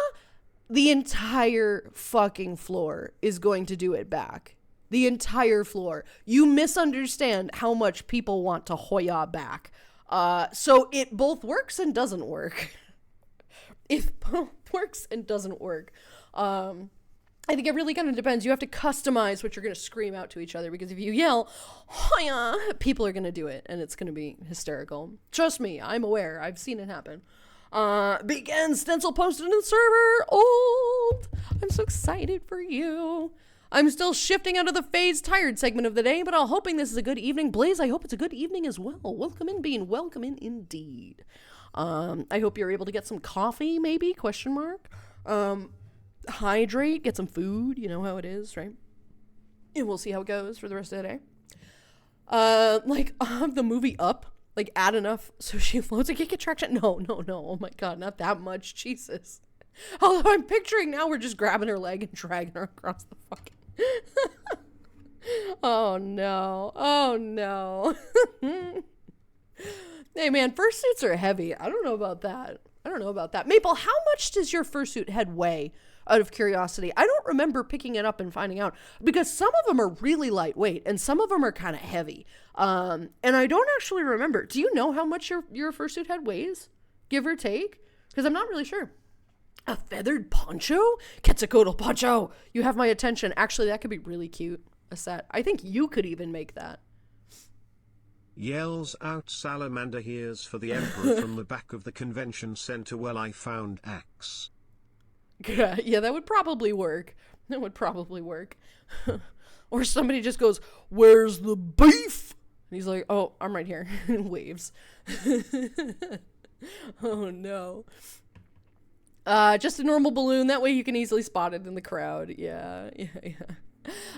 the entire fucking floor is going to do it back. The entire floor. You misunderstand how much people want to Hoya back. So it both works and doesn't work. It both works and doesn't work. I think it really kind of depends. You have to customize what you're going to scream out to each other, because if you yell, Hoya, people are going to do it, and it's going to be hysterical. Trust me, I'm aware. I've seen it happen. Begin stencil posted in the server. Old. I'm so excited for you. I'm still shifting out of the phase tired segment of the day, but I'm hoping this is a good evening. Blaze, I hope it's a good evening as well. Welcome in, Bean. Welcome in indeed. I hope you're able to get some coffee, maybe? Question mark. Hydrate, get some food, you know how it is, right? And we'll see how it goes for the rest of the day. Like the movie Up, like add enough so she floats. I can't get traction. No. Oh my god, not that much. Jesus. Although I'm picturing now we're just grabbing her leg and dragging her across the fucking. Oh no. Hey man, fursuits are heavy. I don't know about that. Maple, how much does your fursuit head weigh? Out of curiosity, I don't remember picking it up and finding out, because some of them are really lightweight and some of them are kind of heavy. And I don't actually remember. Do you know how much your fursuit head weighs, give or take? Because I'm not really sure. A feathered poncho? Quetzalcoatl poncho. You have my attention. Actually, that could be really cute. A set. I think you could even make that. Yells out Salamander. Here's for the Emperor from the back of the convention center. Well, I found axe. Yeah, that would probably work. Or somebody just goes, where's the beef? And he's like, oh, I'm right here. And waves. Oh no. Just a normal balloon. That way you can easily spot it in the crowd. Yeah.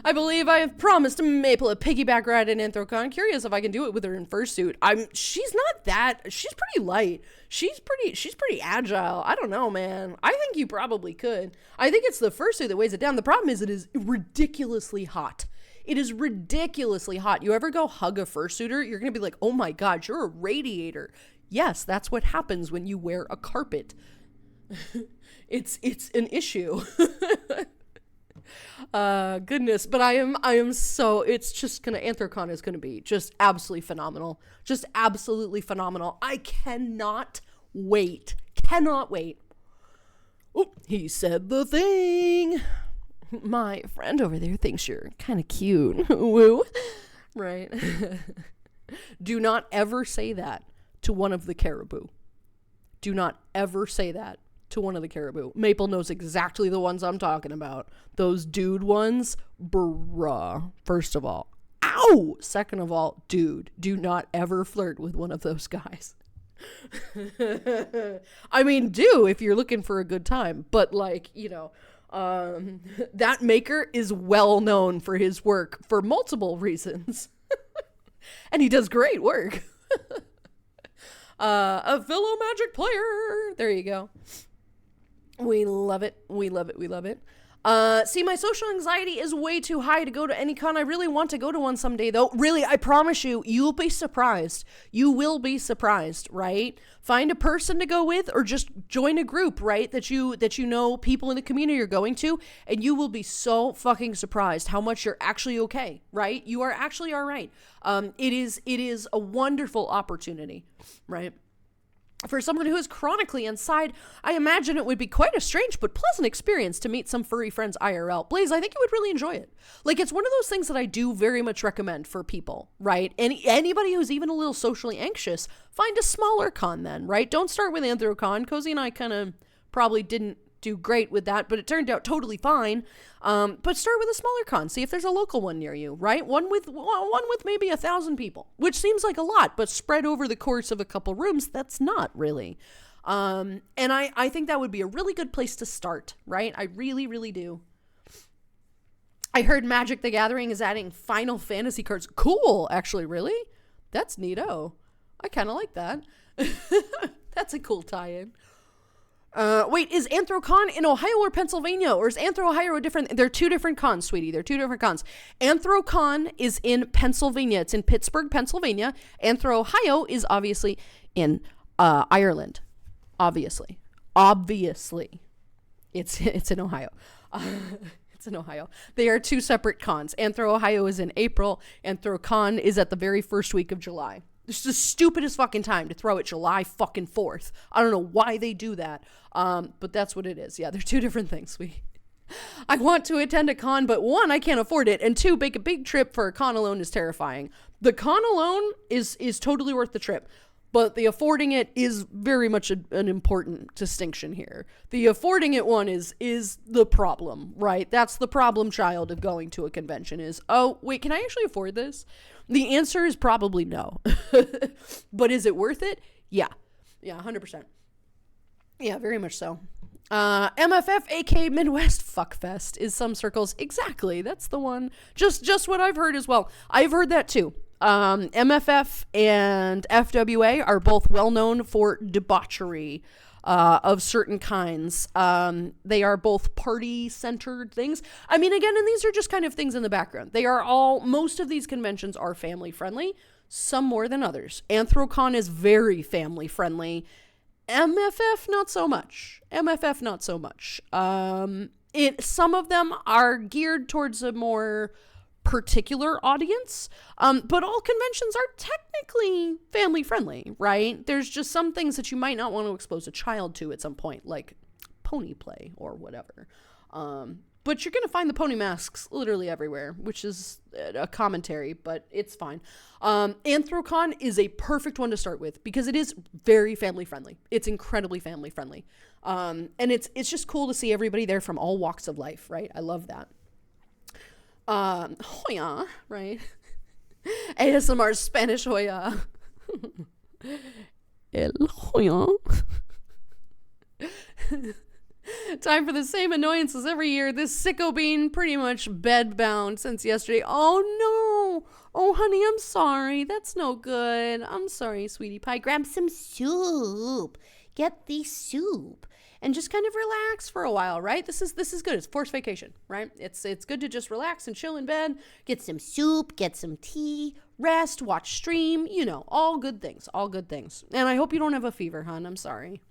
I believe I have promised Maple a piggyback ride in AnthroCon. Curious if I can do it with her in fursuit. She's pretty light. She's pretty agile. I don't know, man. I think you probably could. I think it's the fursuit that weighs it down. The problem is it is ridiculously hot. It is ridiculously hot. You ever go hug a fursuiter, you're going to be like, oh my God, you're a radiator. Yes, that's what happens when you wear a carpet. It's an issue. Goodness, but I am so, it's just gonna, AnthroCon is gonna be just absolutely phenomenal. Just absolutely phenomenal. I cannot wait. Oh, he said the thing. My friend over there thinks you're kind of cute. Woo. Right. Do not ever say that to one of the caribou. Do not ever say that to one of the caribou. Maple knows exactly the ones I'm talking about. Those dude ones, bruh. First of all, ow! Second of all, dude, do not ever flirt with one of those guys. I mean, do if you're looking for a good time, but like, that maker is well known for his work for multiple reasons. And he does great work. A fellow Magic player. There you go. We love it. We love it. We love it. See, my social anxiety is way too high to go to any con. I really want to go to one someday, though. Really, I promise you, you'll be surprised. You will be surprised, right? Find a person to go with, or just join a group, right? That you know people in the community are going to, and you will be so fucking surprised how much you're actually okay, right? You are actually all right. It is a wonderful opportunity, right? For someone who is chronically inside, I imagine it would be quite a strange but pleasant experience to meet some furry friends IRL. Blaze, I think you would really enjoy it. Like, it's one of those things that I do very much recommend for people, right? Anybody who's even a little socially anxious, find a smaller con then, right? Don't start with Anthrocon. Cozy and I kind of probably didn't do great with that, but it turned out totally fine. But start with a smaller con. See if there's a local one near you, right? One with maybe 1,000 people, which seems like a lot, but spread over the course of a couple rooms, that's not really. And I think that would be a really good place to start, right? I really, really do. I heard Magic the Gathering is adding Final Fantasy cards. Cool, actually, really? That's neato. I kind of like that. That's a cool tie-in. Wait, is Anthrocon in Ohio or Pennsylvania? Or is Anthro Ohio different? They're two different cons, sweetie. They're two different cons. Anthrocon is in Pennsylvania. It's in Pittsburgh, Pennsylvania. Anthro Ohio is obviously in Ireland. Obviously. It's in Ohio. It's in Ohio. They are two separate cons. Anthro Ohio is in April. Anthrocon is at the very first week of July. It's the stupidest fucking time to throw it July fucking 4th. I don't know why they do that. But that's what it is. Yeah, they're two different things. I want to attend a con, but one, I can't afford it. And two, make a big trip for a con alone is terrifying. The con alone is totally worth the trip. But the affording it is very much an important distinction here. The affording it one is the problem, right? That's the problem child of going to a convention is, oh, wait, can I actually afford this? The answer is probably no. But is it worth it? Yeah. Yeah, 100%. Yeah, very much so. MFF, aka Midwest Fuckfest, is some circles. Exactly, that's the one. Just what I've heard as well. I've heard that too. MFF and FWA are both well known for debauchery of certain kinds. They are both party-centered things. I mean, again, and these are just kind of things in the background. Most of these conventions are family-friendly, some more than others. Anthrocon is very family-friendly. MFF, not so much. Some of them are geared towards a more particular audience, but all conventions are technically family friendly, right? There's just some things that you might not want to expose a child to at some point, like pony play or whatever. But you're gonna find the pony masks literally everywhere, which is a commentary, but it's fine. Anthrocon is a perfect one to start with because it is very family friendly. It's incredibly family friendly, and it's just cool to see everybody there from all walks of life, right? I love that. Hoya, right? ASMR Spanish Hoya. El Hoya. Time for the same annoyances every year. This sicko bean pretty much bedbound since yesterday. Oh no. Oh honey, I'm sorry. That's no good. I'm sorry, sweetie pie. Grab some soup. Get the soup. And just kind of relax for a while, right? This is good. It's forced vacation, right? It's good to just relax and chill in bed, get some soup, get some tea, rest, watch stream, all good things, And I hope you don't have a fever, hon. I'm sorry.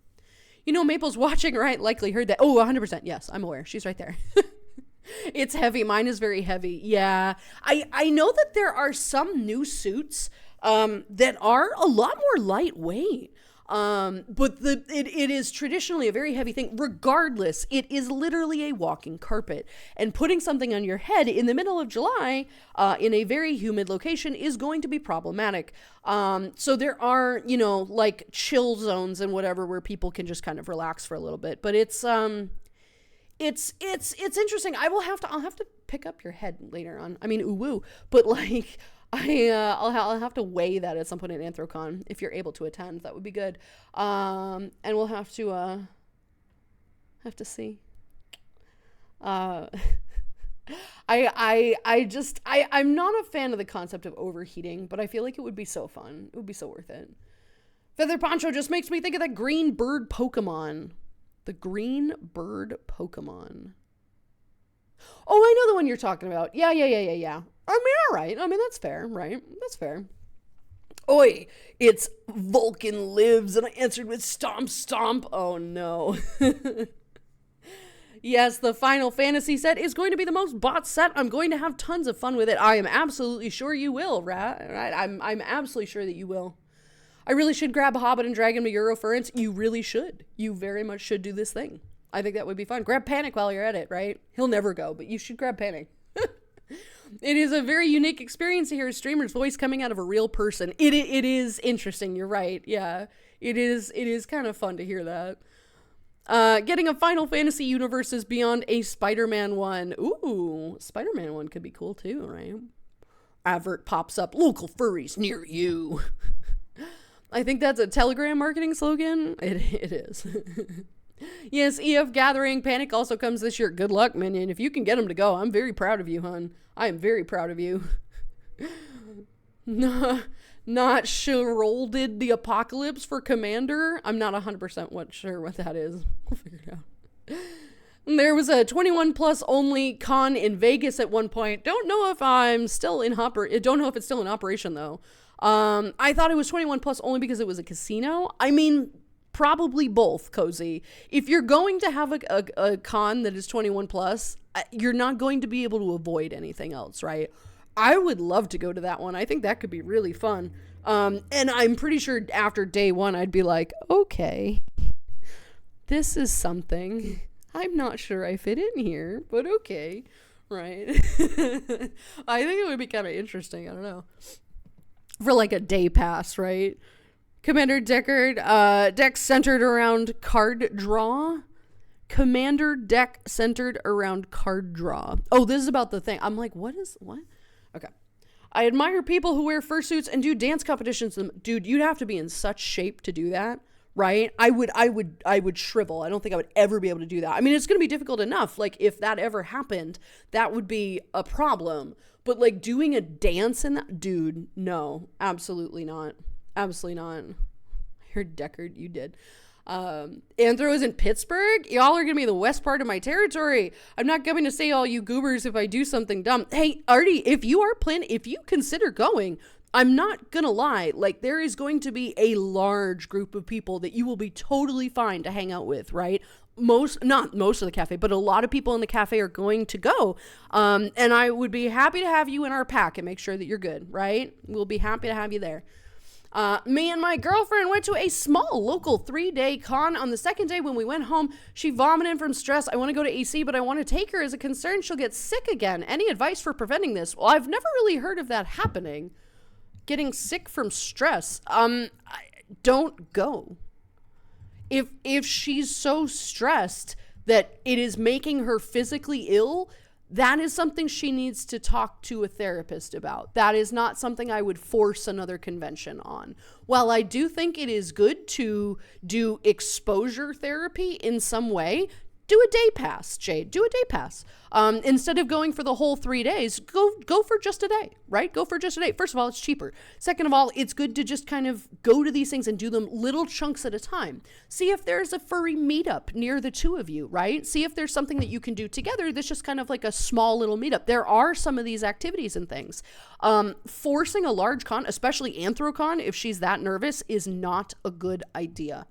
Maple's watching, right? Likely heard that. Oh, 100%. Yes, I'm aware. She's right there. It's heavy. Mine is very heavy. Yeah. I know that there are some new suits that are a lot more lightweight. But it is traditionally a very heavy thing. Regardless, it is literally a walking carpet. And putting something on your head in the middle of July, in a very humid location is going to be problematic. So there are, like chill zones and whatever where people can just kind of relax for a little bit. But it's interesting. I'll have to pick up your head later on. I mean, ooh woo. But like, I'll have to weigh that at some point at Anthrocon if you're able to attend. That would be good. And we'll have to see. I'm not a fan of the concept of overheating, but I feel like it would be so fun. It would be so worth it. Feather Poncho just makes me think of that green bird Pokemon. The green bird Pokemon. Oh, I know the one you're talking about. Yeah. I mean, all right. I mean, that's fair, right? That's fair. Oi, it's Vulcan lives, and I answered with stomp stomp. Oh, no. Yes, the Final Fantasy set is going to be the most bought set. I'm going to have tons of fun with it. I am absolutely sure you will, right? I'm absolutely sure that you will. I really should grab a Hobbit and drag him to Eurofurence. You really should. You very much should do this thing. I think that would be fun. Grab Panic while you're at it, right? He'll never go, but you should grab Panic. It is a very unique experience to hear a streamer's voice coming out of a real person. It is interesting. You're right. Yeah, it is kind of fun to hear that. Getting a Final Fantasy Universes beyond a Spider-Man one. Ooh, Spider-Man one could be cool too, right? Advert pops up. Local furries near you. I think that's a Telegram marketing slogan. It is. Yes, EF Gathering Panic also comes this year. Good luck, Minion. If you can get them to go, I'm very proud of you, hon. I am very proud of you. Not Sherolded the Apocalypse for Commander. I'm not 100% sure what that is. We'll figure it out. There was a 21 plus only con in Vegas at one point. Don't know if it's still in operation though. I thought it was 21 plus only because it was a casino. I mean, probably both, Cozy. If you're going to have a con that is 21 plus, you're not going to be able to avoid anything else, right? I would love to go to that one. I think that could be really fun. And I'm pretty sure after day one, I'd be like, okay, this is something. I'm not sure I fit in here, but okay, right? I think it would be kind of interesting. I don't know. For like a day pass, right? Commander Deckard, deck centered around card draw. Commander deck centered around card draw. Oh, this is about the thing. I'm like, what? Okay. I admire people who wear fursuits and do dance competitions. Dude, you'd have to be in such shape to do that, right? I would shrivel. I don't think I would ever be able to do that. I mean, it's going to be difficult enough. Like, if that ever happened, that would be a problem. But like doing a dance in that, dude, no, absolutely not. Absolutely not. I heard Deckard, you did. Anthro is in Pittsburgh. Y'all are gonna be the west part of my territory. I'm not coming to say all you goobers if I do something dumb. Hey, Artie, if you consider going, I'm not gonna lie, like there is going to be a large group of people that you will be totally fine to hang out with, right? Not most of the cafe, but a lot of people in the cafe are going to go. And I would be happy to have you in our pack and make sure that you're good, right? We'll be happy to have you there. Me and my girlfriend went to a small local 3-day con. On the second day when we went home, she vomited from stress. I want to go to AC, but I want to take her as a concern she'll get sick again. Any advice for preventing this? Well, I've never really heard of that happening. Getting sick from stress. Don't go. If she's so stressed that it is making her physically ill, that is something she needs to talk to a therapist about. That is not something I would force another convention on. While I do think it is good to do exposure therapy in some way, do a day pass, Jade. Do a day pass. Instead of going for the whole 3 days, go for just a day, right? Go for just a day. First of all, it's cheaper. Second of all, it's good to just kind of go to these things and do them little chunks at a time. See if there's a furry meetup near the two of you, right? See if there's something that you can do together that's just kind of like a small little meetup. There are some of these activities and things. Forcing a large con, especially Anthrocon, if she's that nervous, is not a good idea.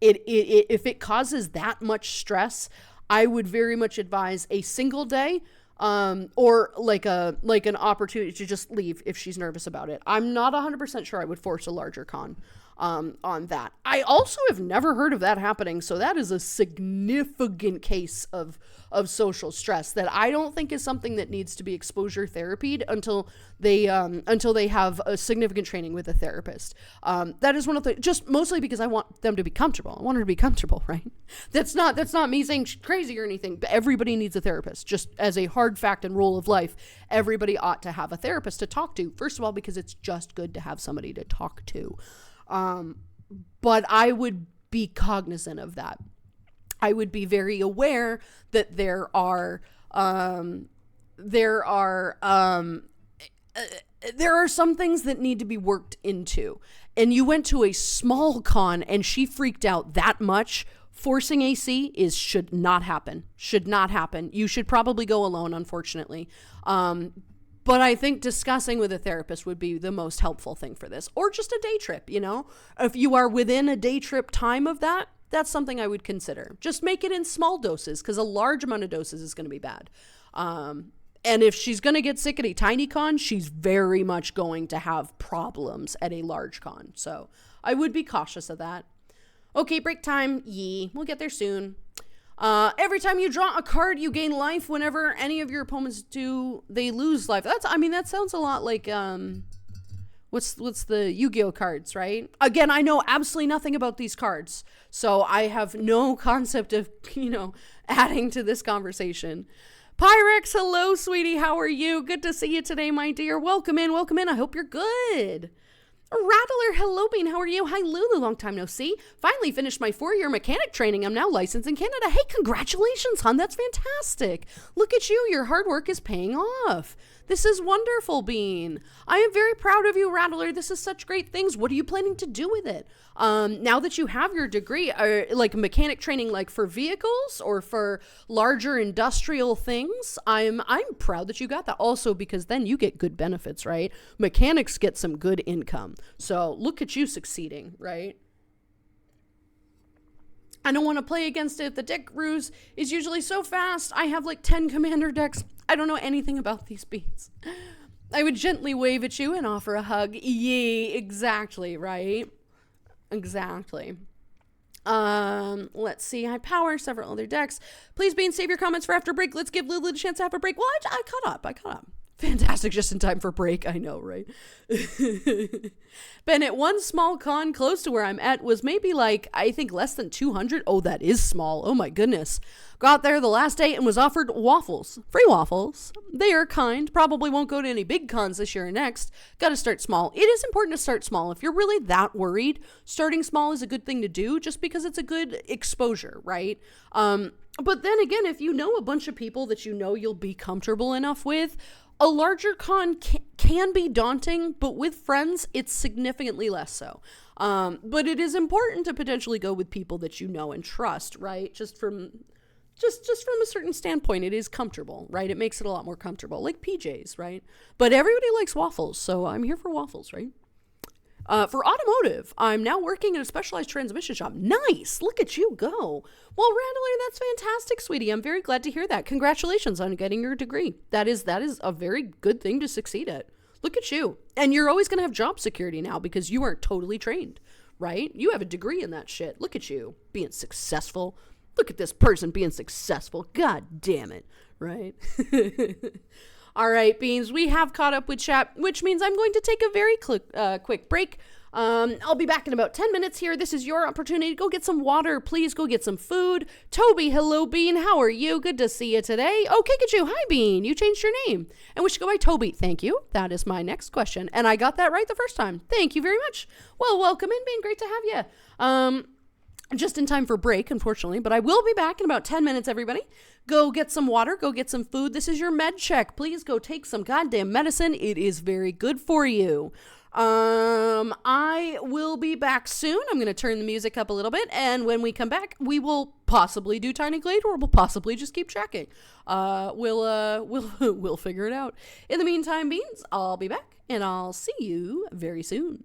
If it causes that much stress, I would very much advise a single day, or like an opportunity to just leave if she's nervous about it. I'm not 100% sure I would force a larger con. on that. I also have never heard of that happening, so that is a significant case of social stress that I don't think is something that needs to be exposure therapied until they have a significant training with a therapist. That is one of the, just mostly because I want them to be comfortable. I want her to be comfortable, right? That's not me saying she's crazy or anything, but everybody needs a therapist. Just as a hard fact and rule of life, everybody ought to have a therapist to talk to. First of all, because it's just good to have somebody to talk to. But I would be cognizant of that. I would be very aware that there are some things that need to be worked into. And you went to a small con and she freaked out that much. Forcing AC should not happen. Should not happen. You should probably go alone, unfortunately. But I think discussing with a therapist would be the most helpful thing for this. Or just a day trip, you know? If you are within a day trip time of that, that's something I would consider. Just make it in small doses, because a large amount of doses is going to be bad. And if she's going to get sick at a tiny con, she's very much going to have problems at a large con. So I would be cautious of that. Okay, break time. Yee. We'll get there soon. Every time you draw a card, you gain life. Whenever any of your opponents do, they lose life. That sounds a lot like, what's the Yu-Gi-Oh cards, right? Again, I know absolutely nothing about these cards, so I have no concept of, adding to this conversation. Pyrex, hello, sweetie. How are you? Good to see you today, my dear. Welcome in. I hope you're good. Rattler, hello, Bean. How are you? Hi, Lulu. Long time no see. Finally finished my 4-year mechanic training. I'm now licensed in Canada. Hey, congratulations, hon. That's fantastic. Look at you. Your hard work is paying off. This is wonderful, Bean. I am very proud of you, Rattler. This is such great things. What are you planning to do with it? Now that you have your degree, like mechanic training, like for vehicles or for larger industrial things, I'm proud that you got that. Also, because then you get good benefits, right? Mechanics get some good income. So look at you succeeding, right? I don't want to play against it. The deck ruse is usually so fast. I have like 10 commander decks. I don't know anything about these beats. I would gently wave at you and offer a hug. Yay, exactly, right? Exactly. Let's see. I power several other decks. Please, Bean, save your comments for after break. Let's give Lulu a chance to have a break. Well, I caught up. Fantastic, just in time for break. I know, right? Bennett, one small con close to where I'm at was maybe like, I think less than 200. Oh, that is small. Oh my goodness. Got there the last day and was offered waffles. Free waffles. They are kind. Probably won't go to any big cons this year or next. Got to start small. It is important to start small. If you're really that worried, starting small is a good thing to do just because it's a good exposure, right? But then again, if you know a bunch of people that you know you'll be comfortable enough with, a larger con can be daunting, but with friends, it's significantly less so. But it is important to potentially go with people that you know and trust, right? Just from a certain standpoint, it is comfortable, right? It makes it a lot more comfortable, like PJs, right? But everybody likes waffles, so I'm here for waffles, right? For automotive, I'm now working in a specialized transmission shop. Nice! Look at you go. Well, Rattler, that's fantastic, sweetie. I'm very glad to hear that. Congratulations on getting your degree. That is a very good thing to succeed at. Look at you. And you're always going to have job security now because you aren't totally trained, right? You have a degree in that shit. Look at you being successful. Look at this person being successful. God damn it, right? All right, Beans, we have caught up with chat, which means I'm going to take a very quick break. I'll be back in about 10 minutes here. This is your opportunity. Go get some water. Please go get some food. Toby, hello, Bean. How are you? Good to see you today. Oh, Kikachu, hi, Bean. You changed your name. And we should go by Toby. Thank you. That is my next question. And I got that right the first time. Thank you very much. Well, welcome in, Bean. Great to have you. Just in time for break, unfortunately, but I will be back in about 10 minutes, everybody. Go get some water, go get some food. This is your med check. Please go take some goddamn medicine. It is very good for you. I will be back soon. I'm going to turn the music up a little bit, and when we come back, we will possibly do Tine Glade, or we'll possibly just keep tracking. We'll figure it out. In the meantime, Beans, I'll be back, and I'll see you very soon.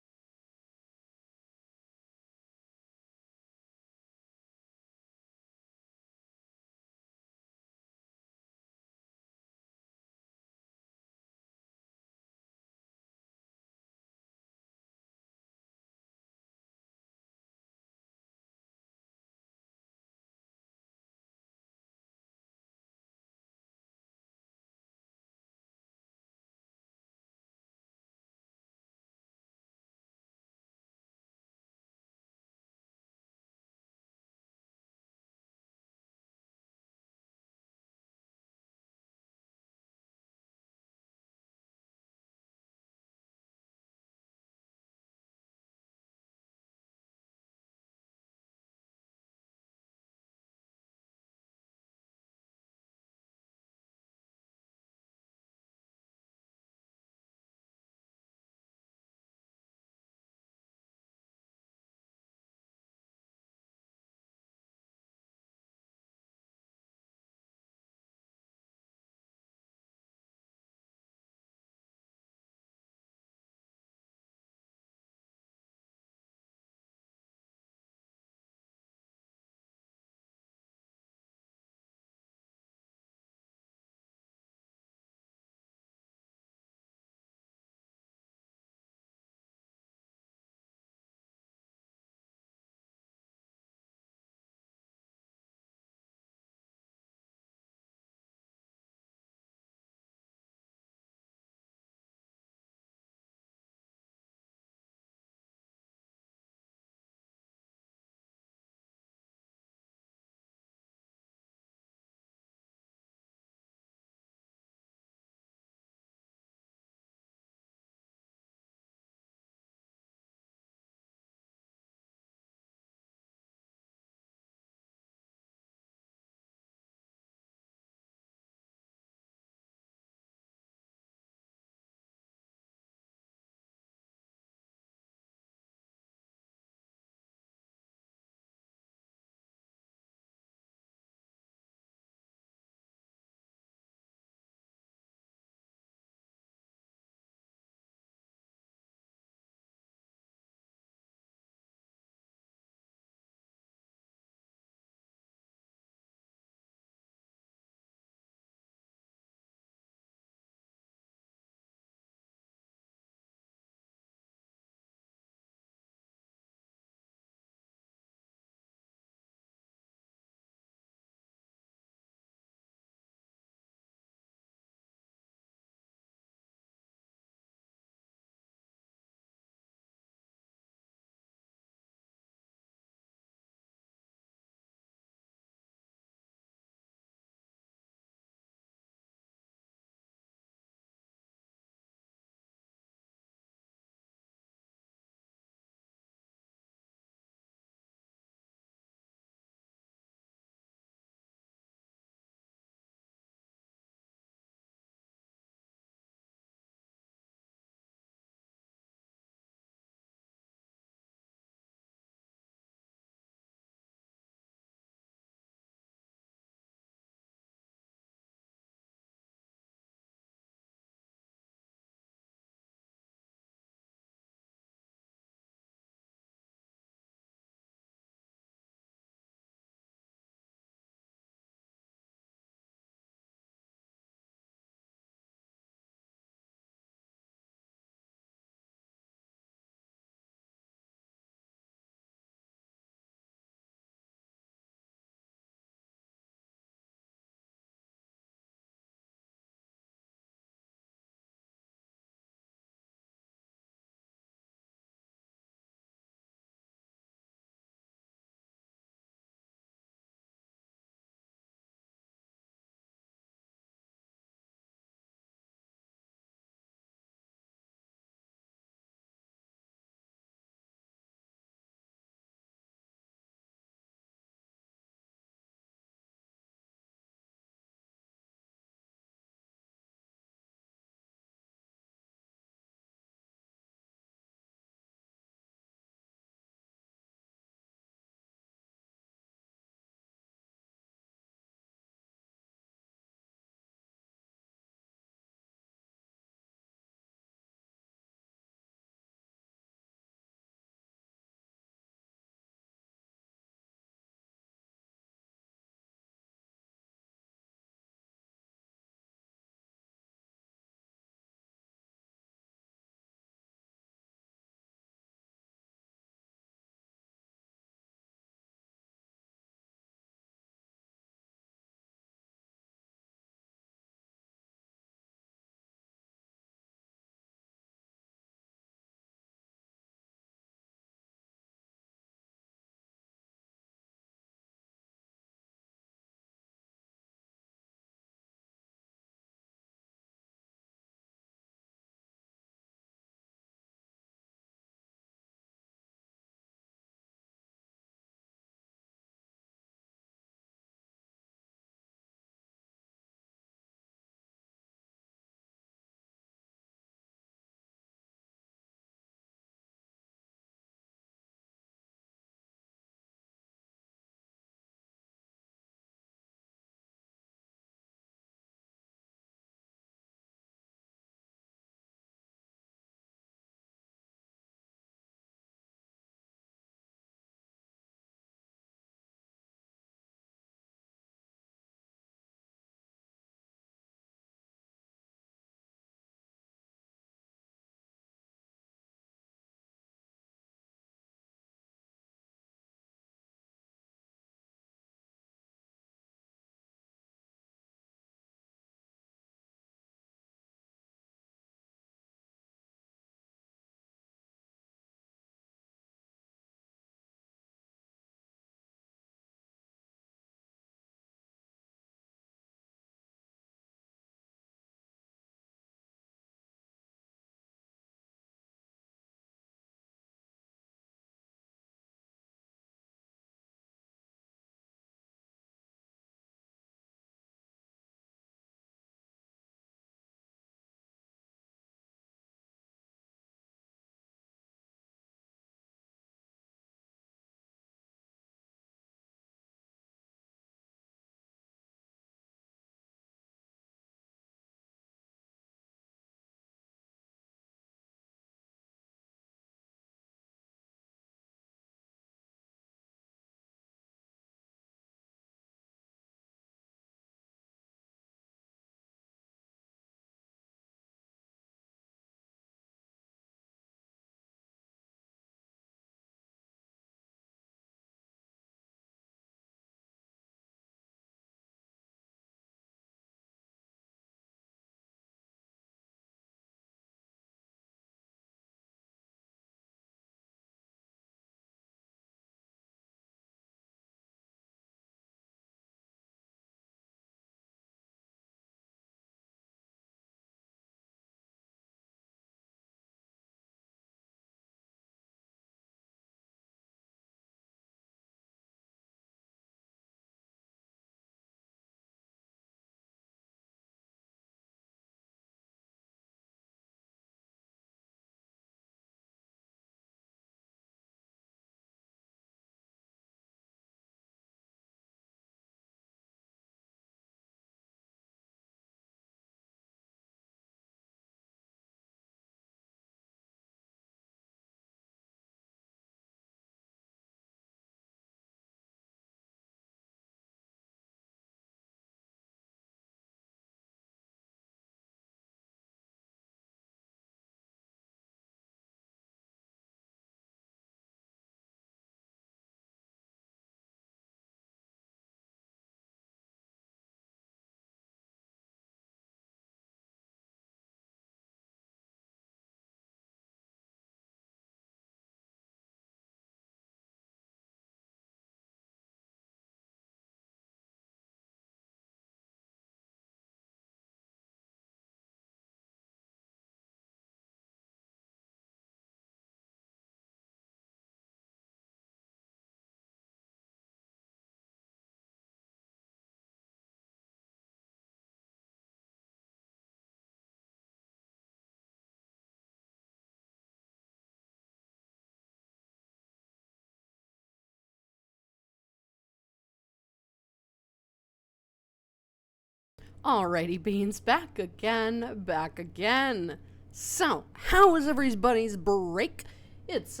Alrighty, Beans, back again, back again. So, how was everybody's break? It's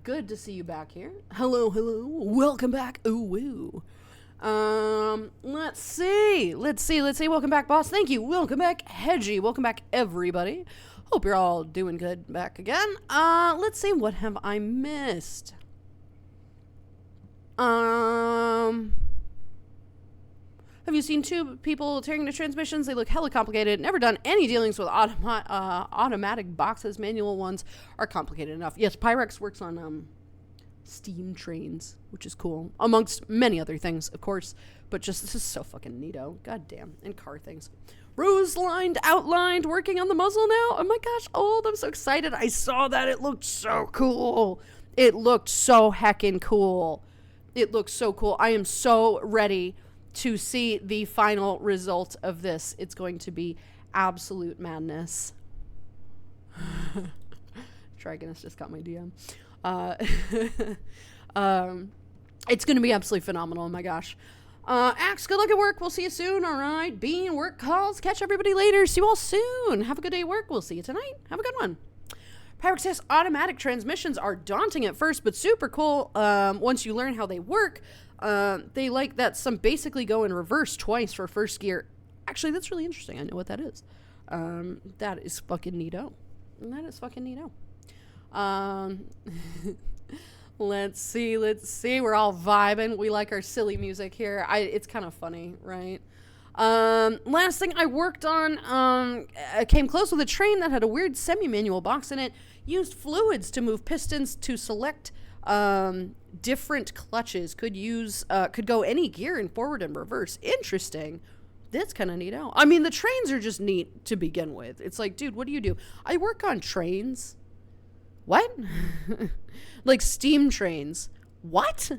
good to see you back here. Hello, hello, welcome back. Ooh, woo. Let's see. Welcome back, boss. Thank you. Welcome back, Hedgie. Welcome back, everybody. Hope you're all doing good back again. Let's see. What have I missed? Have you seen two people tearing into transmissions? They look hella complicated. Never done any dealings with automatic boxes. Manual ones are complicated enough. Yes, Pyrex works on steam trains, which is cool. Amongst many other things, of course. But just, this is so fucking neato. God damn. And car things. Rose-lined, outlined, working on the muzzle now. Oh my gosh, I'm so excited. I saw that. It looked so cool. It looked so heckin' cool. It looks so cool. I am so ready to see the final result of this. It's going to be absolute madness. Dragoness just got my DM. It's going to be absolutely phenomenal. Oh my gosh. Axe, good luck at work. We'll see you soon. All right. Bean, work calls. Catch everybody later. See you all soon. Have a good day at work. We'll see you tonight. Have a good one. Pyrex says automatic transmissions are daunting at first, but super cool once you learn how they work. They like that some basically go in reverse twice for first gear. Actually, that's really interesting. I know what that is. That is fucking neato. Let's see. We're all vibing. We like our silly music here. It's kind of funny, right? Last thing I worked on, I came close with a train that had a weird semi-manual box in it. Used fluids to move pistons to select different clutches. Could go any gear in forward and reverse. Interesting. That's kind of neat out. I mean, the trains are just neat to begin with. It's like, dude, what do you do? I work on trains. What? Like steam trains. What?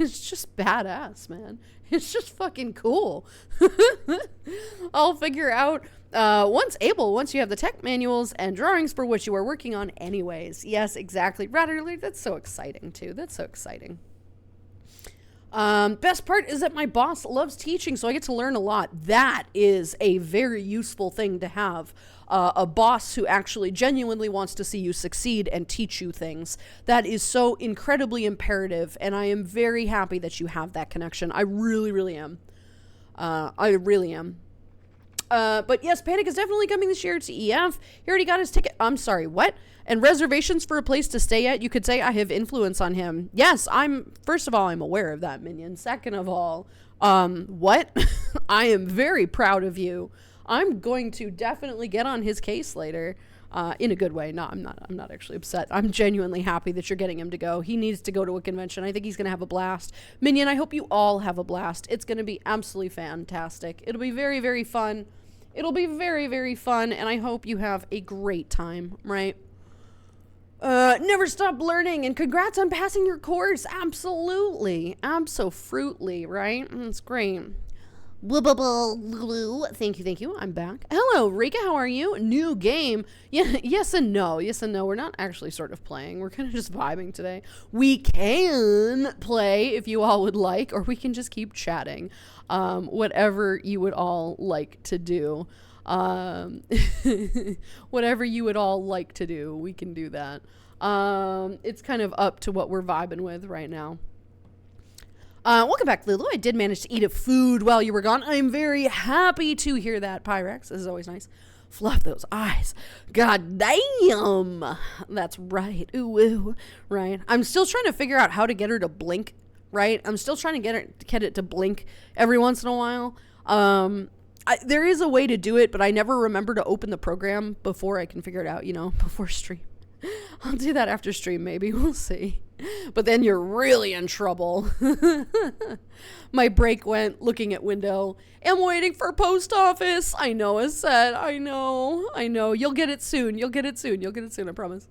It's just badass, man. It's just fucking cool. I'll figure out once you have the tech manuals and drawings for what you are working on anyways. Yes, exactly. Rather, that's so exciting too. That's so exciting. Best part is that my boss loves teaching, so I get to learn a lot. That is a very useful thing to have. A boss who actually genuinely wants to see you succeed and teach you things. That is so incredibly imperative, and I am very happy that you have that connection. I really, really am. But yes, Panic is definitely coming this year to EF. He already got his ticket. I'm sorry, what? And reservations for a place to stay at. You could say I have influence on him. Yes, first of all, I'm aware of that, Minion. Second of all, what? I am very proud of you. I'm going to definitely get on his case later, in a good way. No, I'm not actually upset. I'm genuinely happy that you're getting him to go. He needs to go to a convention. I think he's going to have a blast. Minion, I hope you all have a blast. It's going to be absolutely fantastic. It'll be very, very fun. It'll be very, very fun, and I hope you have a great time, right? Never stop learning, and congrats on passing your course. Absolutely. Abso-fruitly, right? That's great. Thank you. I'm back. Hello, Rika. How are you? New game. Yeah, yes and no. We're not actually sort of playing. We're kind of just vibing today. We can play if you all would like, or we can just keep chatting. Whatever you would all like to do. Whatever you would all like to do, we can do that. It's kind of up to what we're vibing with right now. Welcome back, Lulu. I did manage to eat a food while you were gone. I'm very happy to hear that, Pyrex. This is always nice. Fluff those eyes. God damn. That's right. Ooh. Right. I'm still trying to figure out how to get her to blink, right? I'm still trying to get it to blink every once in a while. There is a way to do it, but I never remember to open the program before I can figure it out, before stream. I'll do that after stream, maybe. We'll see. But then you're really in trouble. My break went looking at window. Am waiting for post office. I know, as said. I know. You'll get it soon. I promise.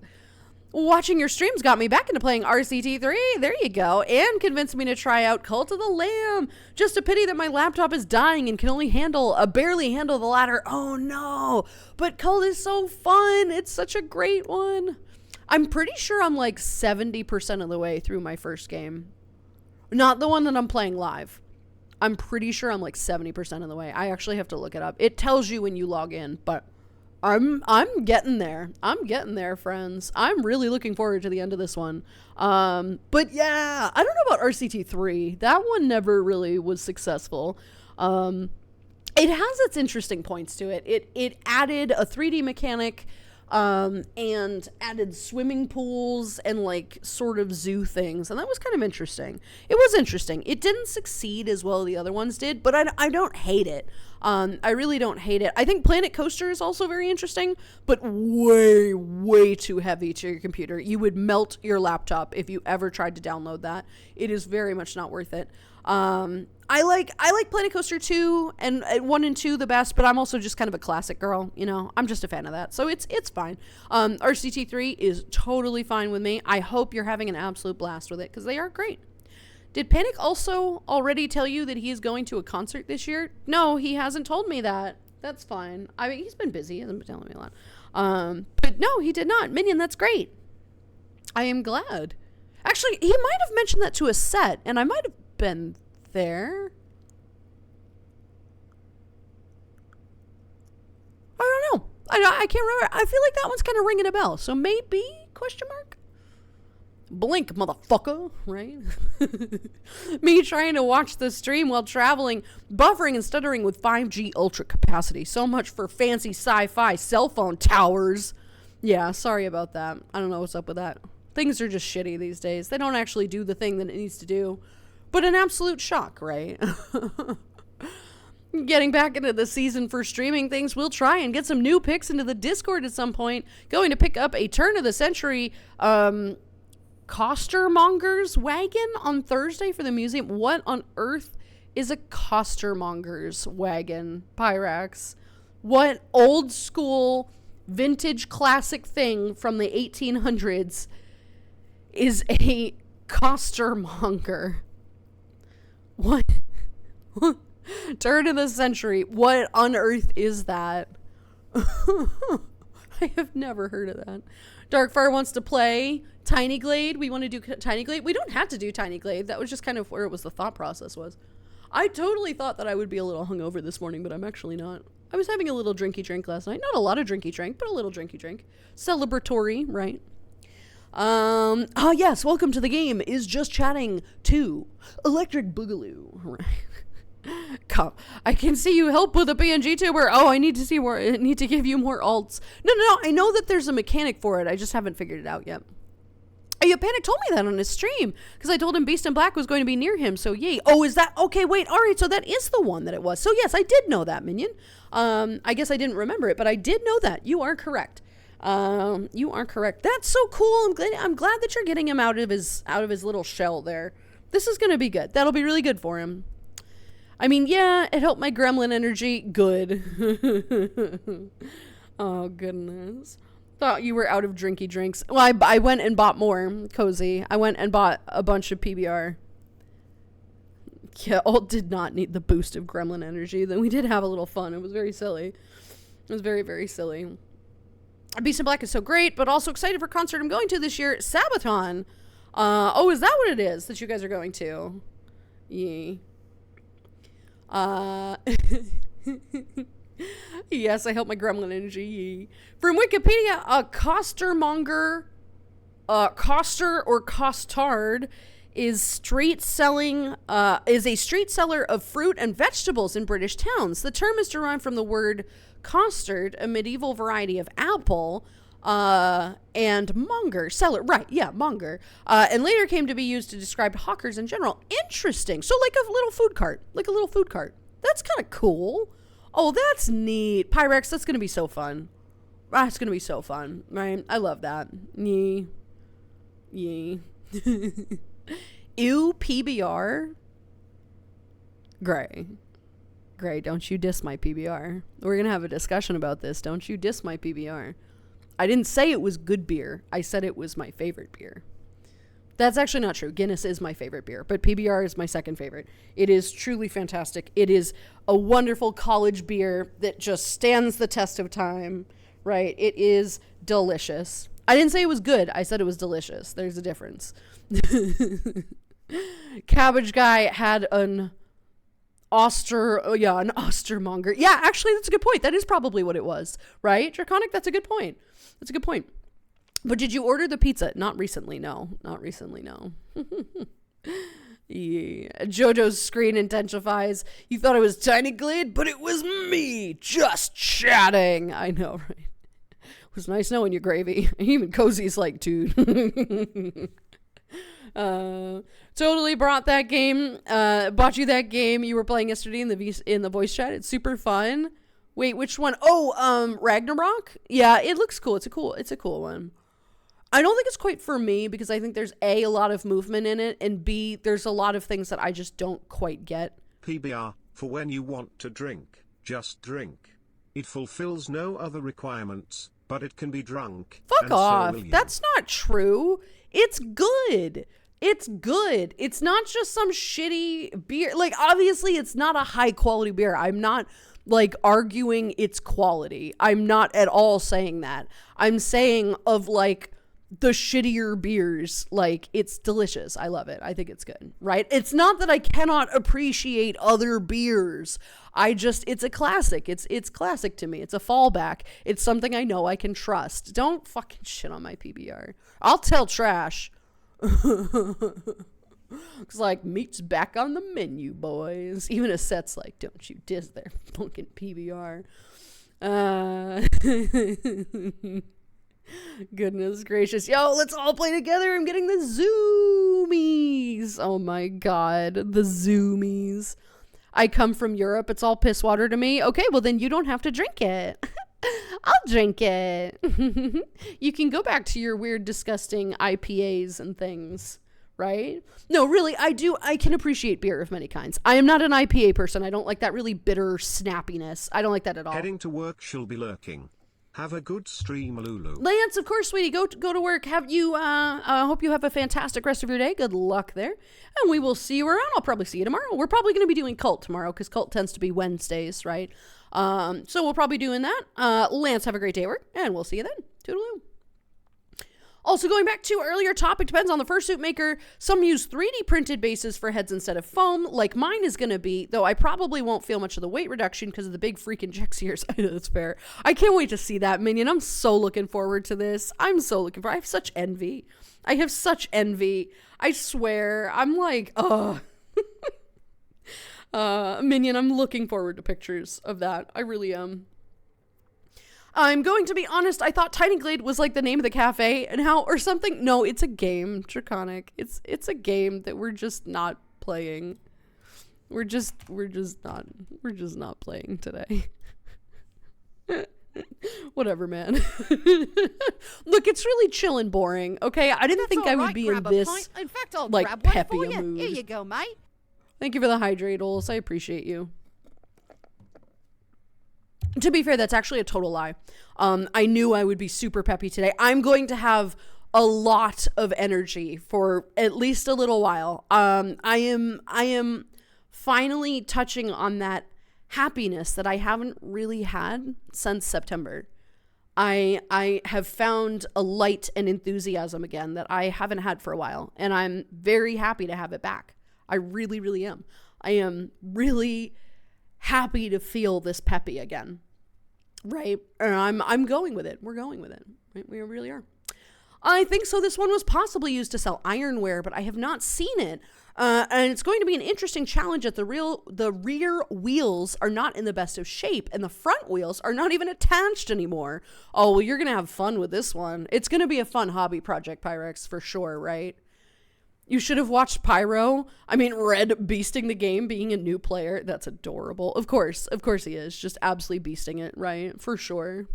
Watching your streams got me back into playing RCT3. There you go. And convinced me to try out Cult of the Lamb. Just a pity that my laptop is dying and can only barely handle the latter. Oh no. But Cult is so fun. It's such a great one. I'm pretty sure I'm like 70% of the way through my first game. Not the one that I'm playing live. I'm pretty sure I'm like 70% of the way. I actually have to look it up. It tells you when you log in, but I'm getting there. I'm getting there, friends. I'm really looking forward to the end of this one. But yeah, I don't know about RCT3. That one never really was successful. It has its interesting points to it. It added a 3D mechanic, and added swimming pools and like sort of zoo things, and that was kind of interesting. It was interesting. It didn't succeed as well as the other ones did, but I don't hate it. I really don't hate it. I think Planet Coaster is also very interesting, but way too heavy to your computer. You would melt your laptop if you ever tried to download that. It is very much not worth it. I like Planet Coaster 2 and 1 and 2 the best, but I'm also just kind of a classic girl, you know. I'm just a fan of that. So it's fine. RCT3 is totally fine with me. I hope you're having an absolute blast with it because they are great. Did Panic also already tell you that he is going to a concert this year? No, he hasn't told me that. That's fine. I mean, he's been busy. He hasn't been telling me a lot. But no, he did not. Minion, that's great. I am glad. Actually, he might have mentioned that to a set, and I might have been there. I don't know. I can't remember. I feel like that one's kind of ringing a bell. So maybe, question mark? Blink, motherfucker, right? Me trying to watch the stream while traveling, buffering and stuttering with 5G ultra capacity. So much for fancy sci-fi cell phone towers. Yeah, sorry about that. I don't know what's up with that. Things are just shitty these days. They don't actually do the thing that it needs to do. But an absolute shock, right? Getting back into the season for streaming things, we'll try and get some new picks into the Discord at some point. Going to pick up a turn of the century costermonger's wagon on Thursday for the museum. What on earth is a costermonger's wagon, Pyrax? What old school vintage classic thing from the 1800s is a costermonger? What? Turn of the century. What on earth is that? I have never heard of that. Darkfire wants to play Tine Glade. We want to do Tine Glade. We don't have to do Tine Glade. That was just kind of where it was, the thought process was. I totally thought that I would be a little hungover this morning, but I'm actually not. I was having a little drinky drink last night. Not a lot of drinky drink, but a little drinky drink. Celebratory, right? Yes, welcome to the game is just chatting to Electric Boogaloo. Right. Come, I can see you help with a PNG tuber. Oh, I need to see more. I need to give you more alts. No. I know that there's a mechanic for it. I just haven't figured it out yet. Yeah, Panic told me that on his stream because I told him Beast in Black was going to be near him. So yay. Oh, is that okay? Wait. All right. So that is the one that it was. So yes, I did know that, Minion. I guess I didn't remember it, but I did know that. You are correct. You are correct. That's so cool. I'm glad that you're getting him out of his little shell there. This is gonna be good. That'll be really good for him. I mean, yeah, it helped my gremlin energy. Good. Oh, goodness. Thought you were out of drinky drinks. Well, I went and bought more, Cozy. I went and bought a bunch of PBR. Yeah, Alt did not need the boost of gremlin energy. Then we did have a little fun. It was very silly. It was very, very silly. Beast in Black is so great, but also excited for concert I'm going to this year. Sabaton. Oh, is that what it is that you guys are going to? Yee. Yes, I help my gremlin energy. From Wikipedia, a costermonger, coster or costard is a street seller of fruit and vegetables in British towns. The term is derived from the word costard, a medieval variety of apple, and monger, seller, right, yeah, monger, and later came to be used to describe hawkers in general. Interesting. So like a little food cart, That's kind of cool. Oh, that's neat. Pyrex, that's going to be so fun. That's going to be so fun, right? I love that. Yee. Ew, PBR. Gray, don't you diss my PBR. We're going to have a discussion about this. Don't you diss my PBR. I didn't say it was good beer. I said it was my favorite beer. That's actually not true. Guinness is my favorite beer, but PBR is my second favorite. It is truly fantastic. It is a wonderful college beer that just stands the test of time, right? It is delicious. I didn't say it was good. I said it was delicious. There's a difference. Cabbage Guy had an an Ostermonger. Yeah, actually, that's a good point. That is probably what it was, right? Draconic, that's a good point. That's a good point. But did you order the pizza? Not recently, no. Not recently, no. Yeah. Jojo's screen intensifies. You thought it was Tine Glade, but it was me just chatting. I know, right? It was nice knowing you, Gravy. Even Cozy's like, dude. Totally bought that game. Bought you that game you were playing yesterday in the voice chat. It's super fun. Wait, which one? Oh, Ragnarok. Yeah, it looks cool. It's a cool one. I don't think it's quite for me because I think there's a lot of movement in it, and B, there's a lot of things that I just don't quite get. PBR, for when you want to drink, just drink. It fulfills no other requirements, but it can be drunk. Fuck off. So That's not true. It's good. It's good. It's not just some shitty beer. Like, obviously, it's not a high quality beer. I'm not, like, arguing its quality. I'm not at all saying that. I'm saying of, like, the shittier beers, like, it's delicious. I love it. I think it's good, right? It's not that I cannot appreciate other beers. It's a classic. It's classic to me. It's a fallback. It's something I know I can trust. Don't fucking shit on my PBR. I'll tell trash. It's like, meat's back on the menu, boys. Even a set's like, don't you diss their fucking PBR. Goodness gracious. Yo, let's all play together. I'm getting the zoomies. Oh my god, the zoomies. I come from Europe. It's all piss water to me. Okay, well then you don't have to drink it. I'll drink it. You can go back to your weird, disgusting IPAs and things, right? No, really, I can appreciate beer of many kinds. I am not an IPA person. I don't like that really bitter snappiness. I don't like that at all. Heading to work, she'll be lurking. Have a good stream, Lulu. Lance, of course, sweetie. Go to work. Hope you have a fantastic rest of your day. Good luck there. And we will see you around. I'll probably see you tomorrow. We're probably going to be doing Cult tomorrow because Cult tends to be Wednesdays, right? So we'll probably be doing that. Lance, have a great day at work, and we'll see you then. Toodaloo. Also, going back to earlier topic, depends on the fursuit maker. Some use 3D printed bases for heads instead of foam, like mine is going to be, though I probably won't feel much of the weight reduction because of the big freaking Jex ears. I know that's fair. I can't wait to see that, Minion. I'm so looking forward to this. I have such envy. I swear. I'm like, Minion, I'm looking forward to pictures of that. I really am. I'm going to be honest, I thought Tine Glade was like the name of the cafe and how or something. No, it's a game, Draconic. It's a game that we're just not playing. We're just not playing today. Whatever, man. Look, it's really chill and boring. Okay, I didn't think I would be in this In fact, I'll like grab one peppy for a you. mood. Here you go, mate. Thank you for the hydratals. I appreciate you. To be fair, that's actually a total lie. I knew I would be super peppy today. I'm going to have a lot of energy for at least a little while. I am finally touching on that happiness that I haven't really had since September. I have found a light and enthusiasm again that I haven't had for a while, and I'm very happy to have it back. I really, really am. I am really happy to feel this peppy again, right? And I'm going with it. We're going with it, right? We really are. I think so. This one was possibly used to sell ironware, but I have not seen it. And it's going to be an interesting challenge that the rear wheels are not in the best of shape and the front wheels are not even attached anymore. Oh, well, you're going to have fun with this one. It's going to be a fun hobby project, Pyrex, for sure, right? You should have watched Pyro. I mean, Red beasting the game, being a new player. That's adorable. Of course he is. Just absolutely beasting it, right? For sure.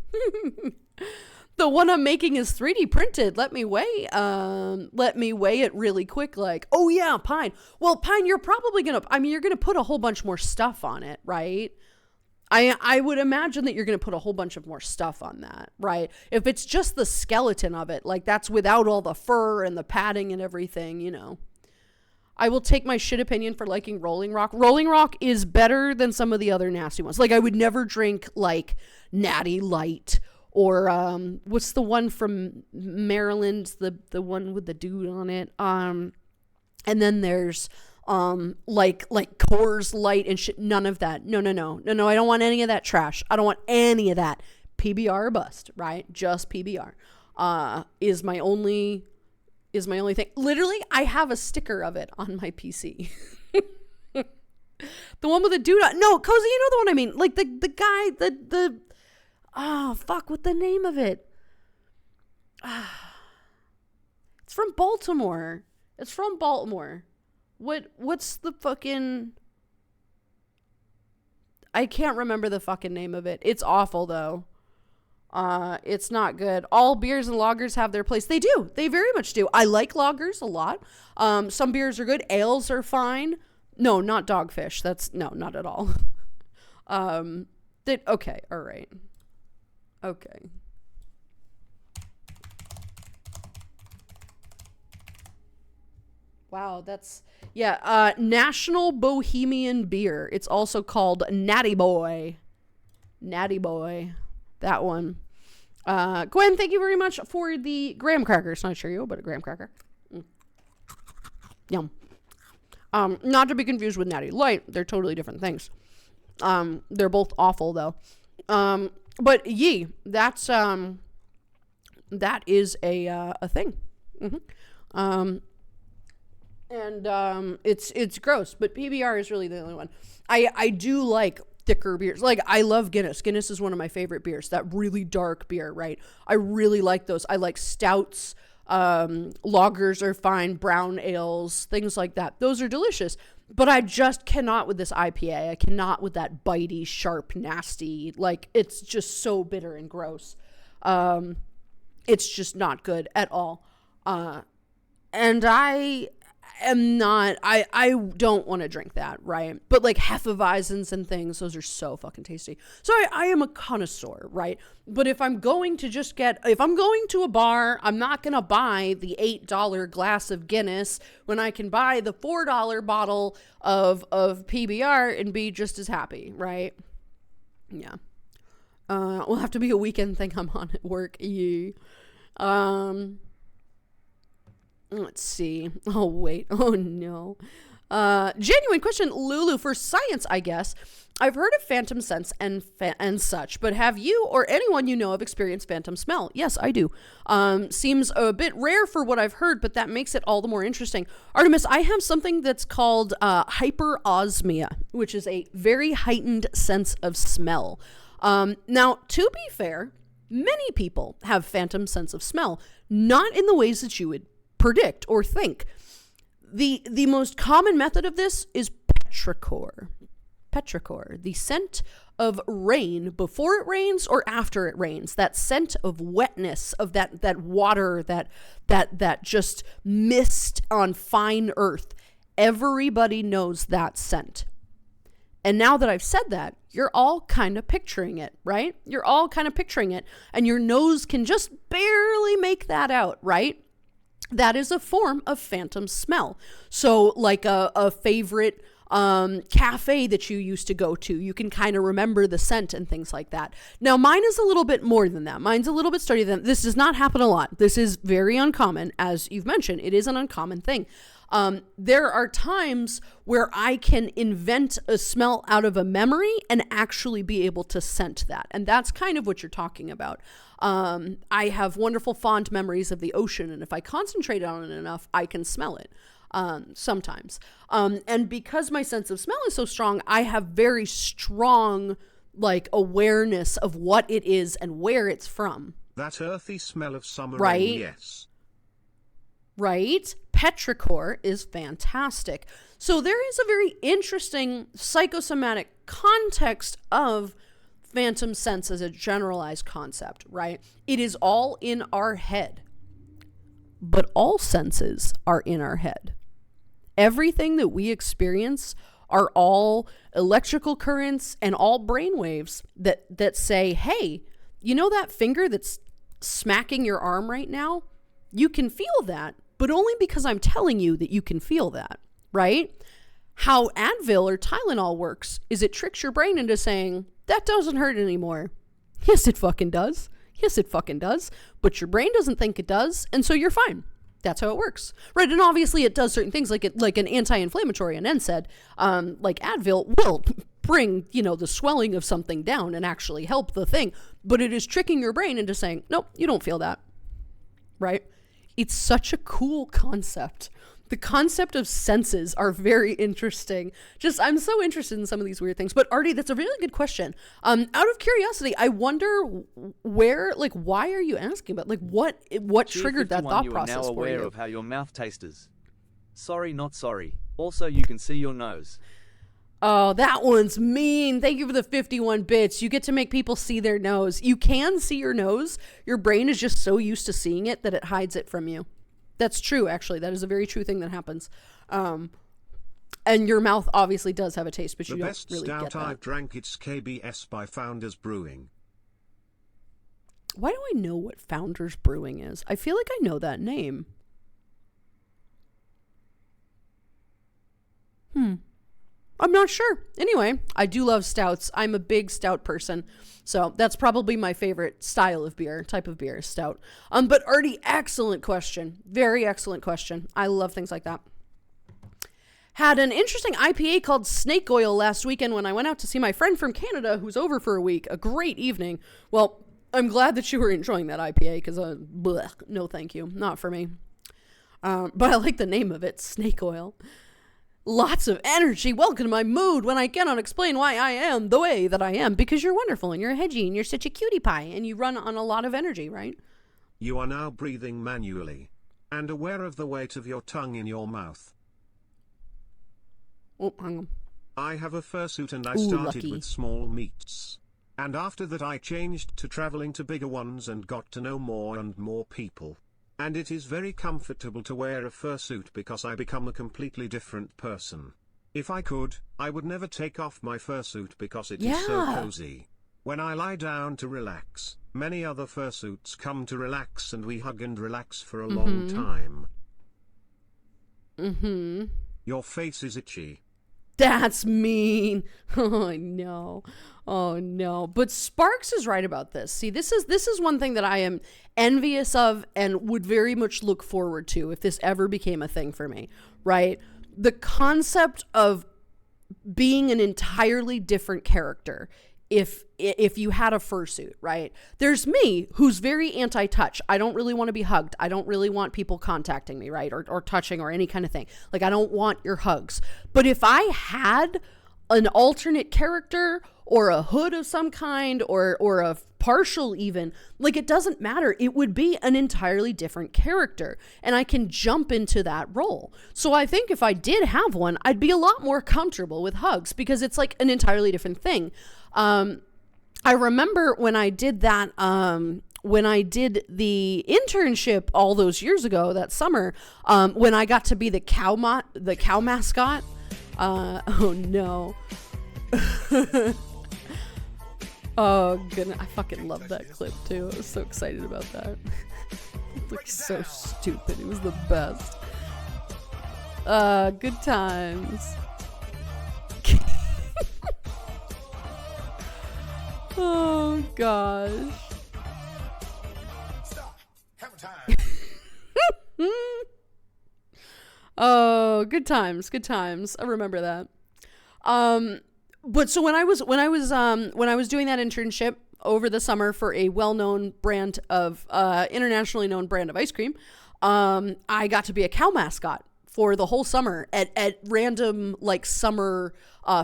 The one I'm making is 3D printed. Let me weigh it really quick. Like, oh yeah, Pine. Well, Pine, you're probably you're gonna put a whole bunch more stuff on it, right? I would imagine that you're going to put a whole bunch of more stuff on that, right? If it's just the skeleton of it, like that's without all the fur and the padding and everything, you know. I will take my shit opinion for liking Rolling Rock. Rolling Rock is better than some of the other nasty ones. Like I would never drink like Natty Light or what's the one from Maryland, the one with the dude on it. And then there's like Coors Light and shit. None of that. No. I don't want any of that trash. I don't want any of that. PBR or bust, right? Just PBR. Is my only thing. Literally, I have a sticker of it on my PC. The one with the dude on, no, Cozy, you know the one I mean. Like the guy, what's the name of it? It's from Baltimore. What's the fucking, I can't remember the fucking name of it. It's awful though. It's not good. All beers and lagers have their place. They do. They very much do. I like lagers a lot. Some beers are good. Ales are fine. No, not Dogfish. Not at all. Okay. All right. Okay. Wow, National Bohemian Beer. It's also called Natty Boy. That one. Gwen, thank you very much for the graham cracker. It's not a Cheerio, but a graham cracker. Yum. Not to be confused with Natty Light. They're totally different things. They're both awful though. But that is a thing. Mm-hmm. It's gross, but PBR is really the only one. I do like thicker beers. Like, I love Guinness. Guinness is one of my favorite beers. That really dark beer, right? I really like those. I like stouts. Lagers are fine. Brown ales, things like that. Those are delicious. But I just cannot with this IPA. I cannot with that bitey, sharp, nasty. Like, it's just so bitter and gross. It's just not good at all. And I don't want to drink that, right? But like Hefeweizens and things, those are so fucking tasty. So I am a connoisseur, right? But if I'm going to a bar, I'm not going to buy the $8 glass of Guinness when I can buy the $4 bottle of PBR and be just as happy, right? Yeah. Will have to be a weekend thing I'm on at work. Yeah. Let's see. Oh, wait. Oh, no. Genuine question, Lulu, for science, I guess. I've heard of phantom sense and such, but have you or anyone you know of experienced phantom smell? Yes, I do. Seems a bit rare for what I've heard, but that makes it all the more interesting. Artemis, I have something that's called hyperosmia, which is a very heightened sense of smell. Now, to be fair, many people have phantom sense of smell, not in the ways that you would predict or think. The most common method of this is petrichor. Petrichor, the scent of rain before it rains or after it rains. That scent of wetness, of that water, that just mist on fine earth. Everybody knows that scent. And now that I've said that, you're all kind of picturing it, right? You're all kind of picturing it, and your nose can just barely make that out, right? That is a form of phantom smell. So like a favorite cafe that you used to go to, you can kind of remember the scent and things like that. Now, mine is a little bit more than that. Mine's a little bit sturdier than that. This does not happen a lot. This is very uncommon. As you've mentioned, it is an uncommon thing. There are times where I can invent a smell out of a memory and actually be able to scent that. And that's kind of what you're talking about. I have wonderful fond memories of the ocean, and if I concentrate on it enough, I can smell it. Sometimes. And because my sense of smell is so strong, I have very strong, like, awareness of what it is and where it's from. That earthy smell of summer right? rain, yes. Right? Petrichor is fantastic. So there is a very interesting psychosomatic context of phantom sense as a generalized concept, right? It is all in our head. But all senses are in our head. Everything that we experience are all electrical currents and all brain waves that say, hey, you know that finger that's smacking your arm right now? You can feel that, but only because I'm telling you that you can feel that, right? How Advil or Tylenol works is it tricks your brain into saying, that doesn't hurt anymore. Yes, it fucking does. Yes, it fucking does. But your brain doesn't think it does, and so you're fine. That's how it works, right? And obviously it does certain things, like an anti-inflammatory, an NSAID, like Advil will bring, the swelling of something down and actually help the thing. But it is tricking your brain into saying, nope, you don't feel that, right? It's such a cool concept. The concept of senses are very interesting. I'm so interested in some of these weird things. But Artie, that's a really good question. Out of curiosity, I wonder why are you asking about, what triggered that thought process you are now for aware you? of how your mouth tastes. Sorry, not sorry. Also, you can see your nose. Oh, that one's mean. Thank you for the 51 bits. You get to make people see their nose. You can see your nose. Your brain is just so used to seeing it that it hides it from you. That's true, actually. That is a very true thing that happens. And your mouth obviously does have a taste, but you don't really get that. The best stout I've drank, it's KBS by Founders Brewing. Why do I know what Founders Brewing is? I feel like I know that name. I'm not sure. Anyway, I do love stouts. I'm a big stout person. So that's probably my favorite style of beer, type of beer, stout. But Artie, excellent question. Very excellent question. I love things like that. Had an interesting IPA called Snake Oil last weekend when I went out to see my friend from Canada who's over for a week. A great evening. Well, I'm glad that you were enjoying that IPA because, no thank you. Not for me. But I like the name of it, Snake Oil. Lots of energy. Welcome to my mood when I cannot explain why I am the way that I am, because you're wonderful and you're hedgy and you're such a cutie pie and you run on a lot of energy, right? You are now breathing manually and aware of the weight of your tongue in your mouth. Oh, hang on. I have a fursuit and I Ooh, started lucky. with small meats. And after that I changed to traveling to bigger ones and got to know more and more people. And it is very comfortable to wear a fursuit because I become a completely different person. If I could, I would never take off my fursuit because it is so cozy. When I lie down to relax, many other fursuits come to relax and we hug and relax for a long time. Your face is itchy. That's mean. Oh, no. Oh, no. But Sparks is right about this. See, this is one thing that I am envious of and would very much look forward to if this ever became a thing for me, right? The concept of being an entirely different character if you had a fursuit, right? There's me, who's very anti-touch. I don't really want to be hugged. I don't really want people contacting me, right? Or touching or any kind of thing. Like, I don't want your hugs. But if I had an alternate character or a hood of some kind or a partial even, like, it doesn't matter. It would be an entirely different character and I can jump into that role. So I think if I did have one, I'd be a lot more comfortable with hugs because it's like an entirely different thing. I remember when I did that, when I did the internship all those years ago, that summer, when I got to be the cow mascot. Oh no. Oh goodness, I fucking loved that clip too. I was so excited about that. It looked so stupid. It was the best. Good times. Oh gosh. Oh, good times, good times. I remember that. But so when I was doing that internship over the summer for a well-known brand of internationally known brand of ice cream, I got to be a cow mascot for the whole summer at random like summer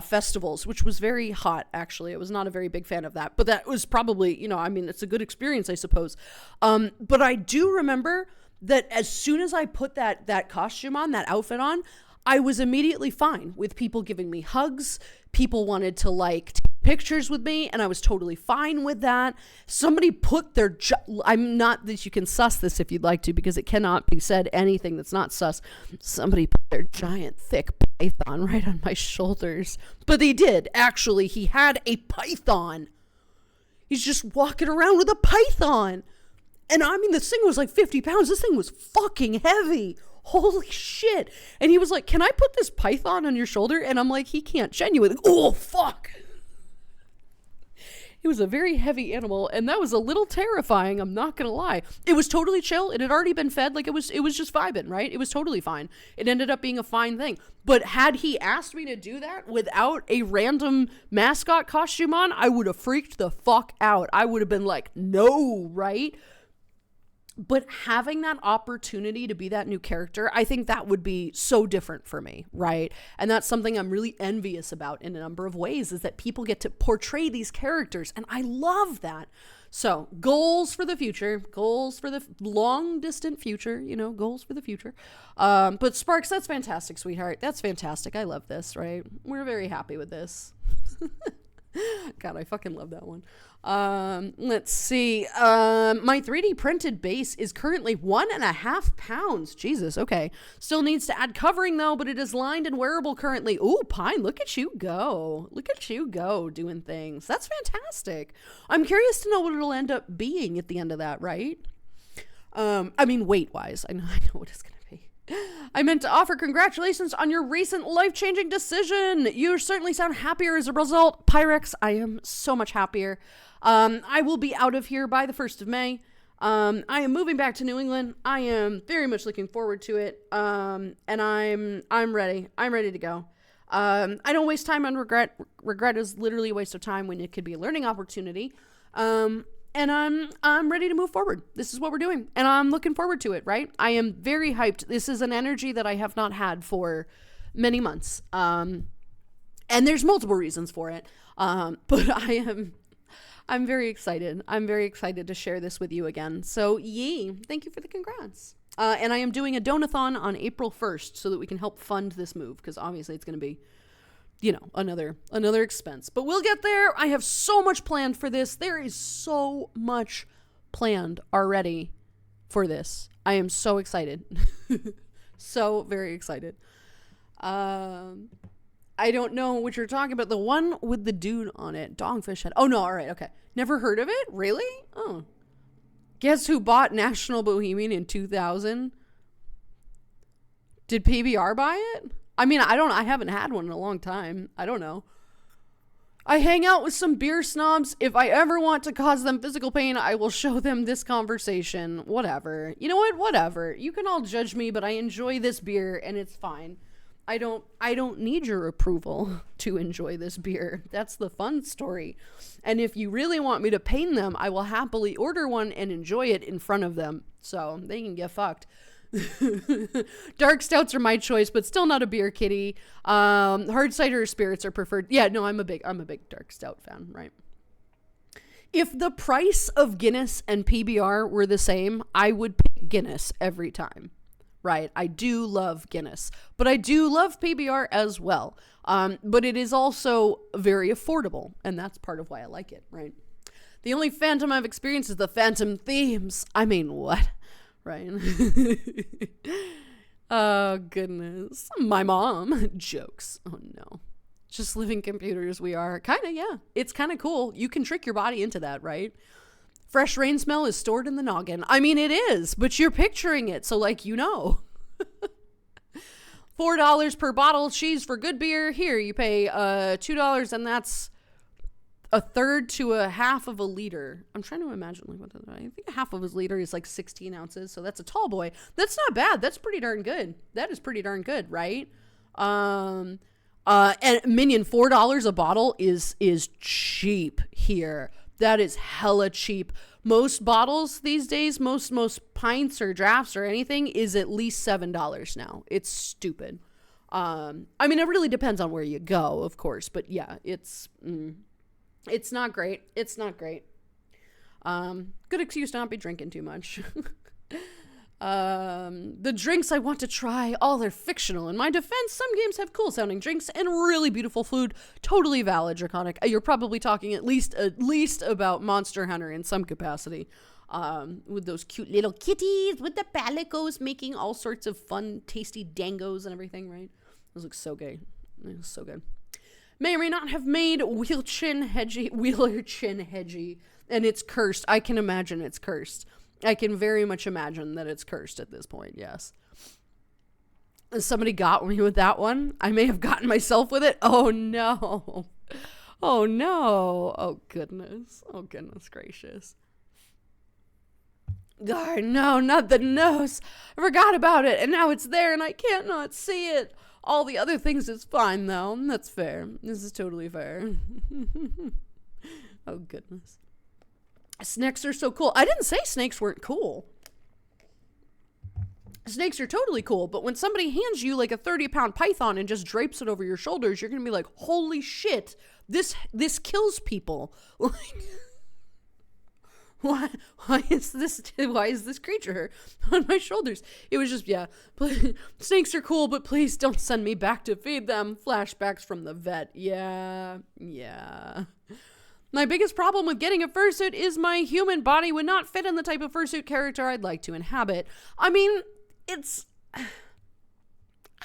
festivals, which was very hot, actually. I was not a very big fan of that, but that was probably, it's a good experience, I suppose. But I do remember that as soon as I put that costume on, that outfit on, I was immediately fine with people giving me hugs. People wanted to like take pictures with me, and I was totally fine with that. Somebody put their, I'm not that you can suss this if you'd like to, because it cannot be said anything that's not sus. Somebody put their giant thick python right on my shoulders. But they did. Actually, he had a python. He's just walking around with a python. And I mean, this thing was like 50 pounds. This thing was fucking heavy. Holy shit. And he was like, can I put this python on your shoulder? And I'm like, he can't genuinely. Oh, fuck. He was a very heavy animal, and that was a little terrifying, I'm not gonna lie. It was totally chill. It had already been fed. Like, it was just vibing, right? It was totally fine. It ended up being a fine thing. But had he asked me to do that without a random mascot costume on, I would have freaked the fuck out. I would have been like, no, right? But having that opportunity to be that new character, I think that would be so different for me, right? And that's something I'm really envious about in a number of ways, is that people get to portray these characters, and I love that. So, goals for the future, goals for the long distant future, goals for the future. But Sparks, that's fantastic, sweetheart. That's fantastic. I love this, right? We're very happy with this. God, I fucking love that one. Let's see. My 3D printed base is currently 1.5 pounds. Jesus. Okay. Still needs to add covering though, but it is lined and wearable currently. Ooh, Pine, look at you go. Look at you go doing things. That's fantastic. I'm curious to know what it'll end up being at the end of that, right? I mean, weight wise, I know what it's going to be. I meant to offer congratulations on your recent life-changing decision. You certainly sound happier as a result. Pyrex, I am so much happier. I will be out of here by the 1st of May. I am moving back to New England. I am very much looking forward to it. And I'm ready. I'm ready to go. I don't waste time on regret. Regret is literally a waste of time when it could be a learning opportunity. And I'm ready to move forward. This is what we're doing. And I'm looking forward to it, right? I am very hyped. This is an energy that I have not had for many months. And there's multiple reasons for it. But I'm very excited. I'm very excited to share this with you again. So yay. Thank you for the congrats. And I am doing a donathon on April 1st so that we can help fund this move, because obviously it's going to be, another expense. But we'll get there. I have so much planned for this. There is so much planned already for this. I am so excited. So very excited. I don't know what you're talking about. The one with the dude on it. Dogfish head. Oh, no. All right. Okay. Never heard of it? Really? Oh. Guess who bought National Bohemian in 2000? Did PBR buy it? I mean, I haven't had one in a long time. I don't know. I hang out with some beer snobs. If I ever want to cause them physical pain, I will show them this conversation. Whatever. You know what? Whatever. You can all judge me, but I enjoy this beer and it's fine. I don't need your approval to enjoy this beer. That's the fun story. And if you really want me to pain them, I will happily order one and enjoy it in front of them. So they can get fucked. Dark stouts are my choice, but still not a beer kitty. Hard cider spirits are preferred. Yeah, no, I'm a big dark stout fan, right? If the price of Guinness and PBR were the same, I would pick Guinness every time, right? I do love Guinness, but I do love PBR as well. But it is also very affordable, and that's part of why I like it, right? The only Phantom I've experienced is the Phantom Themes. I mean, what? Right? Oh, goodness. My mom. Jokes. Oh, no. Just living computers we are. Kind of, yeah. It's kind of cool. You can trick your body into that, right? Fresh rain smell is stored in the noggin. I mean, it is, but you're picturing it, so, $4 per bottle of cheese for good beer. Here, you pay $2, and that's a third to a half of a liter. I'm trying to imagine I think a half of his liter is 16 ounces. So that's a tall boy. That's not bad. That's pretty darn good. That is pretty darn good, right? And Minion, $4 a bottle is cheap here. That is hella cheap. Most bottles these days, most pints or drafts or anything is at least $7 now. It's stupid. I mean, it really depends on where you go, of course, but yeah, it's not great. It's not great. Good excuse to not be drinking too much. The drinks I want to try, all they're fictional. In my defense, some games have cool sounding drinks and really beautiful food. Totally valid, Draconic. You're probably talking at least about Monster Hunter in some capacity. With those cute little kitties with the palicos making all sorts of fun, tasty dangos and everything, right? Those look so gay. It was so good. May or may not have made Wheeler Chin Hedgie, and it's cursed. I can imagine it's cursed. I can very much imagine that it's cursed at this point, yes. Somebody got me with that one. I may have gotten myself with it. Oh, no. Oh no. Oh goodness. Oh goodness gracious. God, no, not the nose. I forgot about it, and now it's there, and I can't not see it. All the other things is fine, though. That's fair. This is totally fair. Oh, goodness. Snakes are so cool. I didn't say snakes weren't cool. Snakes are totally cool, but when somebody hands you like a 30-pound python and just drapes it over your shoulders, you're going to be like, holy shit, this kills people. Why is this creature on my shoulders? It was just, yeah, snakes are cool, but please don't send me back to feed them. Flashbacks from the vet. Yeah. My biggest problem with getting a fursuit is my human body would not fit in the type of fursuit character I'd like to inhabit. I mean, I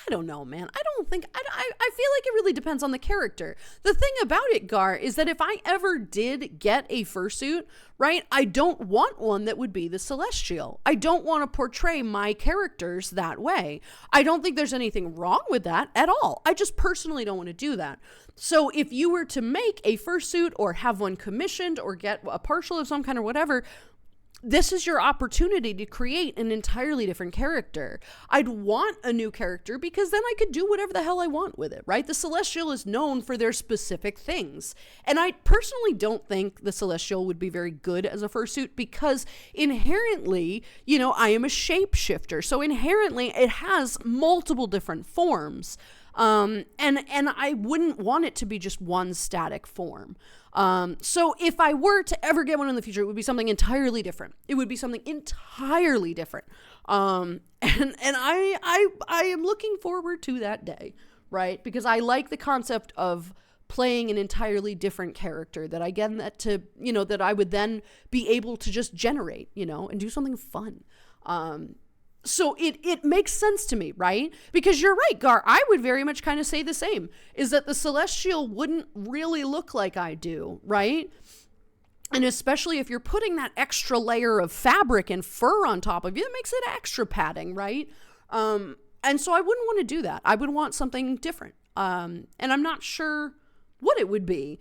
don't know, man. I feel like it really depends on the character. The thing about it, Gar, is that if I ever did get a fursuit, right, I don't want one that would be the Celestial. I don't want to portray my characters that way. I don't think there's anything wrong with that at all. I just personally don't want to do that. So if you were to make a fursuit or have one commissioned or get a partial of some kind or whatever, this is your opportunity to create an entirely different character. I'd want a new character because then I could do whatever the hell I want with it, right? The Celestial is known for their specific things. And I personally don't think the Celestial would be very good as a fursuit because inherently, I am a shapeshifter. So inherently it has multiple different forms. And I wouldn't want it to be just one static form. So if I were to ever get one in the future, it would be something entirely different. And I am looking forward to that day, right? Because I like the concept of playing an entirely different character that I get that to, that I would then be able to just generate, and do something fun. So it makes sense to me, right? Because you're right, Gar, I would very much kind of say the same, is that the Celestial wouldn't really look like I do, right? And especially if you're putting that extra layer of fabric and fur on top of you, it makes it extra padding, right? And so I wouldn't want to do that. I would want something different. And I'm not sure what it would be.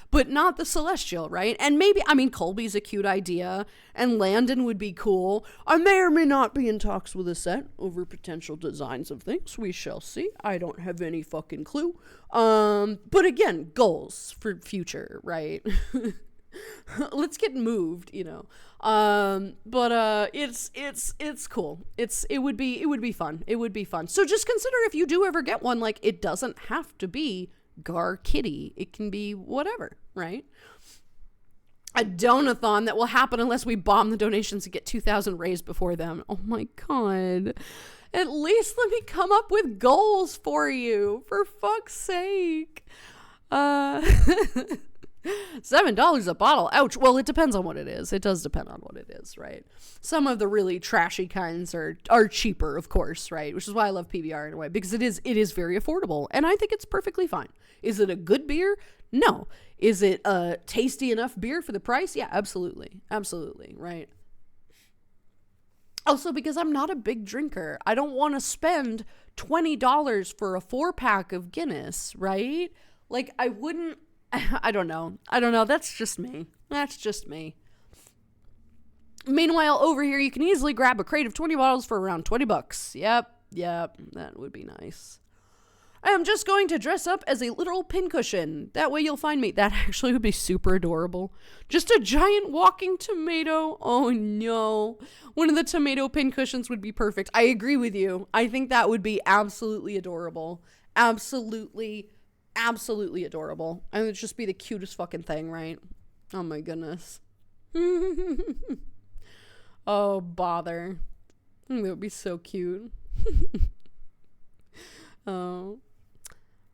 But not the Celestial, right? And maybe, Colby's a cute idea, and Landon would be cool. I may or may not be in talks with a set over potential designs of things. We shall see. I don't have any fucking clue. But again, goals for future, right? Let's get moved, But it's cool. It would be fun. It would be fun. So just consider if you do ever get one, like, it doesn't have to be Gar Kitty. It can be whatever, right? A donathon that will happen unless we bomb the donations and get 2,000 raised before them. Oh my god. At least let me come up with goals for you, for fuck's sake. $7 a bottle. Ouch. Well, it depends on what it is. It does depend on what it is, right? Some of the really trashy kinds are cheaper, of course, right? Which is why I love PBR in a way, because it is very affordable, and I think it's perfectly fine. Is it a good beer? No. Is it a tasty enough beer for the price? Yeah, absolutely. Absolutely, right? Also, because I'm not a big drinker, I don't want to spend $20 for a 4-pack of Guinness, right? Like, I wouldn't. I don't know. That's just me. Meanwhile, over here, you can easily grab a crate of 20 bottles for around $20. Yep. That would be nice. I am just going to dress up as a literal pincushion. That way you'll find me. That actually would be super adorable. Just a giant walking tomato. Oh no. One of the tomato pincushions would be perfect. I agree with you. I think that would be absolutely adorable. Absolutely adorable. And it would just be the cutest fucking thing, right? Oh my goodness. Oh, bother. That would be so cute. Oh.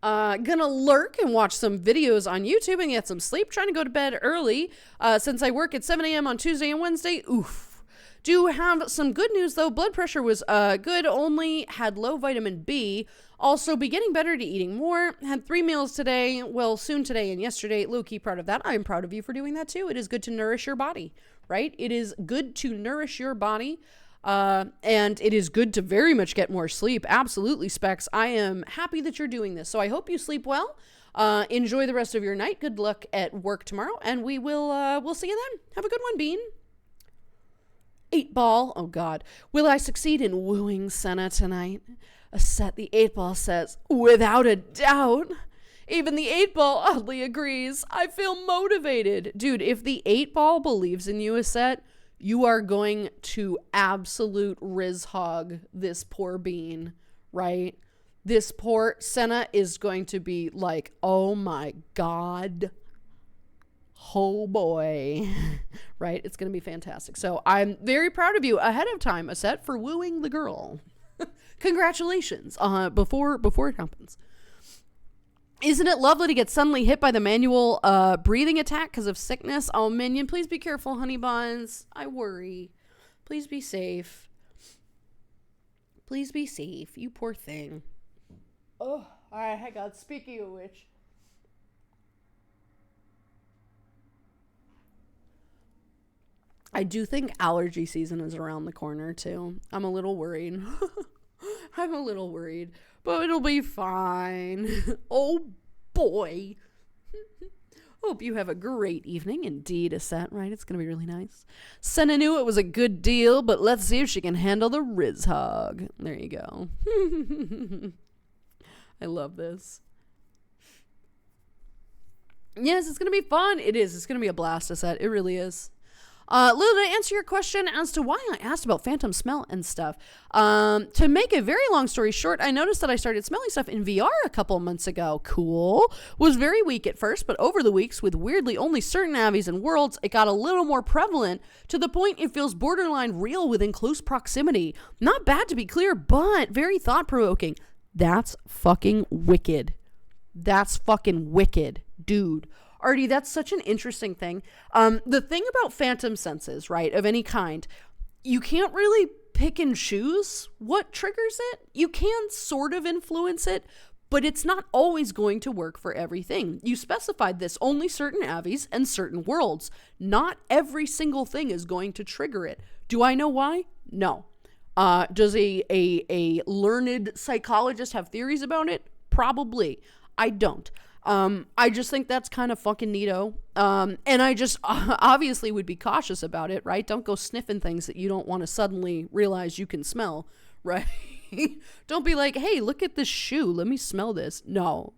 Gonna lurk and watch some videos on YouTube and get some sleep. Trying to go to bed early since I work at 7 a.m. on Tuesday and Wednesday. Oof. Do have some good news though. Blood pressure was good, only had low vitamin B. Also be getting better to eating more. Had 3 meals today, well, soon today and yesterday. Low-key proud of that. I'm proud of you for doing that too. It is good to nourish your body, right? It is good to nourish your body. And it is good to very much get more sleep. Absolutely, Specs. I am happy that you're doing this. So I hope you sleep well. Enjoy the rest of your night. Good luck at work tomorrow, and we'll see you then. Have a good one, Bean. 8-ball. Oh God. Will I succeed in wooing Senna tonight? The 8-ball says, without a doubt. Even the 8-ball oddly agrees. I feel motivated. Dude, if the 8-ball believes in you, Aset, you are going to absolute riz hog this poor Bean, right? This poor Senna is going to be like, oh my God. Oh boy. Right? It's going to be fantastic. So I'm very proud of you ahead of time, Aset, for wooing the girl. Congratulations. Before it happens. Isn't it lovely to get suddenly hit by the manual breathing attack because of sickness? Oh, Minion, please be careful, honey buns. I worry. Please be safe. Please be safe. You poor thing. Oh, all right. Hang on. Speaking of which. I do think allergy season is around the corner, too. I'm a little worried. I'm a little worried. But it'll be fine. Oh, boy. Hope you have a great evening. Indeed, Aset, right? It's going to be really nice. Senna knew it was a good deal, but let's see if she can handle the riz hog. There you go. I love this. Yes, it's going to be fun. It is. It's going to be a blast, Aset. It really is. Lil, to answer your question as to why I asked about phantom smell and stuff, to make a very long story short, I noticed that I started smelling stuff in VR a couple months ago. Cool. Was very weak at first, but over the weeks, with weirdly only certain avies and worlds, it got a little more prevalent to the point it feels borderline real within close proximity. Not bad to be clear, but very thought-provoking. That's fucking wicked. That's fucking wicked, dude. Artie, that's such an interesting thing. The thing about phantom senses, right, of any kind, you can't really pick and choose what triggers it. You can sort of influence it, but it's not always going to work for everything. You specified this, only certain avies and certain worlds. Not every single thing is going to trigger it. Do I know why? No. Does a learned psychologist have theories about it? Probably. I don't. I just think that's kind of fucking neato. And I just obviously would be cautious about it, right? Don't go sniffing things that you don't want to suddenly realize you can smell, right? Don't be like, hey, look at this shoe. Let me smell this. No.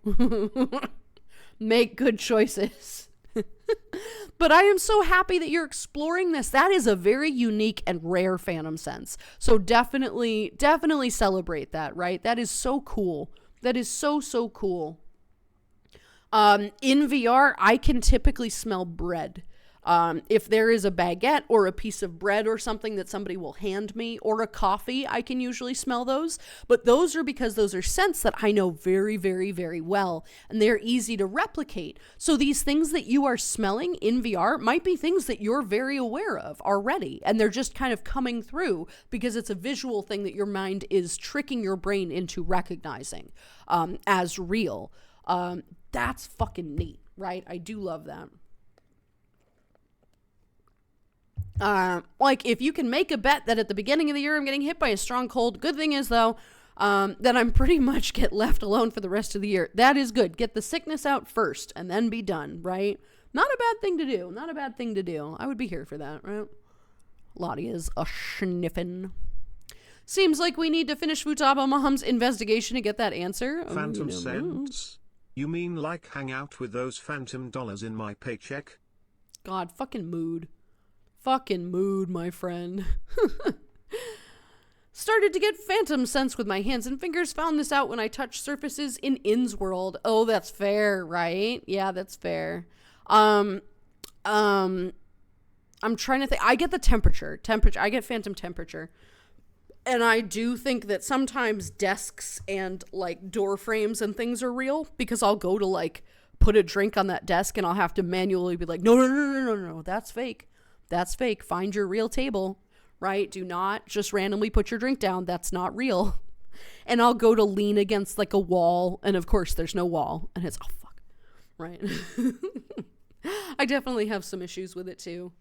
Make good choices. But I am so happy that you're exploring this. That is a very unique and rare phantom sense. So definitely celebrate that, right? That is so cool. That is so cool. In VR, I can typically smell bread. If there is a baguette or a piece of bread or something that somebody will hand me, or a coffee, I can usually smell those. But those are because those are scents that I know very, very, very well, and they're easy to replicate. So these things that you are smelling in VR might be things that you're very aware of already, and they're just kind of coming through because it's a visual thing that your mind is tricking your brain into recognizing as real. That's fucking neat, right? I do love that. Like, if you can make a bet that at the beginning of the year I'm getting hit by a strong cold, good thing is, though, that I'm pretty much get left alone for the rest of the year. That is good. Get the sickness out first and then be done, right? Not a bad thing to do. Not a bad thing to do. I would be here for that, right? Lottie is a sniffin'. Seems like we need to finish Futaba Mom's investigation to get that answer. Phantom sense? You mean like hang out with those phantom dollars in my paycheck? God, fucking mood. Fucking mood, my friend. Started to get phantom sense with my hands and fingers. Found this out when I touched surfaces in In's world. Oh, that's fair, right? Yeah, that's fair. I'm trying to think. I get the temperature. I get phantom temperature. And I do think that sometimes desks and, like, door frames and things are real, because I'll go to, like, put a drink on that desk and I'll have to manually be like, no, that's fake. That's fake. Find your real table, right? Do not just randomly put your drink down. That's not real. And I'll go to lean against, like, a wall, and of course there's no wall, and it's, oh, fuck, right? I definitely have some issues with it, too.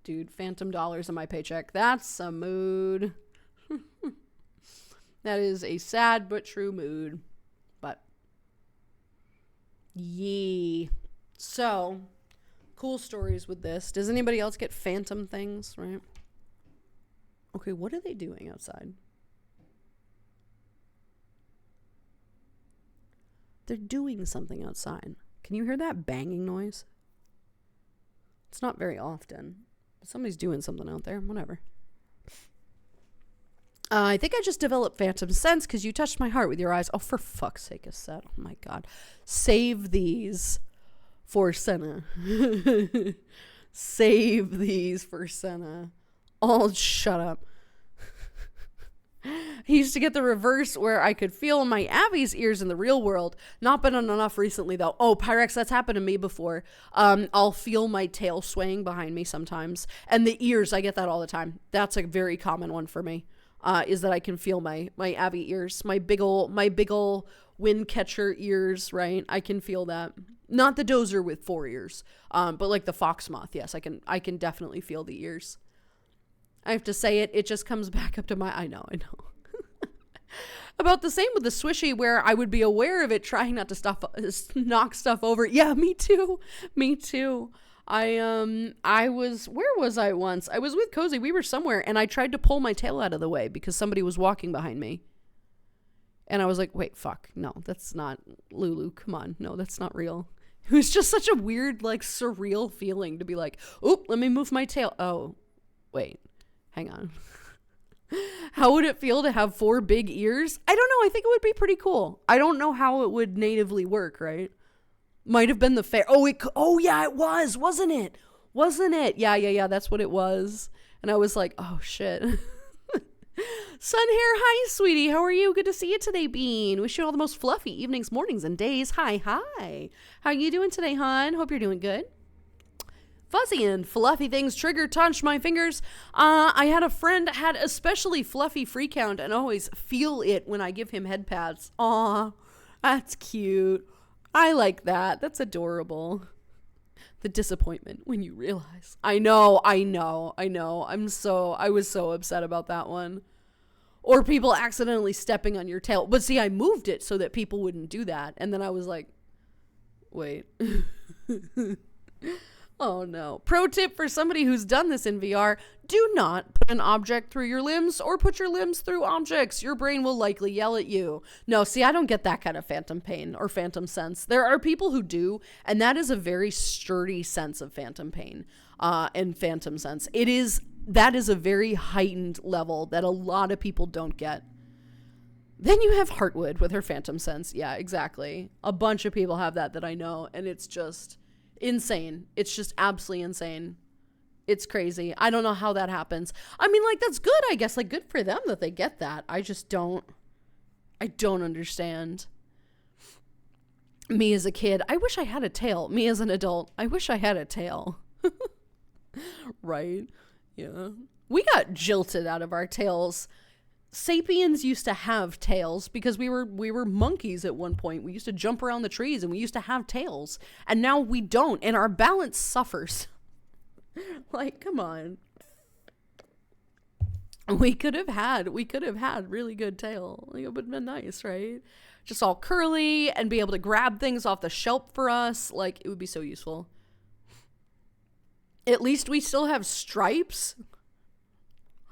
Dude, phantom dollars in my paycheck. That's a mood. That is a sad but true mood. But Yee. So, cool stories with this. Does anybody else get phantom things, right? Okay, what are they doing outside? They're doing something outside. Can you hear that banging noise? It's not very often. But somebody's doing something out there. Whatever. I think I just developed phantom sense because you touched my heart with your eyes. Oh, for fuck's sake, Cassette. Oh, my God. Save these for Senna. Save these for Senna. Oh, shut up. He used to get the reverse where I could feel my Abby's ears in the real world. Not been enough recently, though. Oh, Pyrex, that's happened to me before. I'll feel my tail swaying behind me sometimes. And the ears, I get that all the time. That's a very common one for me. Is that I can feel my Abby ears. My big ol' wind catcher ears, right? I can feel that. Not the dozer with 4 ears. But like the fox moth, yes, I can definitely feel the ears. I have to say it just comes back up to my, I know. About the same with the swishy, where I would be aware of it, trying not to knock stuff over. Yeah, me too. I was, where was I once? I was with Cozy. We were somewhere, and I tried to pull my tail out of the way because somebody was walking behind me. And I was like, wait, fuck. No, that's not Lulu. Come on. No, that's not real. It was just such a weird, like, surreal feeling to be like, oop, let me move my tail. Oh, wait. Hang on. How would it feel to have 4 big ears? I don't know. I think it would be pretty cool. I don't know how it would natively work, right? Might have been the fair. Oh yeah, it was, wasn't it? Yeah, that's what it was. And I was like, oh shit. Sun Hair, hi, sweetie. How are you? Good to see you today, Bean. Wish you all the most fluffy evenings, mornings, and days. Hi. How you doing today, hon? Hope you're doing good. Fuzzy and fluffy things trigger touch my fingers. I had a friend had especially fluffy free count and always feel it when I give him head pats. Aw, that's cute. I like that. That's adorable. The disappointment when you realize. I know. I was so upset about that one. Or people accidentally stepping on your tail. But see, I moved it so that people wouldn't do that. And then I was like, wait. Oh no. Pro tip for somebody who's done this in VR, do not put an object through your limbs or put your limbs through objects. Your brain will likely yell at you. No, see, I don't get that kind of phantom pain or phantom sense. There are people who do, and that is a very sturdy sense of phantom pain and phantom sense. That is a very heightened level that a lot of people don't get. Then you have Heartwood with her phantom sense. Yeah, exactly. A bunch of people have that I know, and it's just insane. It's just absolutely insane. It's crazy. I don't know how that happens. I mean, like, that's good, I guess. Like, good for them that they get that. I don't understand. Me as a kid, I wish I had a tail. Me as an adult, I wish I had a tail. Right? Yeah. We got jilted out of our tails. Sapiens used to have tails because we were monkeys at one point. We used to jump around the trees and we used to have tails. And now we don't, and our balance suffers. Like, come on. We could have had really good tail. Like, it would have been nice, right? Just all curly and be able to grab things off the shelf for us. Like, it would be so useful. At least we still have stripes.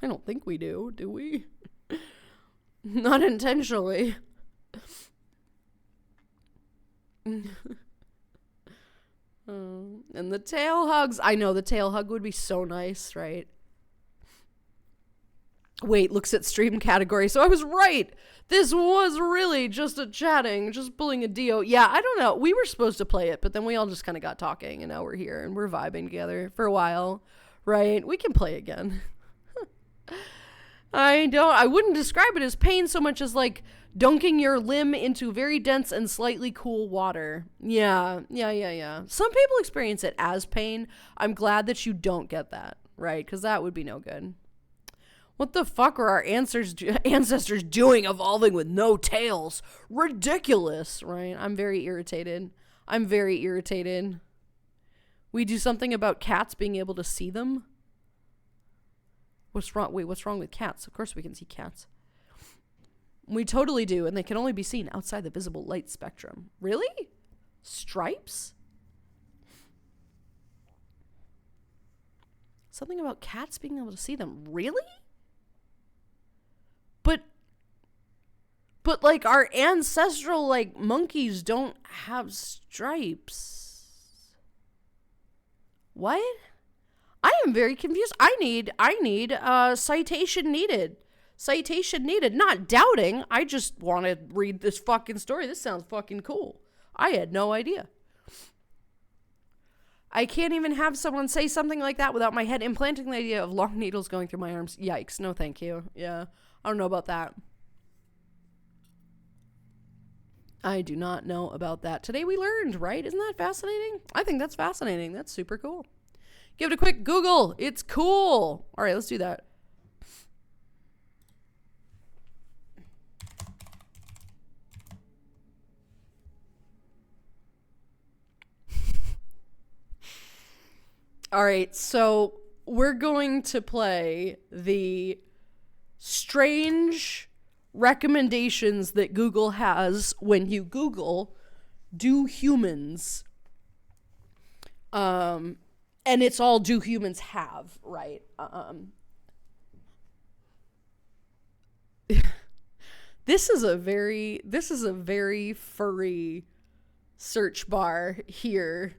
I don't think we do we? Not intentionally. And the tail hugs. I know, the tail hug would be so nice, right? Wait, looks at stream category. So I was right. This was really just a chatting, just pulling a Dio. Yeah, I don't know. We were supposed to play it, but then we all just kind of got talking, and now we're here, and we're vibing together for a while, right? We can play again. I wouldn't describe it as pain so much as like dunking your limb into very dense and slightly cool water. Yeah. Some people experience it as pain. I'm glad that you don't get that, right? Because that would be no good. What the fuck are our ancestors doing evolving with no tails? Ridiculous, right? I'm very irritated. We do something about cats being able to see them? What's wrong? Wait, what's wrong with cats? Of course we can see cats. We totally do, and they can only be seen outside the visible light spectrum. Really? Stripes? Something about cats being able to see them. Really? But like our ancestral like monkeys don't have stripes. What? I am very confused. I need citation needed. Citation needed. Not doubting. I just want to read this fucking story. This sounds fucking cool. I had no idea. I can't even have someone say something like that without my head implanting the idea of long needles going through my arms. Yikes. No, thank you. Yeah. I don't know about that. I do not know about that. Today we learned, right? Isn't that fascinating? I think that's fascinating. That's super cool. Give it a quick Google. It's cool. All right, let's do that. All right, so we're going to play the strange recommendations that Google has when you Google, do humans, and it's all do humans have, right? This is a very furry search bar here.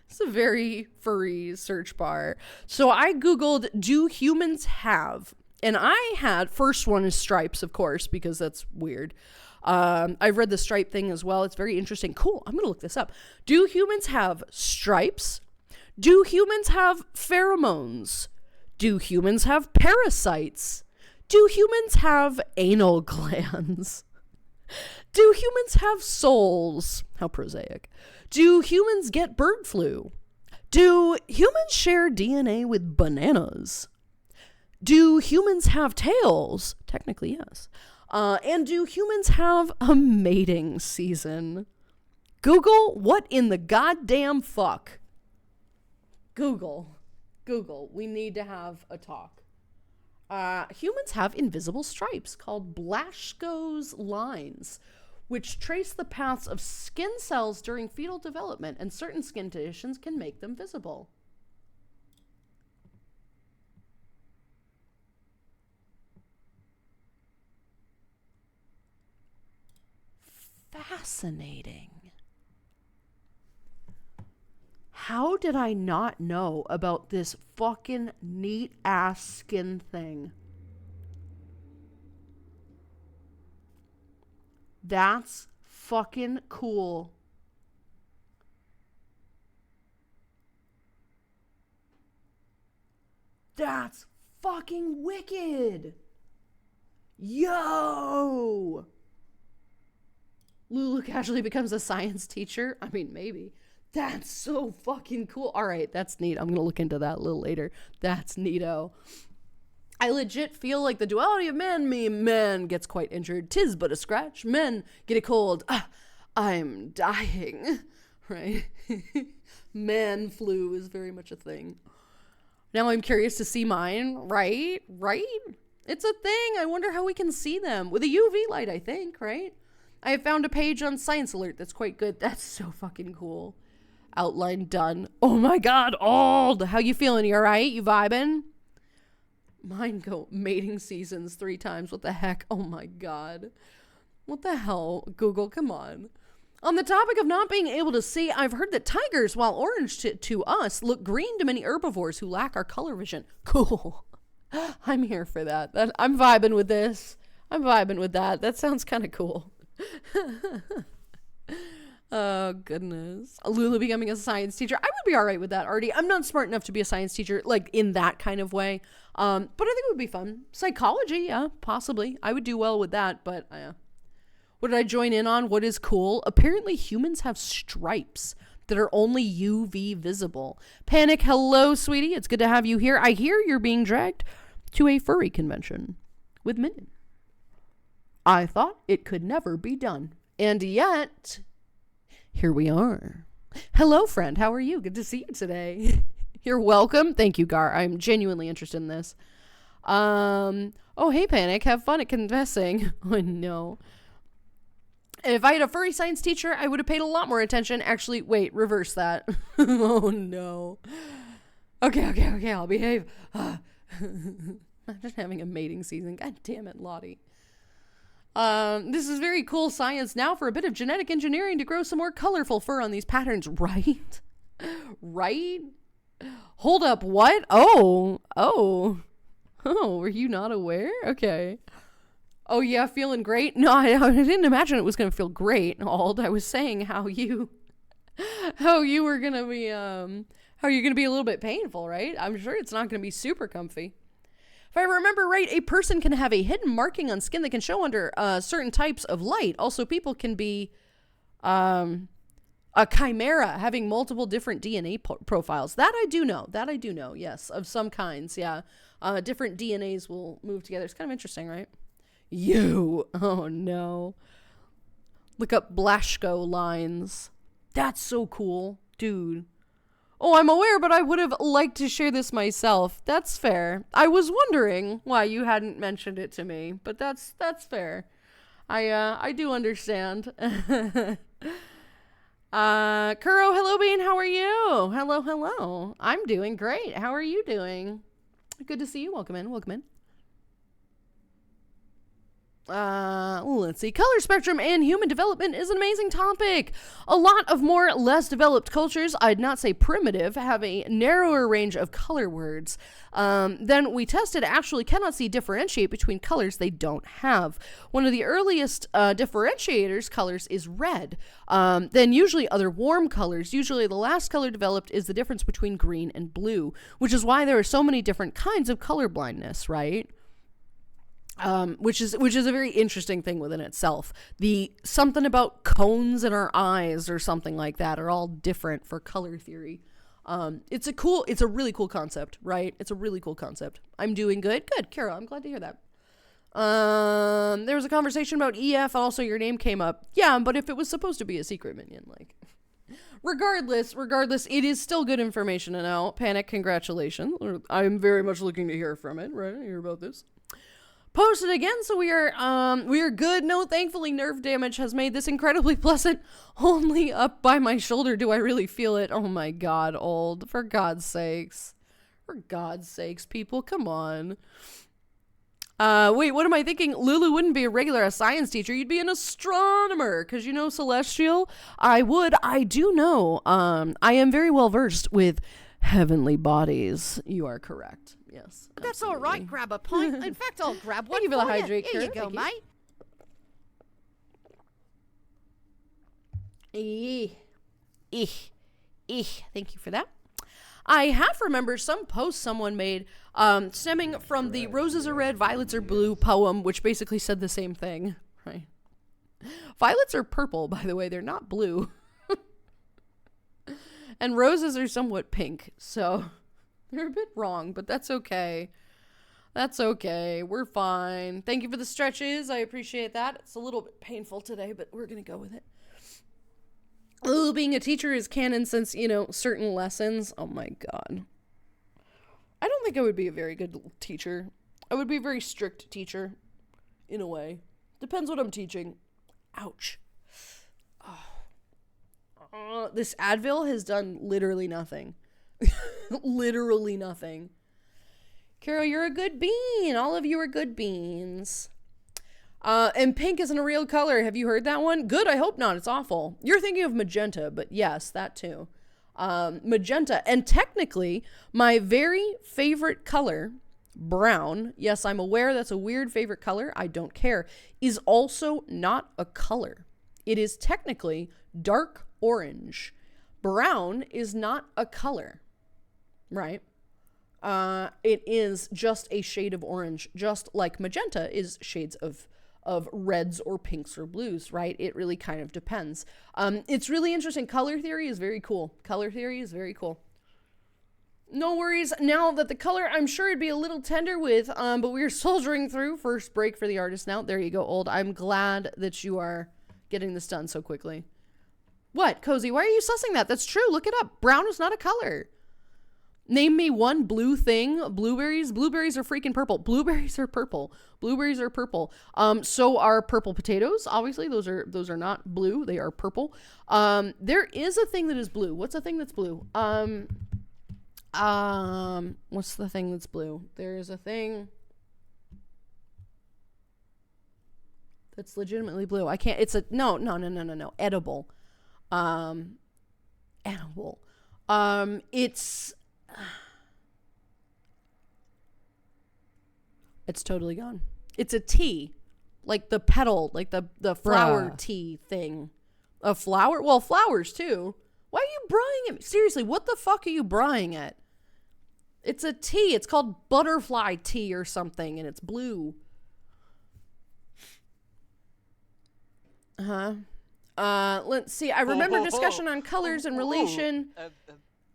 It's a very furry search bar. So I Googled, do humans have? And I had, first one is stripes, of course, because that's weird. I've read the stripe thing as well. It's very interesting. Cool. I'm going to look this up. Do humans have stripes? Do humans have pheromones? Do humans have parasites? Do humans have anal glands? Do humans have souls? How prosaic. Do humans get bird flu? Do humans share DNA with bananas? Do humans have tails? Technically, yes. And do humans have a mating season? Google, what in the goddamn fuck? Google, we need to have a talk. Humans have invisible stripes called Blaschko's lines, which trace the paths of skin cells during fetal development, and certain skin conditions can make them visible. Fascinating. How did I not know about this fucking neat ass skin thing? That's fucking cool. That's fucking wicked. Yo! Lulu casually becomes a science teacher. I mean, maybe. That's so fucking cool. All right, that's neat. I'm going to look into that a little later. That's neato. I legit feel like the duality of man gets quite injured. 'Tis but a scratch. Men get a cold. I'm dying. Right? Man flu is very much a thing. Now I'm curious to see mine. Right? It's a thing. I wonder how we can see them. With a UV light, I think, right? I have found a page on Science Alert that's quite good. That's so fucking cool. Outline done. Oh my god, Ald! How you feeling? You alright? You vibing? Mine go mating seasons 3 times. What the heck? Oh my god. What the hell? Google, come on. On the topic of not being able to see, I've heard that tigers, while orange to us, look green to many herbivores who lack our color vision. Cool. I'm here for that. I'm vibing with this. I'm vibing with that. That sounds kind of cool. Oh goodness. Lulu becoming a science teacher. I would be all right with that, Artie. I'm not smart enough to be a science teacher, like in that kind of way. But I think it would be fun. Psychology, yeah, possibly. I would do well with that, but what did I join in on? What is cool? Apparently humans have stripes that are only UV visible. Panic, hello, sweetie. It's good to have you here. I hear you're being dragged to a furry convention with Minion. I thought it could never be done. And yet, here we are. Hello, friend. How are you? Good to see you today. You're welcome. Thank you, Gar. I'm genuinely interested in this. Oh, hey, Panic. Have fun at confessing. Oh, no. If I had a furry science teacher, I would have paid a lot more attention. Actually, wait, reverse that. Oh, no. Okay, I'll behave. I'm just having a mating season. God damn it, Lottie. This is very cool science. Now for a bit of genetic engineering to grow some more colorful fur on these patterns, right? Right? Hold up, what? Oh, were you not aware? Okay. Oh yeah, feeling great? No, I didn't imagine it was going to feel great, Ald. I was saying how you were going to be, how you're going to be a little bit painful, right? I'm sure it's not going to be super comfy. If I remember right, a person can have a hidden marking on skin that can show under certain types of light. Also, people can be a chimera, having multiple different DNA profiles. That I do know, yes, of some kinds, yeah. Different DNAs will move together. It's kind of interesting, right? Oh no. Look up Blaschko lines. That's so cool, dude. Oh, I'm aware, but I would have liked to share this myself. That's fair. I was wondering why you hadn't mentioned it to me, but that's fair. I do understand. Kuro, hello Bean, how are you? Hello. I'm doing great. How are you doing? Good to see you. Welcome in. Let's see. Color spectrum and human development is an amazing topic. A lot of more less developed cultures, I'd not say primitive, have a narrower range of color words. Then we tested actually cannot differentiate between colors they don't have. One of the earliest differentiators colors is red. Then usually other warm colors. Usually the last color developed is the difference between green and blue, which is why there are so many different kinds of color blindness, right? Which is a very interesting thing within itself. Something about cones in our eyes or something like that are all different for color theory. It's a really cool concept, right? It's a really cool concept. I'm doing good. Good, Kara, I'm glad to hear that. There was a conversation about EF, also your name came up. Yeah, but if it was supposed to be a secret minion, like... Regardless, it is still good information to know. Panic, congratulations. I'm very much looking to hear from it, right? Hear about this. Posted again, so we are good. No, thankfully nerve damage has made this incredibly pleasant. Only up by my shoulder do I really feel it. Oh my god, Old. For God's sakes, people, come on. Wait, what am I thinking? Lulu wouldn't be a regular science teacher. You'd be an astronomer, because you know Celestial. I do know. I am very well versed with heavenly bodies. You are correct. Yes. That's all right. Grab a pint. In fact, I'll grab one Thank you for the for hydrate, you. Here Kara. you go, Thank mate. Thank you for that. I half remember some post someone made stemming from the Roses Are Red, Violets Are Blue poem, which basically said the same thing. Right. Violets are purple, by the way. They're not blue. And roses are somewhat pink, so they're a bit wrong, but that's okay. We're fine. Thank you for the stretches. I appreciate that. It's a little bit painful today, but we're going to go with it. Oh, being a teacher is canon since, certain lessons. Oh my god. I don't think I would be a very good teacher. I would be a very strict teacher, in a way. Depends what I'm teaching. Ouch. This Advil has done literally nothing. Literally nothing. Carol, you're a good bean. All of you are good beans. And pink isn't a real color. Have you heard that one? Good, I hope not. It's awful. You're thinking of magenta, but yes, that too. Magenta. And technically, my very favorite color, brown, yes, I'm aware that's a weird favorite color, I don't care, is also not a color. It is technically dark orange. Brown is not a color, right? It is just a shade of orange, just like magenta is shades of reds or pinks or blues, right? It really kind of depends. It's really interesting. Color theory is very cool. No worries. Now that the color, I'm sure it'd be a little tender with, but we're soldiering through. First break for the artist now. There you go, Old. I'm glad that you are getting this done so quickly. What, Cozy? Why are you sussing that? That's true. Look it up. Brown is not a color. Name me one blue thing. Blueberries. Blueberries are freaking purple. Blueberries are purple. Blueberries are purple. So are purple potatoes. Obviously, those are not blue. They are purple. There is a thing that is blue. What's a thing that's blue? What's the thing that's blue? There is a thing that's legitimately blue. I can't. It's a no. Edible. Edible. It's totally gone. It's a tea. Like the petal, like the flower tea thing. A flower? Well, flowers too. Why are you braaiing it? Seriously, what the fuck are you braaiing it? It's a tea. It's called butterfly tea or something, and it's blue. Let's see. I remember discussion on colors and relation.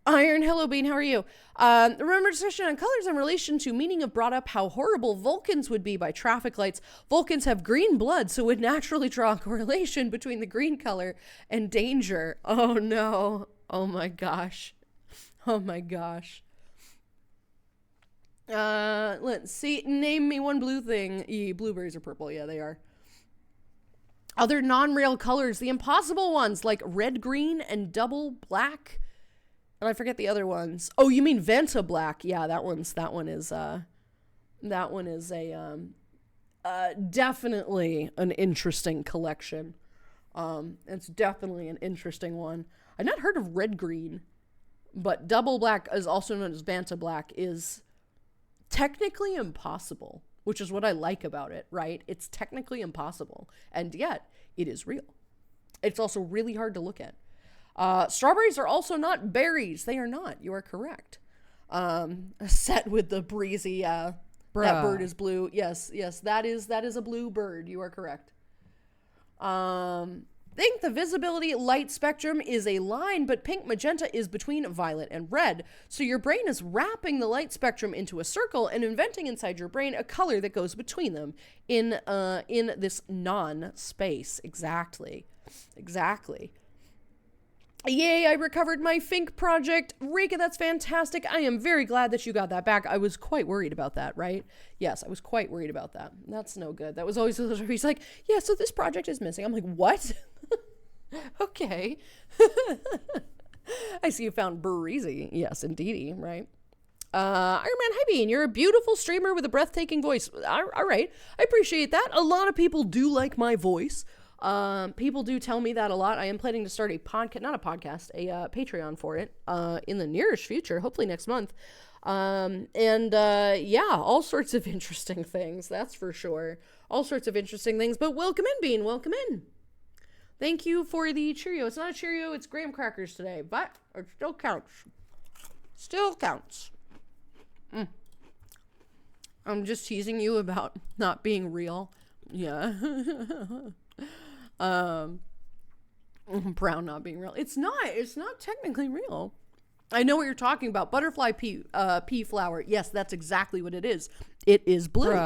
Iron, hello Bean, how are you? Remember discussion on colors in relation to meaning of brought up how horrible Vulcans would be by traffic lights. Vulcans have green blood, so would naturally draw a correlation between the green color and danger. Oh no. Oh my gosh. Oh my gosh. Let's see. Name me one blue thing. Blueberries are purple. Yeah, they are. Other non-real colors, the impossible ones like red, green, and double black. And I forget the other ones. Oh, you mean Vanta Black? Yeah, that one is definitely an interesting collection. It's definitely an interesting one. I've not heard of red green, but double black, is also known as Vanta Black, is technically impossible, which is what I like about it, right? It's technically impossible, and yet it is real. It's also really hard to look at. Strawberries are also not berries. They are not. You are correct. Set with the breezy, that bird is blue. Yes, that is a blue bird. You are correct. Think the visibility light spectrum is a line, but pink magenta is between violet and red. So your brain is wrapping the light spectrum into a circle and inventing inside your brain a color that goes between them in this non-space. Exactly. Yay, I recovered my Fink project. Rika, that's fantastic. I am very glad that you got that back. I was quite worried about that, right? Yes, I was quite worried about that. That's no good. That was always, he's like, yeah, so this project is missing. I'm like, what? Okay. I see you found Breezy. Yes, indeedy, right? Iron Man, hi Bean, you're a beautiful streamer with a breathtaking voice. All right, I appreciate that. A lot of people do like my voice. People do tell me that a lot. I am planning to start a Patreon for it, in the nearest future, hopefully next month. Yeah, all sorts of interesting things, that's for sure. All sorts of interesting things, but welcome in, Bean, welcome in. Thank you for the Cheerio. It's not a Cheerio, it's graham crackers today, but it still counts. Still counts. I'm just teasing you about not being real. Yeah. Brown not being real. It's not technically real. I know what you're talking about. Butterfly pea flower. Yes, that's exactly what it is. It is blue.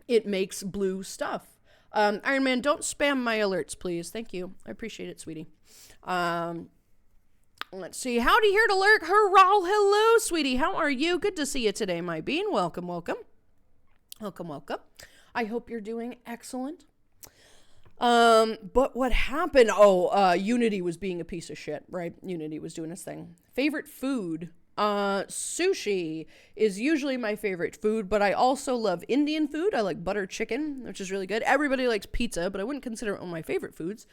It makes blue stuff. Iron Man, don't spam my alerts, please. Thank you. I appreciate it, sweetie. Let's see. Howdy here to lurk. Hurrah. Hello, sweetie. How are you? Good to see you today, my bean. Welcome. I hope you're doing excellent. But what happened? Unity was being a piece of shit, right? Unity was doing his thing. Favorite food? Sushi is usually my favorite food, but I also love Indian food. I like butter chicken, which is really good. Everybody likes pizza, but I wouldn't consider it one of my favorite foods.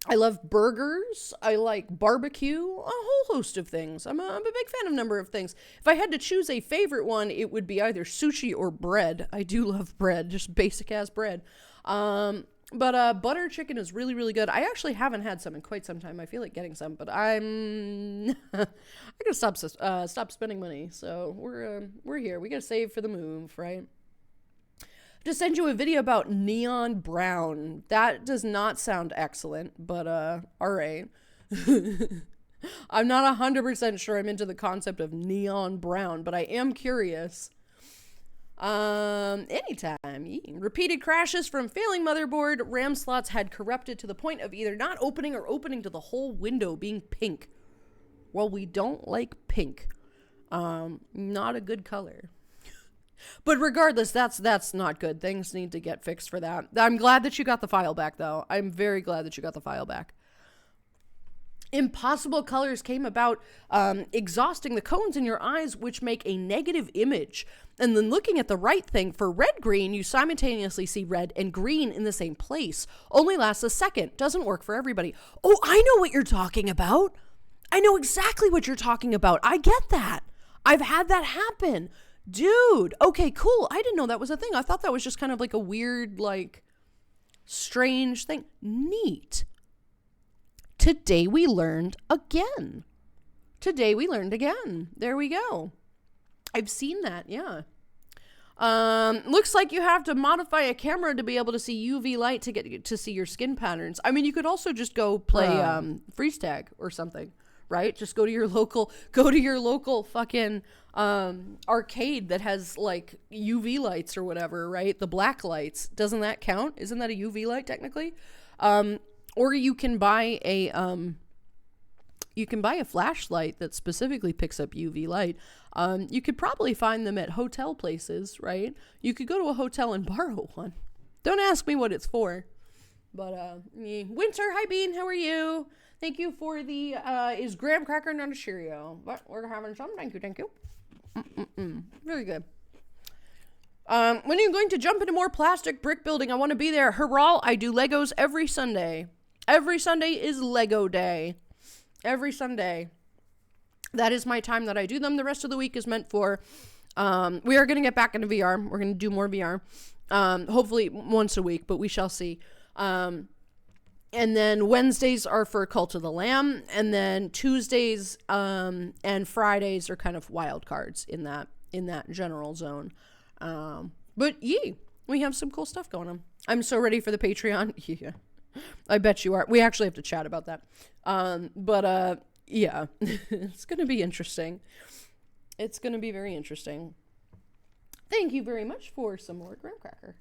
I love burgers. I like barbecue, a whole host of things. I'm a big fan of a number of things. If I had to choose a favorite one, it would be either sushi or bread. I do love bread, just basic ass bread. But butter chicken is really, really good. I actually haven't had some in quite some time. I feel like getting some, but I'm I gotta stop spending money. So we're here. We gotta save for the move, right? To send you a video about neon brown. That does not sound excellent, but all right. I'm not 100% sure I'm into the concept of neon brown, but I am curious. Anytime. Repeated crashes from failing motherboard. RAM slots had corrupted to the point of either not opening or opening to the whole window being pink. Well, we don't like pink. Not a good color. But regardless, that's not good. Things need to get fixed for that. I'm glad that you got the file back, though. I'm very glad that you got the file back. Impossible colors came about exhausting the cones in your eyes, which make a negative image. And then looking at the right thing, for red-green, you simultaneously see red and green in the same place. Only lasts a second. Doesn't work for everybody. Oh, I know what you're talking about. I know exactly what you're talking about. I get that. I've had that happen. Dude, okay, cool. I didn't know that was a thing. I thought that was just kind of like a weird, like, strange thing. Neat. Today we learned again. Today we learned again. There we go. I've seen that, yeah. Looks like you have to modify a camera to be able to see UV light to get to see your skin patterns. I mean, you could also just go play freeze tag or something, right? Just go to your local fucking arcade that has like UV lights or whatever, right? The black lights. Doesn't that count? Isn't that a UV light technically? Or you can buy a flashlight that specifically picks up UV light. You could probably find them at hotel places, right? You could go to a hotel and borrow one. Don't ask me what it's for. But Winter, hi Bean, how are you? Thank you for the is graham cracker not a Cheerio? But we're having some. Thank you. Really good. When are you going to jump into more plastic brick building? I want to be there. Hurrah! I do Legos every Sunday. Every Sunday is Lego day. Every Sunday. That is my time that I do them. The rest of the week is meant for, we are going to get back into VR. We're going to do more VR. Hopefully once a week, but we shall see. And then Wednesdays are for Cult of the Lamb. And then Tuesdays and Fridays are kind of wild cards in that general zone. But we have some cool stuff going on. I'm so ready for the Patreon. Yeah. I bet you are. We actually have to chat about that. Yeah, it's going to be interesting. It's going to be very interesting. Thank you very much for some more graham cracker.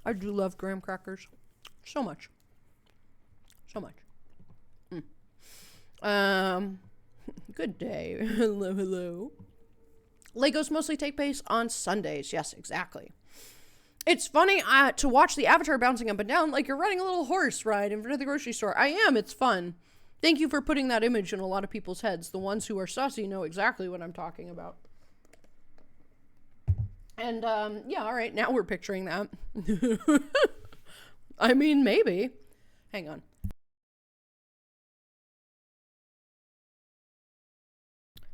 I do love graham crackers. So much. So much. Good day. Hello. Legos mostly take place on Sundays. Yes, exactly. It's funny to watch the avatar bouncing up and down like you're riding a little horse ride in front of the grocery store. I am. It's fun. Thank you for putting that image in a lot of people's heads. The ones who are sussy know exactly what I'm talking about. And, yeah, all right. Now we're picturing that. I mean, maybe. Hang on.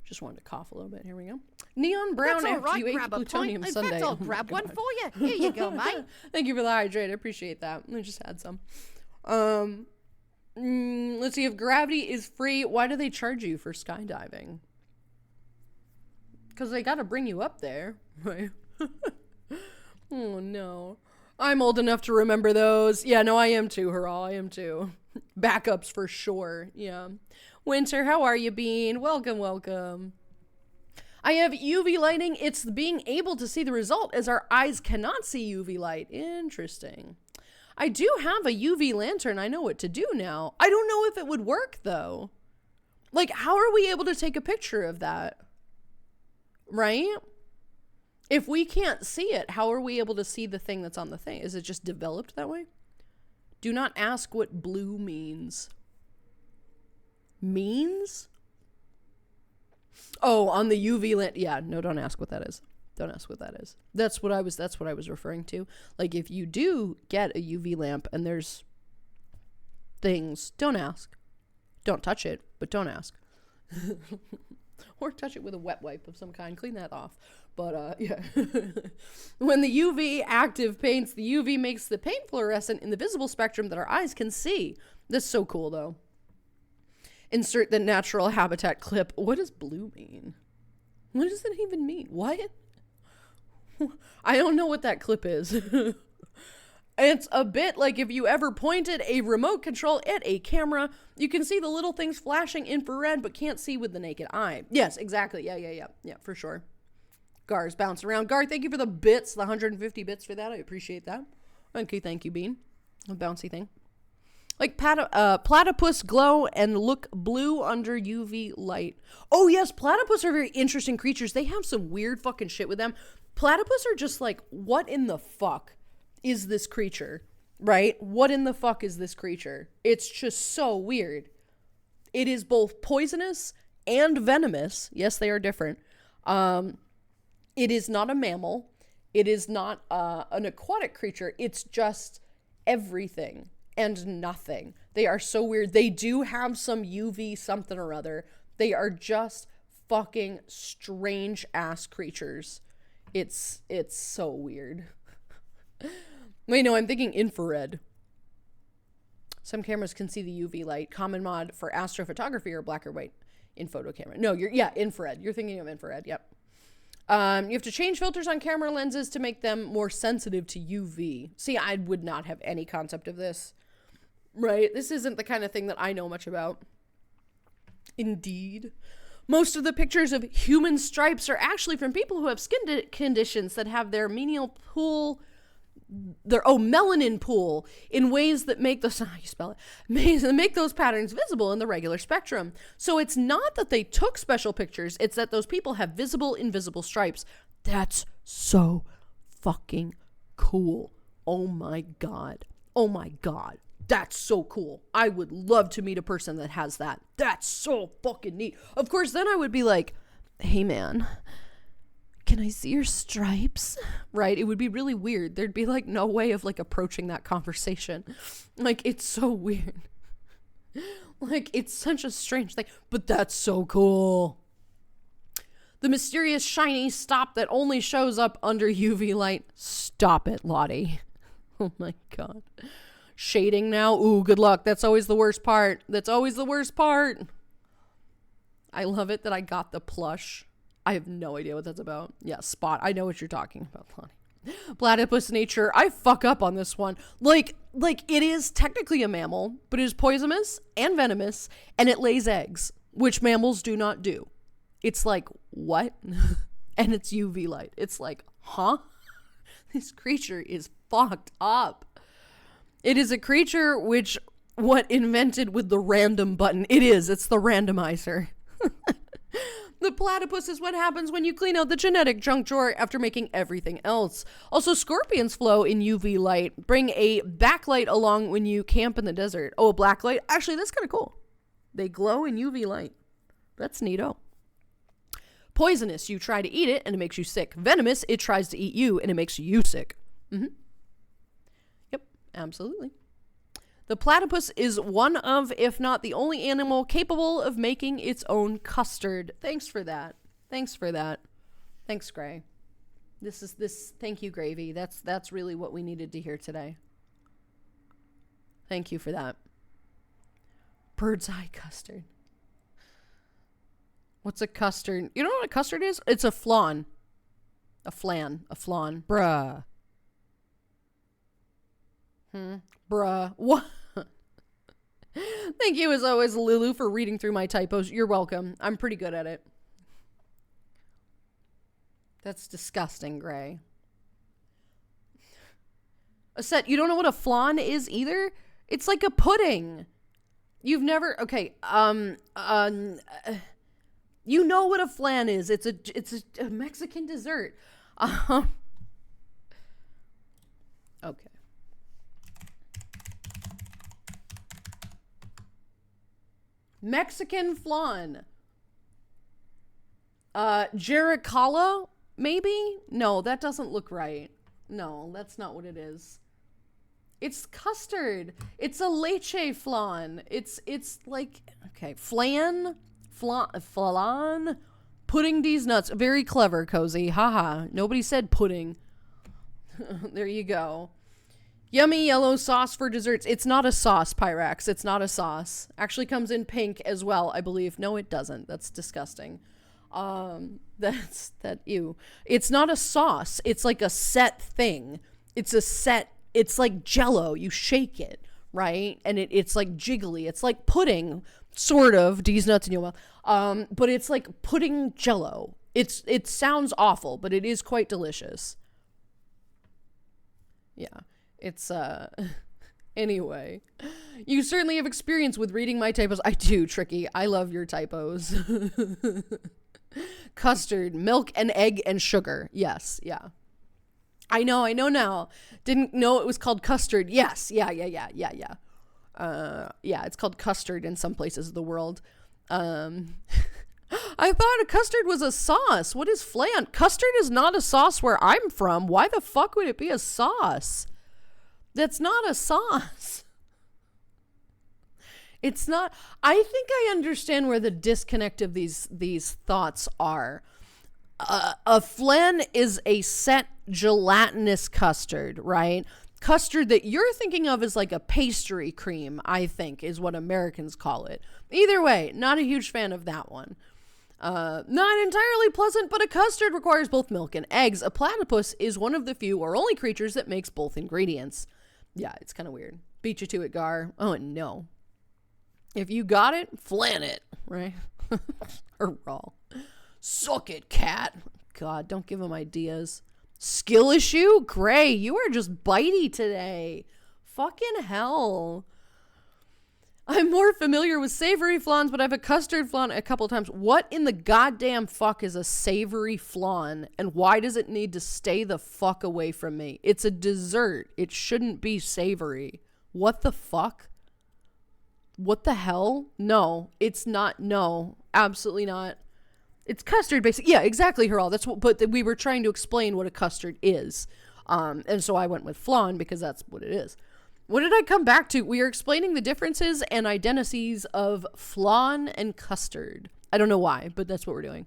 Just wanted to cough a little bit. Here we go. Neon brown That's all after right, you ate grab a plutonium pint. In sundae. fact, I'll Oh my grab one God. for you. Here you go, mate. Thank you for the hydrate. I appreciate that. I just had some. Let's see. If gravity is free, why do they charge you for skydiving? Because they got to bring you up there, right? Oh, no. I'm old enough to remember those. Yeah, no, I am too, Hurrah. I am too. Backups for sure. Yeah. Winter, how are you, Bean? Welcome, welcome. I have UV lighting. It's being able to see the result as our eyes cannot see UV light. Interesting. I do have a UV lantern. I know what to do now. I don't know if it would work, though. Like, how are we able to take a picture of that? Right? If we can't see it, how are we able to see the thing that's on the thing? Is it just developed that way? Do not ask what blue means. Means? Oh, on the UV lamp. Yeah, no, don't ask what that is. Don't ask what that is. That's what I was referring to. Like, if you do get a UV lamp and there's things, don't ask. Don't touch it, but don't ask. Or touch it with a wet wipe of some kind. Clean that off. But, yeah. When the UV active paints, the UV makes the paint fluorescent in the visible spectrum that our eyes can see. That's so cool, though. Insert the natural habitat clip. What does blue mean? What does that even mean? What? I don't know what that clip is. It's a bit like if you ever pointed a remote control at a camera, you can see the little things flashing infrared, but can't see with the naked eye. Yes, exactly. Yeah, for sure. Gar's bouncing around. Gar, thank you for the bits, the 150 bits for that. I appreciate that. Thank you, Bean. A bouncy thing. Like platypus glow and look blue under UV light. Oh yes, platypus are very interesting creatures. They have some weird fucking shit with them. Platypus are just like, what in the fuck is this creature? Right? What in the fuck is this creature? It's just so weird. It is both poisonous and venomous. Yes, they are different. It is not a mammal. It is not an aquatic creature. It's just everything and nothing. They are so weird. They do have some UV something or other. They are just fucking strange ass creatures. It's so weird. Wait, no, I'm thinking infrared. Some cameras can see the UV light. Common mod for astrophotography or black or white in photo camera. No, infrared. You're thinking of infrared. Yep. You have to change filters on camera lenses to make them more sensitive to UV. See, I would not have any concept of this. Right? This isn't the kind of thing that I know much about. Indeed. Most of the pictures of human stripes are actually from people who have skin conditions that have their melanin pool in ways that make those, how you spell it, make those patterns visible in the regular spectrum. So it's not that they took special pictures, it's that those people have visible, invisible stripes. That's so fucking cool. Oh my God. Oh my God. That's so cool. I would love to meet a person that has that. That's so fucking neat. Of course, then I would be like, hey man, can I see your stripes? Right? It would be really weird. There'd be like no way of like approaching that conversation. Like, it's so weird. Like, it's such a strange thing, but that's so cool. The mysterious shiny stop that only shows up under UV light. Stop it, Lottie. Oh my God. Shading now. Ooh, good luck. That's always the worst part. That's always the worst part. I love it that I got the plush. I have no idea what that's about. Yeah, Spot. I know what you're talking about, Lonnie. Platypus nature. I fuck up on this one. Like it is technically a mammal, but it is poisonous and venomous, and it lays eggs, which mammals do not do. It's like, what? And it's UV light. It's like, huh? This creature is fucked up. It is a creature which what invented with the random button. It's the randomizer. The platypus is what happens when you clean out the genetic junk drawer after making everything else. Also, scorpions flow in UV light. Bring a backlight along when you camp in the desert. Oh, a black light? Actually, that's kind of cool. They glow in UV light. That's neato. Poisonous, you try to eat it and it makes you sick. Venomous, it tries to eat you and it makes you sick. Yep, absolutely. The platypus is one of, if not the only animal capable of making its own custard. Thanks for that. Thanks, Gray. Thank you, Gravy. That's really what we needed to hear today. Thank you for that. Bird's eye custard. What's a custard? You know what a custard is? It's a flan. A flan. Bruh. Bruh. What? Thank you as always, Lulu, for reading through my typos. You're welcome. I'm pretty good at it. That's disgusting, Gray. Aset, you don't know what a flan is either? It's like a pudding. You've never... Okay, you know what a flan is. It's a Mexican dessert. Okay. Mexican flan. Jericala, maybe? No, that doesn't look right. No, that's not what it is. It's custard. It's a leche flan. It's like, okay, flan, pudding these nuts. Very clever, Cozy. Haha. Nobody said pudding. There you go. Yummy yellow sauce for desserts. It's not a sauce, Pyrax. It's not a sauce. Actually comes in pink as well, I believe. No, it doesn't. That's disgusting. Ew. It's not a sauce. It's like a set thing. It's like Jell-O. You shake it, right? And it's like jiggly. It's like pudding, sort of. These nuts in your mouth. But it's like pudding Jell-O. It sounds awful, but it is quite delicious. Yeah. It's, anyway. You certainly have experience with reading my typos. I do, Tricky. I love your typos. Custard, milk, and egg, and sugar. Yes, yeah. I know now. Didn't know it was called custard. Yes, yeah. Yeah, it's called custard in some places of the world. I thought a custard was a sauce. What is flan? Custard is not a sauce where I'm from. Why the fuck would it be a sauce? That's not a sauce. It's not. I think I understand where the disconnect of these thoughts are. A flan is a set gelatinous custard, right? Custard that you're thinking of is like a pastry cream, I think, is what Americans call it. Either way, not a huge fan of that one. Not entirely pleasant, but a custard requires both milk and eggs. A platypus is one of the few or only creatures that makes both ingredients. Yeah, it's kind of weird. Beat you to it, Gar. Oh, no. If you got it, flan it, right? Or raw. Suck it, cat. God, don't give him ideas. Skill issue? Gray, you are just bitey today. Fucking hell. I'm more familiar with savory flans, but I've a custard flan a couple times. What in the goddamn fuck is a savory flan, and why does it need to stay the fuck away from me? It's a dessert. It shouldn't be savory. What the fuck? What the hell? No, it's not. No, absolutely not. It's custard, basically. Yeah, exactly, Haral. That's what. But we were trying to explain what a custard is, and so I went with flan because that's what it is. What did I come back to? We are explaining the differences and identities of flan and custard. I don't know why, but that's what we're doing.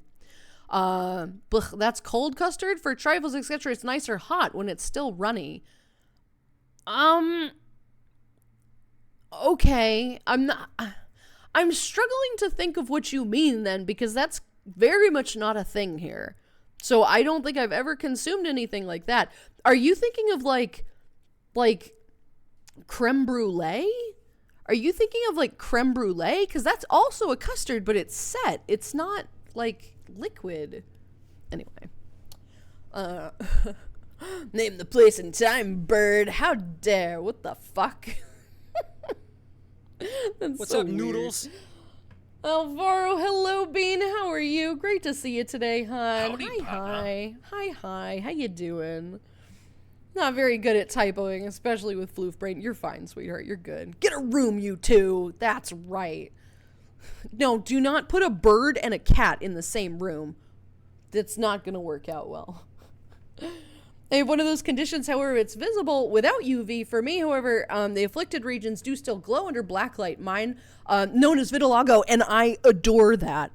That's cold custard for trifles, etc. It's nice or hot when it's still runny. Okay, I'm struggling to think of what you mean then, because that's very much not a thing here. So I don't think I've ever consumed anything like that. Are you thinking of like creme brulee? Are you thinking of like creme brulee? Because that's also a custard, but it's set. It's not like liquid. Anyway. Name the place and time, bird. How dare. What the fuck? What's so up, weird. Noodles? Alvaro, hello, Bean. How are you? Great to see you today, hon. Howdy, Hi. How you doing? Not very good at typoing, especially with floof brain. You're fine, sweetheart. You're good. Get a room, you two. That's right. No, do not put a bird and a cat in the same room. That's not going to work out well. They have one of those conditions, however, it's visible without UV. For me, however, the afflicted regions do still glow under black light. Mine, known as vitiligo, and I adore that.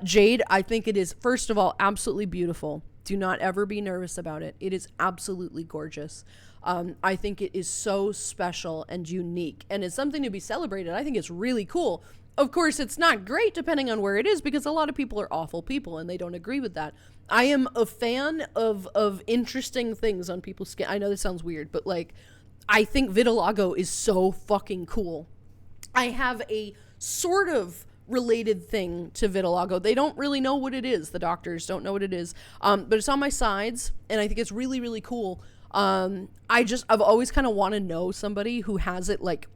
Jade, I think it is, first of all, absolutely beautiful. Do not ever be nervous about it. It is absolutely gorgeous. I think it is so special and unique, and it's something to be celebrated. I think it's really cool. Of course, it's not great depending on where it is, because a lot of people are awful people and they don't agree with that. I am a fan of interesting things on people's skin. I know this sounds weird, but like, I think vitiligo is so fucking cool. I have a sort of related thing to vitiligo. They don't really know what it is. The doctors don't know what it is. But it's on my sides, and I think it's really, really cool. I've always kind of want to know somebody who has it like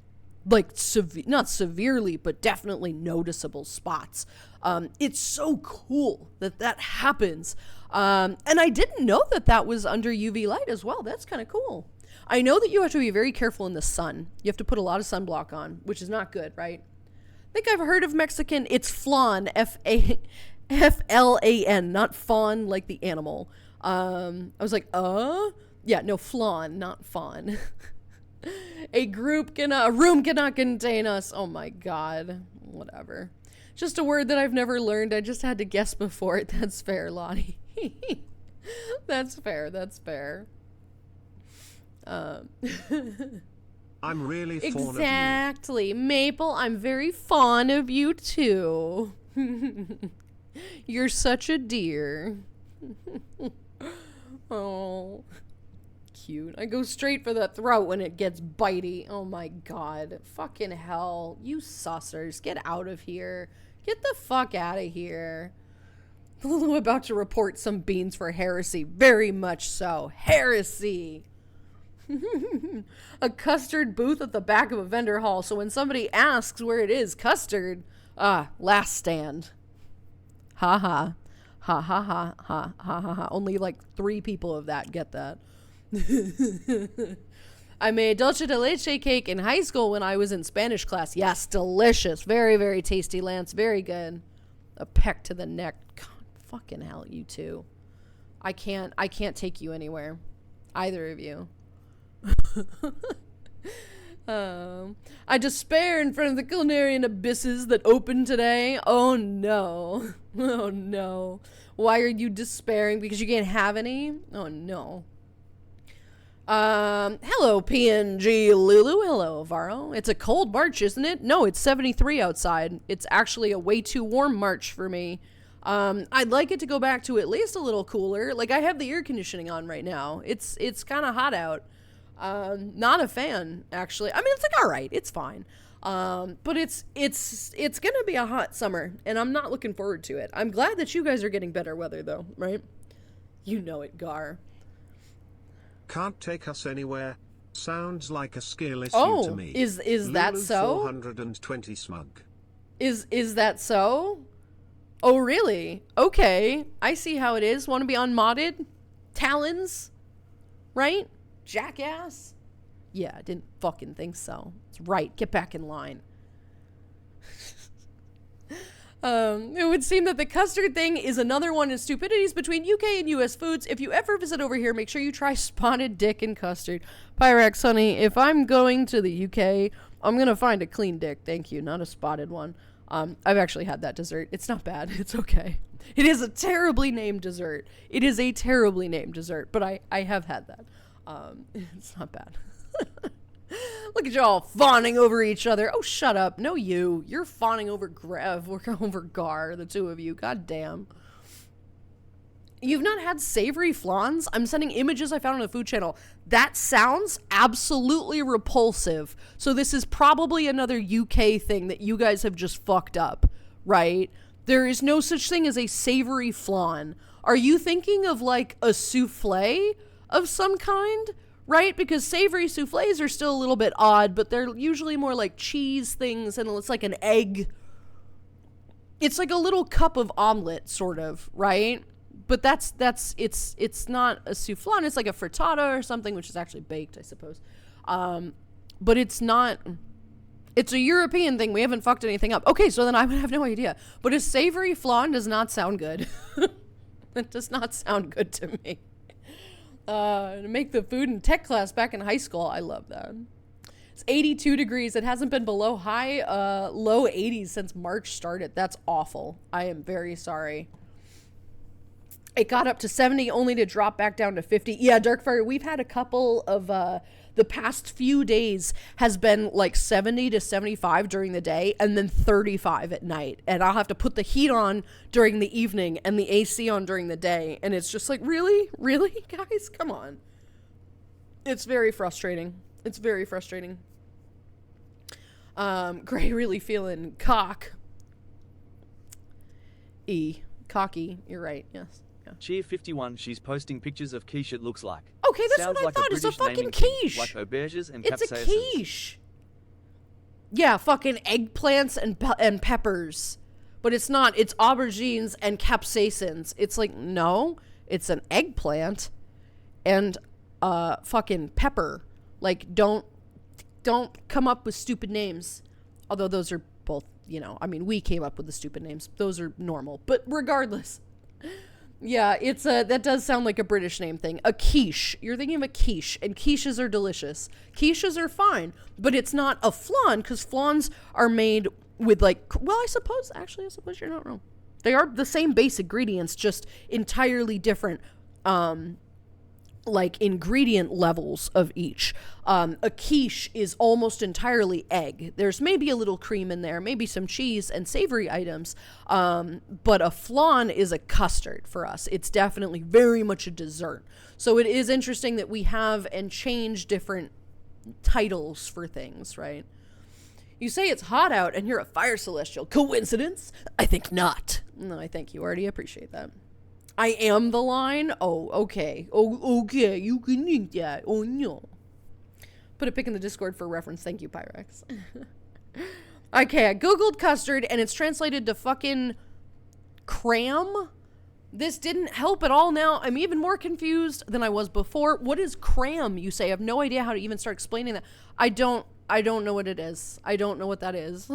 not severely, but definitely noticeable spots. It's so cool that happens. And I didn't know that was under UV light as well. That's kind of cool. I know that you have to be very careful in the sun. You have to put a lot of sunblock on, which is not good, right? I think I've heard of Mexican. It's flan, F-L-A-N, not fawn like the animal. I was like, yeah, no, flan, not fawn. A room cannot contain us. Oh my God. Whatever. Just a word that I've never learned. I just had to guess before it. That's fair, Lottie. That's fair. I'm really fond of you. Exactly. Maple, I'm very fond of you too. You're such a dear. Oh. Cute. I go straight for the throat when it gets bitey. Oh my God. Fucking hell. You sussers. Get out of here. Get the fuck out of here. Lulu about to report some beans for heresy. Very much so. Heresy. A custard booth at the back of a vendor hall. So when somebody asks where it is, custard, last stand. Ha ha. Ha ha ha ha ha ha ha. Only like 3 people of that get that. I made dulce de leche cake in high school when I was in Spanish class. Yes, delicious. Very, very tasty, Lance. Very good. A peck to the neck. God, fucking hell, you two. I can't take you anywhere. Either of you. I despair in front of the culinary abysses that opened today. Oh no. Oh no. Why are you despairing? Because you can't have any? Oh no. Hello, PNG Lulu. Hello, Avaro. It's a cold March, isn't it? No, it's 73 outside. It's actually a way too warm March for me. I'd like it to go back to at least a little cooler. Like, I have the air conditioning on right now. It's kind of hot out. Not a fan, actually. I mean, it's like, all right, it's fine. But it's gonna be a hot summer, and I'm not looking forward to it. I'm glad that you guys are getting better weather, though, right? You know it, Gar. Can't take us anywhere. Sounds like a skill issue Oh, to me. is that Lulu so? 420 smug. Is that so? Oh, really? Okay. I see how it is. Want to be unmodded? Talons? Right? Jackass? Yeah, I didn't fucking think so. It's right. Get back in line. It would seem that the custard thing is another one in stupidities between UK and US foods. If you ever visit over here, make sure you try spotted dick and custard. Pyrex, honey, if I'm going to the UK, I'm going to find a clean dick. Thank you. Not a spotted one. I've actually had that dessert. It's not bad. It's okay. It is a terribly named dessert. It is a terribly named dessert, but I have had that. It's not bad. Look at y'all fawning over each other. Oh, shut up. No, you. You're fawning over Grev or over Gar, the two of you. God damn. You've not had savory flans? I'm sending images I found on the food channel. That sounds absolutely repulsive. So this is probably another UK thing that you guys have just fucked up, right? There is no such thing as a savory flan. Are you thinking of like a souffle of some kind? Right? Because savory souffles are still a little bit odd, but they're usually more like cheese things, and it's like an egg. It's like a little cup of omelet, sort of, right? But it's not a soufflon. It's like a frittata or something, which is actually baked, I suppose. But it's not. It's a European thing. We haven't fucked anything up. Okay, so then I would have no idea. But a savory flan does not sound good. It does not sound good to me. To make the food and tech class back in high school. I love that. It's 82 degrees. It hasn't been below low 80s since March started. That's awful. I am very sorry. It got up to 70 only to drop back down to 50. Yeah, Darkfire, we've had a couple of, the past few days has been like 70 to 75 during the day and then 35 at night. And I'll have to put the heat on during the evening and the AC on during the day. And it's just like, really? Really, guys? Come on. It's very frustrating. It's very frustrating. Gray really feeling cocky. You're right. Yes. Yeah. Cheer 51, she's posting pictures of quiche it looks like. Okay, that's Sounds what I like thought. It's a British fucking naming scheme, quiche. Like auberges and It's capsaicins. a quiche. Yeah, fucking eggplants and peppers. But it's not. It's aubergines and capsaicins. It's like, no, it's an eggplant and fucking pepper. Like, don't come up with stupid names. Although those are both, I mean, we came up with the stupid names. Those are normal. But regardless. Yeah, it's that does sound like a British name thing. A quiche. You're thinking of a quiche, and quiches are delicious. Quiches are fine, but it's not a flan, because flans are made with I suppose you're not wrong. They are the same base ingredients, just entirely different, ingredient levels of each. A quiche is almost entirely egg. There's maybe a little cream in there, maybe some cheese and savory items. But a flan is a custard for us. It's definitely very much a dessert. So it is interesting that we have and change different titles for things, right? You say it's hot out and you're a fire celestial. Coincidence? I think not. No, I thank you. I already appreciate that. I am the line? Oh, okay. Oh, okay. You can think that. Oh, no. Put a pic in the Discord for reference. Thank you, Pyrex. Okay, I googled custard and it's translated to fucking cram. This didn't help at all now. I'm even more confused than I was before. What is cram, you say? I have no idea how to even start explaining that. I don't know what it is. I don't know what that is.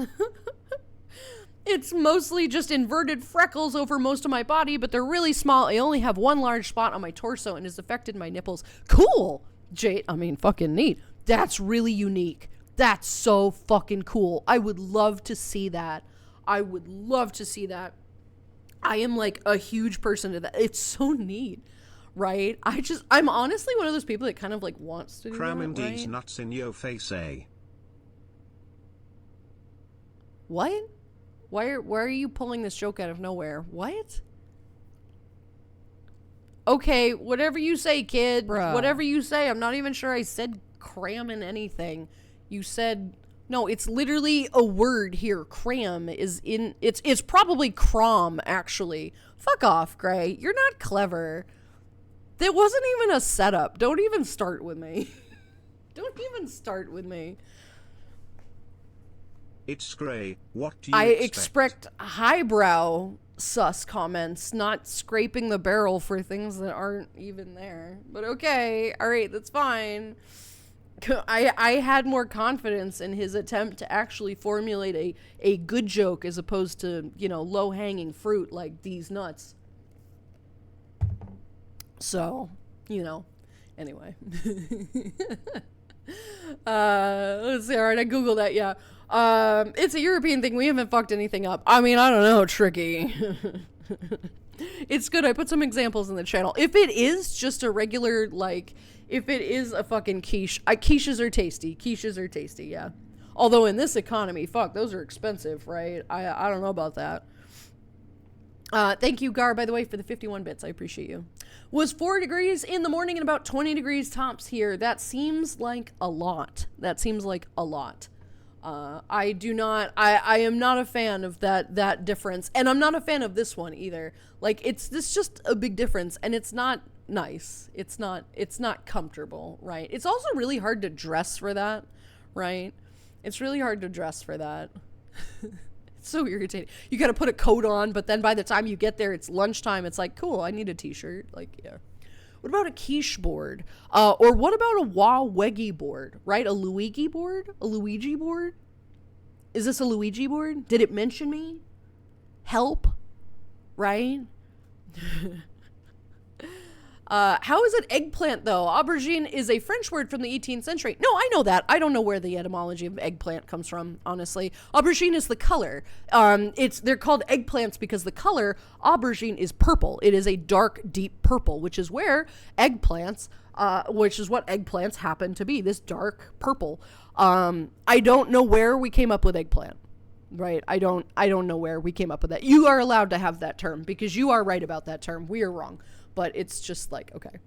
It's mostly just inverted freckles over most of my body, but they're really small. I only have one large spot on my torso and it's affected my nipples. Cool! Jade, I mean, fucking neat. That's really unique. That's so fucking cool. I would love to see that. I would love to see that. I am like a huge person to that. It's so neat, right? I'm honestly one of those people that kind of like wants to do Cram that, indeed right? nuts in your face, eh? What? Why are you pulling this joke out of nowhere? What? Okay, whatever you say, kid. Bruh. Whatever you say. I'm not even sure I said cram in anything. You said... No, it's literally a word here. Cram is in... It's probably crom, actually. Fuck off, Gray. You're not clever. That wasn't even a setup. Don't even start with me. Don't even start with me. It's Gray. What do you I expect? expect highbrow sus comments, not scraping the barrel for things that aren't even there. But okay, all right, that's fine. I had more confidence in his attempt to actually formulate a good joke as opposed to, low-hanging fruit like these nuts. So, anyway. Let's see, all right, I Googled that, yeah. It's a European thing. We haven't fucked anything up. I mean, I don't know, tricky. It's good. I put some examples in the channel. If it is just a regular, if it is a fucking quiche, quiches are tasty. Quiches are tasty, yeah. Although in this economy, fuck, those are expensive, right? I don't know about that. Thank you, Gar, by the way, for the 51 bits. I appreciate you. Was 4 degrees in the morning and about 20 degrees tops here. That seems like a lot. I am not a fan of that difference. And I'm not a fan of this one either. This just a big difference and it's not nice. It's not comfortable, right? It's also really hard to dress for that, right? It's really hard to dress for that. It's so irritating. You got to put a coat on, but then by the time you get there, it's lunchtime. It's like, cool, I need a t-shirt. Yeah. What about a quiche board? Or what about a Wawegi board, right? A Luigi board? A Luigi board? Is this a Luigi board? Did it mention me? Help? Right? How is it eggplant, though? Aubergine is a French word from the 18th century. No, I know that. I don't know where the etymology of eggplant comes from, honestly. Aubergine is the color. They're called eggplants because the color aubergine is purple. It is a dark, deep purple, which is where eggplants, which is what eggplants happen to be, this dark purple. I don't know where we came up with eggplant. Right? I don't know where we came up with that. You are allowed to have that term because you are right about that term. We are wrong. But it's just okay.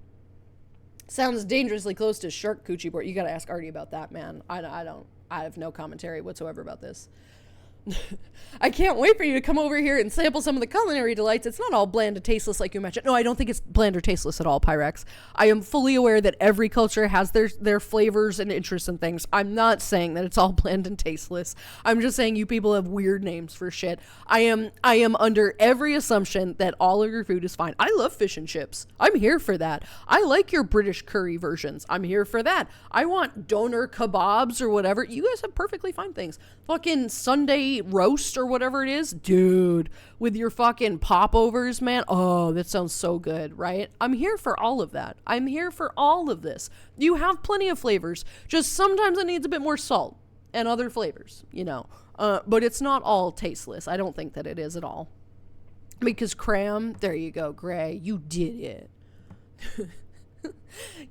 Sounds dangerously close to shark coochie board. You got to ask Artie about that, man. I have no commentary whatsoever about this. I can't wait for you to come over here and sample some of the culinary delights. It's not all bland and tasteless like you mentioned. No, I don't think it's bland or tasteless at all, Pyrex. I am fully aware that every culture has their flavors and interests and things. I'm not saying that it's all bland and tasteless. I'm just saying you people have weird names for shit. I am under every assumption that all of your food is fine. I love fish and chips. I'm here for that. I like your British curry versions. I'm here for that. I want doner kebabs or whatever. You guys have perfectly fine things. Fucking Sunday roast or whatever it is, dude, with your fucking popovers, man. Oh, that sounds so good, right? I'm here for all of that. I'm here for all of this. You have plenty of flavors, just sometimes it needs a bit more salt and other flavors, but it's not all tasteless. I don't think that it is at all, because cram, there you go, Gray, you did it.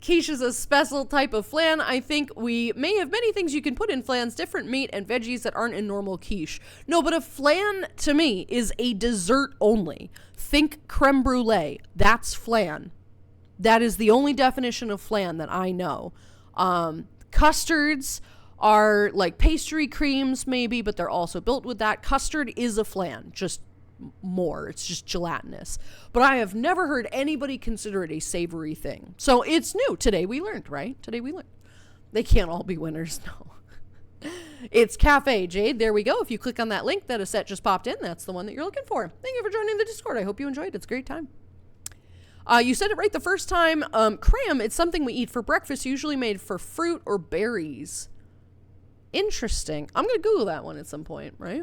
Quiche is a special type of flan. I think we may have many things you can put in flans, different meat and veggies that aren't in normal quiche. No, but a flan to me is a dessert only. Think creme brulee. That's flan. That is the only definition of flan that I know. Custards are like pastry creams maybe, but they're also built with that. Custard is a flan, just more. It's just gelatinous. But I have never heard anybody consider it a savory thing. So it's new. Today we learned, right? Today we learned. They can't all be winners, no. It's Cafe Jade. There we go. If you click on that link that a set just popped in, that's the one that you're looking for. Thank you for joining the Discord. I hope you enjoyed. It's a great time. You said it right the first time. Cram, it's something we eat for breakfast, usually made for fruit or berries. Interesting. I'm going to Google that one at some point, right?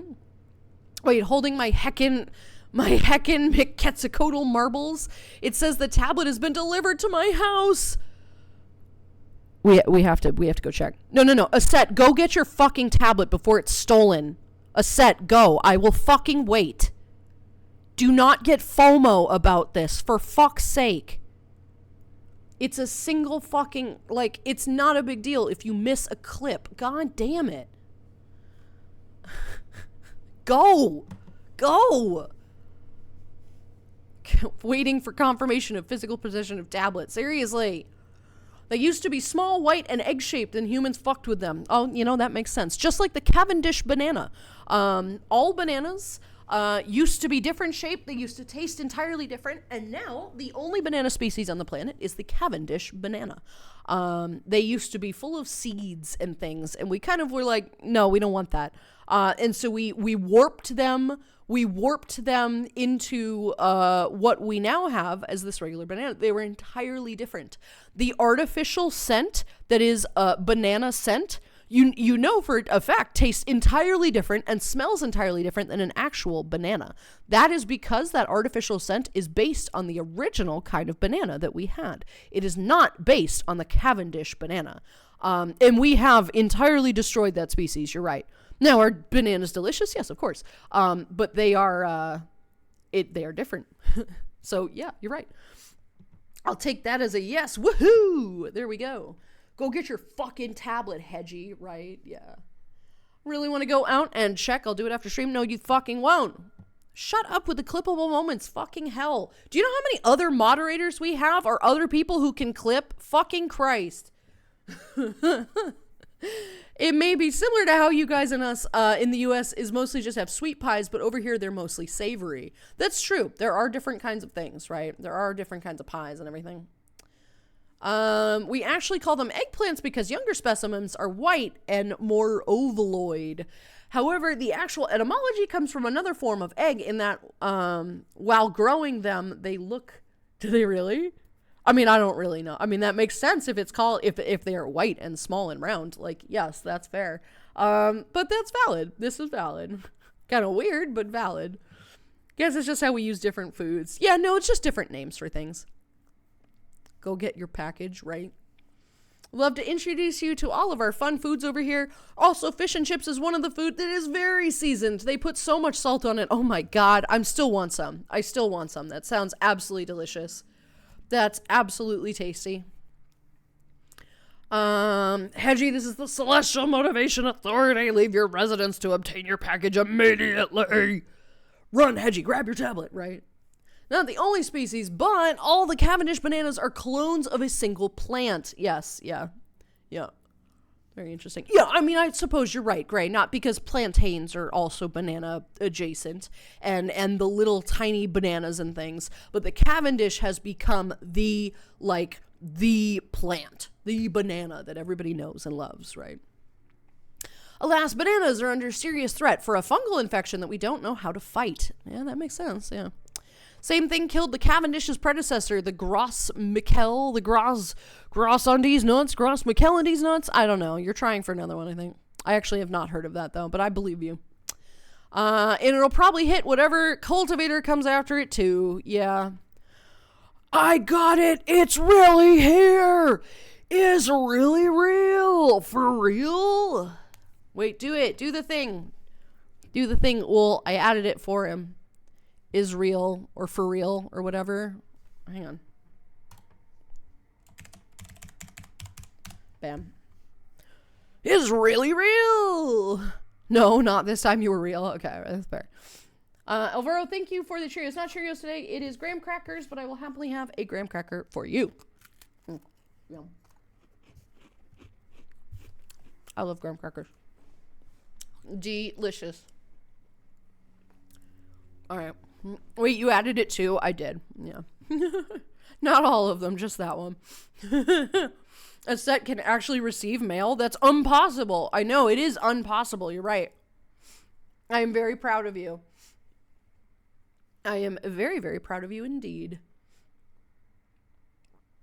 Wait, holding my heckin' McQuetzalcoatl marbles. It says the tablet has been delivered to my house. We have to go check. No. Aset, go get your fucking tablet before it's stolen. Aset, go. I will fucking wait. Do not get FOMO about this, for fuck's sake. It's a single fucking, like, it's not a big deal if you miss a clip. God damn it. Go. Waiting for confirmation of physical possession of tablet. Seriously. They used to be small, white, and egg-shaped, and humans fucked with them. Oh, that makes sense. Just like the Cavendish banana. All bananas used to be different shape. They used to taste entirely different. And now, the only banana species on the planet is the Cavendish banana. They used to be full of seeds and things. And we kind of were like, no, we don't want that. And so we warped them. We warped them into what we now have as this regular banana. They were entirely different. The artificial scent that is banana scent, you know for a fact, tastes entirely different and smells entirely different than an actual banana. That is because that artificial scent is based on the original kind of banana that we had. It is not based on the Cavendish banana. And we have entirely destroyed that species. You're right. Now, are bananas delicious? Yes, of course. But they are different. So yeah, you're right. I'll take that as a yes. Woohoo! There we go. Go get your fucking tablet, Hedgie, right? Yeah. Really want to go out and check? I'll do it after stream. No, you fucking won't. Shut up with the clippable moments. Fucking hell. Do you know how many other moderators we have or other people who can clip? Fucking Christ. It may be similar to how you guys and us in the US is mostly just have sweet pies, but over here they're mostly savory. That's true. There are different kinds of things, right? There are different kinds of pies and everything. We actually call them eggplants because younger specimens are white and more ovaloid. However, the actual etymology comes from another form of egg in that while growing them, they look... Do they really? I mean, I don't really know. I mean, that makes sense if it's called, if they are white and small and round. Like, yes, that's fair. But that's valid. This is valid. Kind of weird, but valid. Guess it's just how we use different foods. Yeah, no, it's just different names for things. Go get your package, right? Love to introduce you to all of our fun foods over here. Also, fish and chips is one of the food that is very seasoned. They put so much salt on it. Oh my God, I still want some. That sounds absolutely delicious. That's absolutely tasty. Hedgie, this is the Celestial Motivation Authority. Leave your residence to obtain your package immediately. Run, Hedgie, grab your tablet, right? Not the only species, but all the Cavendish bananas are clones of a single plant. Yes, yeah. Very interesting. Yeah, I mean, I suppose you're right, Gray. Not because plantains are also banana adjacent and the little tiny bananas and things, but the Cavendish has become the plant, the banana that everybody knows and loves, right? Alas, bananas are under serious threat for a fungal infection that we don't know how to fight. Yeah, that makes sense, yeah. Same thing killed the Cavendish's predecessor, the Gros Michel, the Gros Andes nuts, Gros Michelandes nuts. I don't know. You're trying for another one, I think. I actually have not heard of that, though, but I believe you. And it'll probably hit whatever cultivator comes after it, too. Yeah. I got it. It's really here. It's really real. For real? Wait, do it. Do the thing. Do the thing. Well, I added it for him. Is real or for real or whatever. Hang on. Bam. Is really real. No, not this time you were real. Okay, that's fair. Alvaro, thank you for the Cheerios. Not Cheerios today. It is graham crackers, but I will happily have a graham cracker for you. Yum. I love graham crackers. Delicious. All right. Wait, you added it too? I did. Yeah. Not all of them, just that one. a set can actually receive mail? That's impossible. I know, it is impossible. You're right. I am very proud of you. I am very, very proud of you indeed.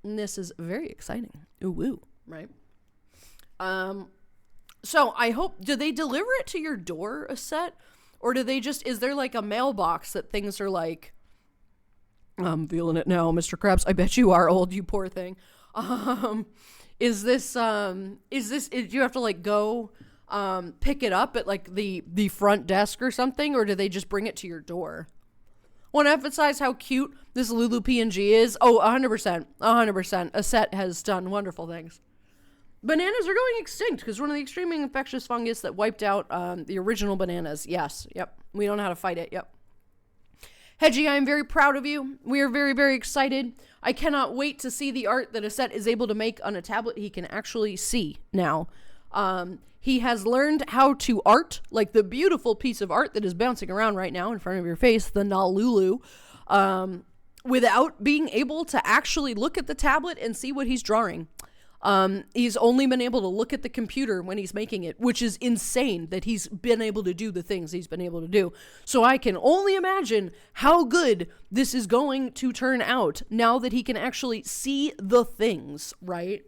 And this is very exciting. Ooh, woo, right? So I hope, do they deliver it to your door, a set? Or do they just, is there like a mailbox that things are like, I'm feeling it now, Mr. Krabs. I bet you are old, you poor thing. Do you have to like go pick it up at like the front desk or something, or do they just bring it to your door? Want to emphasize how cute this Lulu PNG is. Oh, 100%. A set has done wonderful things. Bananas are going extinct because one of the extremely infectious fungus that wiped out the original bananas. Yes, yep. We don't know how to fight it. Yep. Hedgie, I am very proud of you. We are very, very excited. I cannot wait to see the art that a set is able to make on a tablet he can actually see now. He has learned how to art, like the beautiful piece of art that is bouncing around right now in front of your face, the Nalulu, without being able to actually look at the tablet and see what he's drawing. He's only been able to look at the computer when he's making it, which is insane that he's been able to do the things he's been able to do. So I can only imagine how good this is going to turn out now that he can actually see the things, right?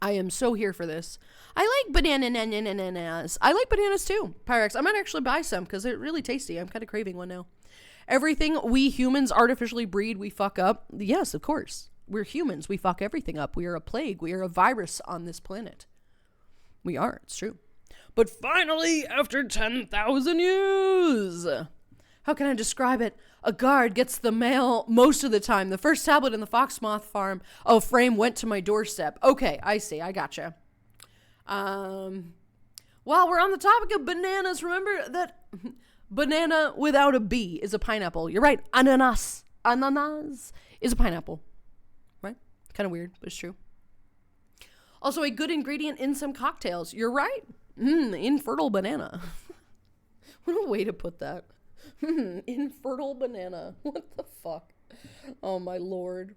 I am so here for this. I like bananas. I like bananas too, Pyrex. I might actually buy some because they're really tasty. I'm kind of craving one now. Everything we humans artificially breed, we fuck up. Yes, of course. We're humans. We fuck everything up. We are a plague. We are a virus on this planet. We are. It's true. But finally, after 10,000 years, how can I describe it? A guard gets the mail most of the time. The first tablet in the Foxmoth farm frame went to my doorstep. Okay, I see. I gotcha. While we're on the topic of bananas, remember that banana without a B is a pineapple. You're right. Ananas. Ananas is a pineapple. Right? Kind of weird, but it's true. Also, a good ingredient in some cocktails. You're right. Infertile banana. What a way to put that. Infertile banana. What the fuck? Oh, my lord.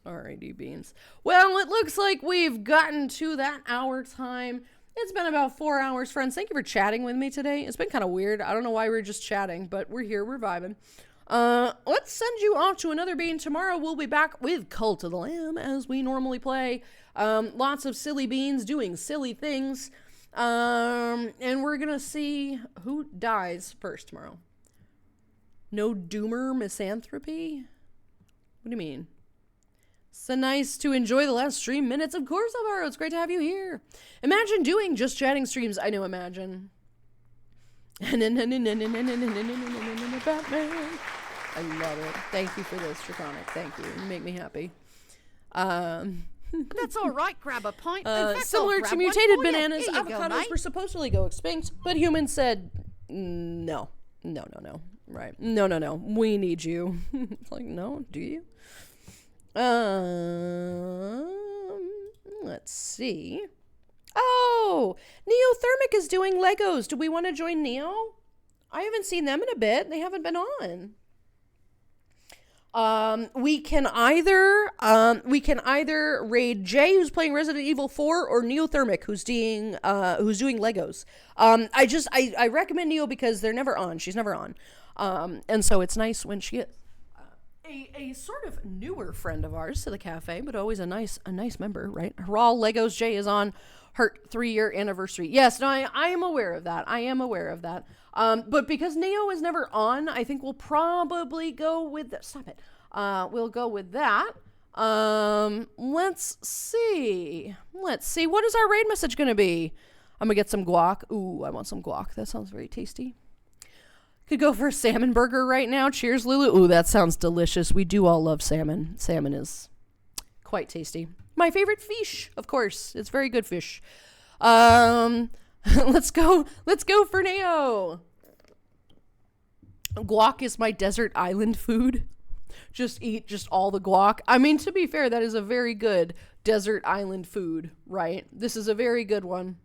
Alrighty, beans. Well, it looks like we've gotten to that hour time. It's been about 4 hours, friends. Thank you for chatting with me today. It's been kind of weird. I don't know why we were just chatting, but we're here. We're vibing. Let's send you off to another bean. Tomorrow we'll be back with Cult of the Lamb as we normally play. Lots of silly beans doing silly things. And we're going to see who dies first tomorrow. No doomer misanthropy? What do you mean? So nice to enjoy the last stream minutes. Of course, Alvaro. It's great to have you here. Imagine doing just chatting streams. I know, imagine. Batman. I love it. Thank you for this, Draconic. Thank you. You make me happy. That's all right. Grab a pint. In fact, Similar I'll to grab mutated one for you. bananas, Here you go, avocados mate. were supposed to go extinct, but humans said, no. Right. No. We need you. It's like, no, do you? Let's see. Oh, Neothermic is doing Legos. Do we want to join Neo? I haven't seen them in a bit. They haven't been on. We can either raid Jay, who's playing Resident Evil 4, or Neothermic, who's doing Legos. I recommend Neo because they're never on. She's never on. And so it's nice when she is. A sort of newer friend of ours to the cafe, but always a nice member, right? Raw Legos Jay is on her 3-year anniversary. Yes, no, I am aware of that. But because Neo is never on, I think we'll probably go with stop it. We'll go with that. Let's see. What is our raid message gonna be? I'm gonna get some guac. Ooh, I want some guac. That sounds very tasty. Could go for a salmon burger right now. Cheers, Lulu. Ooh, that sounds delicious. We do all love salmon. Salmon is quite tasty. My favorite fish, of course. It's very good fish. Let's go for Neo. Guac is my desert island food. Just eat all the guac. I mean, to be fair, that is a very good desert island food, right? This is a very good one.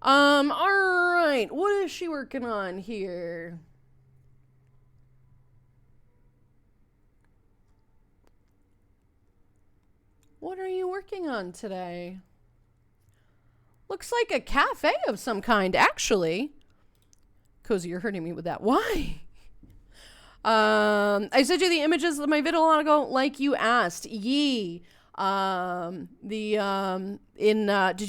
All right. What is she working on here? What are you working on today? Looks like a cafe of some kind, actually. Cozy, you're hurting me with that. Why? I sent you the images of my video long ago, like you asked. Did you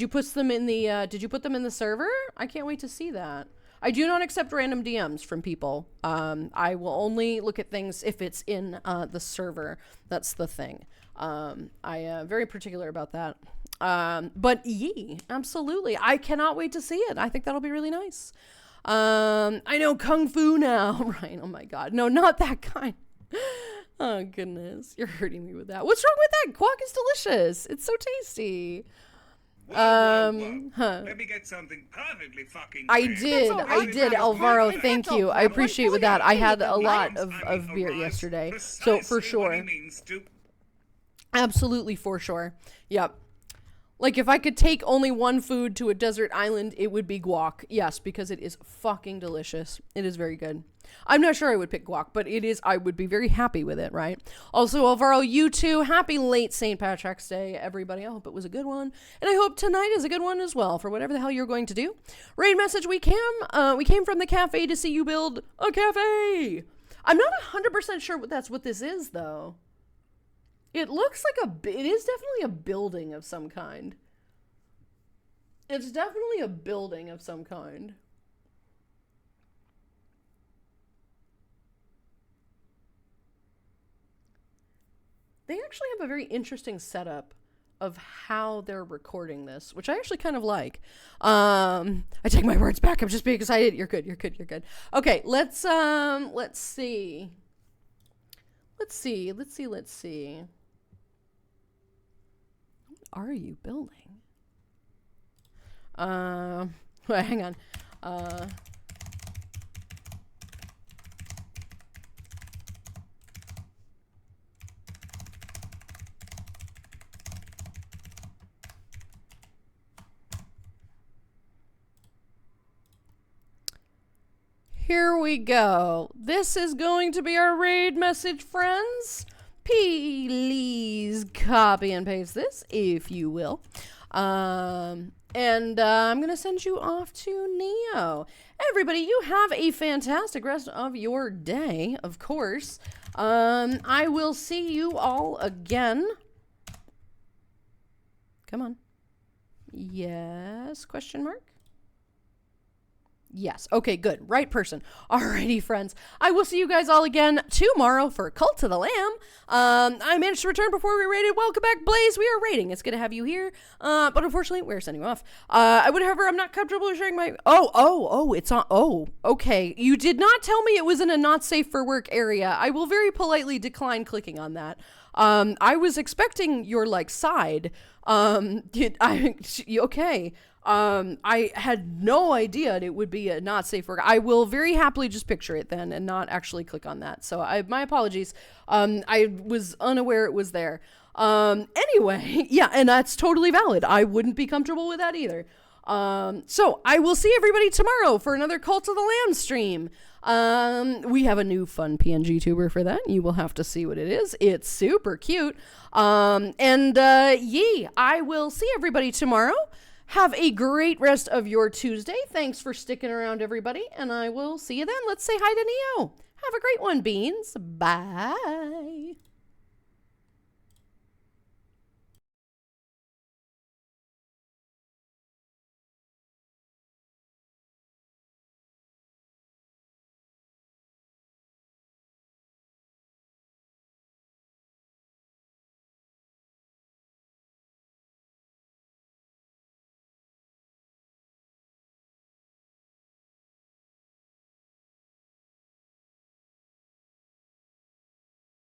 put them in the server? I can't wait to see that. I do not accept random DMs from people. I will only look at things if it's in the server. That's the thing. I am very particular about that. But absolutely. I cannot wait to see it. I think that'll be really nice. I know Kung Fu now, right? Oh my God. No, not that kind. Oh goodness. You're hurting me with that. What's wrong with that? Guac is delicious. It's so tasty. Let me get something perfectly fucking I clear. did, Alvaro. Thank you. I appreciate with that. I had a lot of beer yesterday. So for sure. Absolutely for sure. Yep. Like, if I could take only one food to a desert island, it would be guac. Yes, because it is fucking delicious. It is very good. I'm not sure I would pick guac, but I would be very happy with it, right? Also, Alvaro, you too. Happy late St. Patrick's Day, everybody. I hope it was a good one. And I hope tonight is a good one as well, for whatever the hell you're going to do. Raid message, we came from the cafe to see you build a cafe. I'm not 100% sure that's what this is, though. It looks like it is definitely a building of some kind. It's definitely a building of some kind. They actually have a very interesting setup of how they're recording this, which I actually kind of like. I take my words back. I'm just being excited. You're good. Okay, let's see. Let's see. What are you building? Wait, hang on. Here we go. This is going to be our raid message, friends. Please copy and paste this, if you will. And I'm going to send you off to Neo. Everybody, you have a fantastic rest of your day, of course. I will see you all again. Come on. Yes, question mark? Yes. Okay, good. Right person. Alrighty, friends. I will see you guys all again tomorrow for Cult of the Lamb. I managed to return before we raided. Welcome back, Blaze. We are raiding. It's good to have you here. But unfortunately, we're sending you off. However, I'm not comfortable sharing my... it's on... Oh, okay. You did not tell me it was in a not safe for work area. I will very politely decline clicking on that. I was expecting your, side. Okay. I had no idea it would be a not safe work. I will very happily just picture it then and not actually click on that. So my apologies. I was unaware it was there. Anyway, yeah, and that's totally valid. I wouldn't be comfortable with that either. So I will see everybody tomorrow for another Cult of the Lamb stream. We have a new fun PNG tuber for that. You will have to see what it is. It's super cute. I will see everybody tomorrow. Have a great rest of your Tuesday. Thanks for sticking around, everybody, and I will see you then. Let's say hi to Neo. Have a great one, Beans. Bye.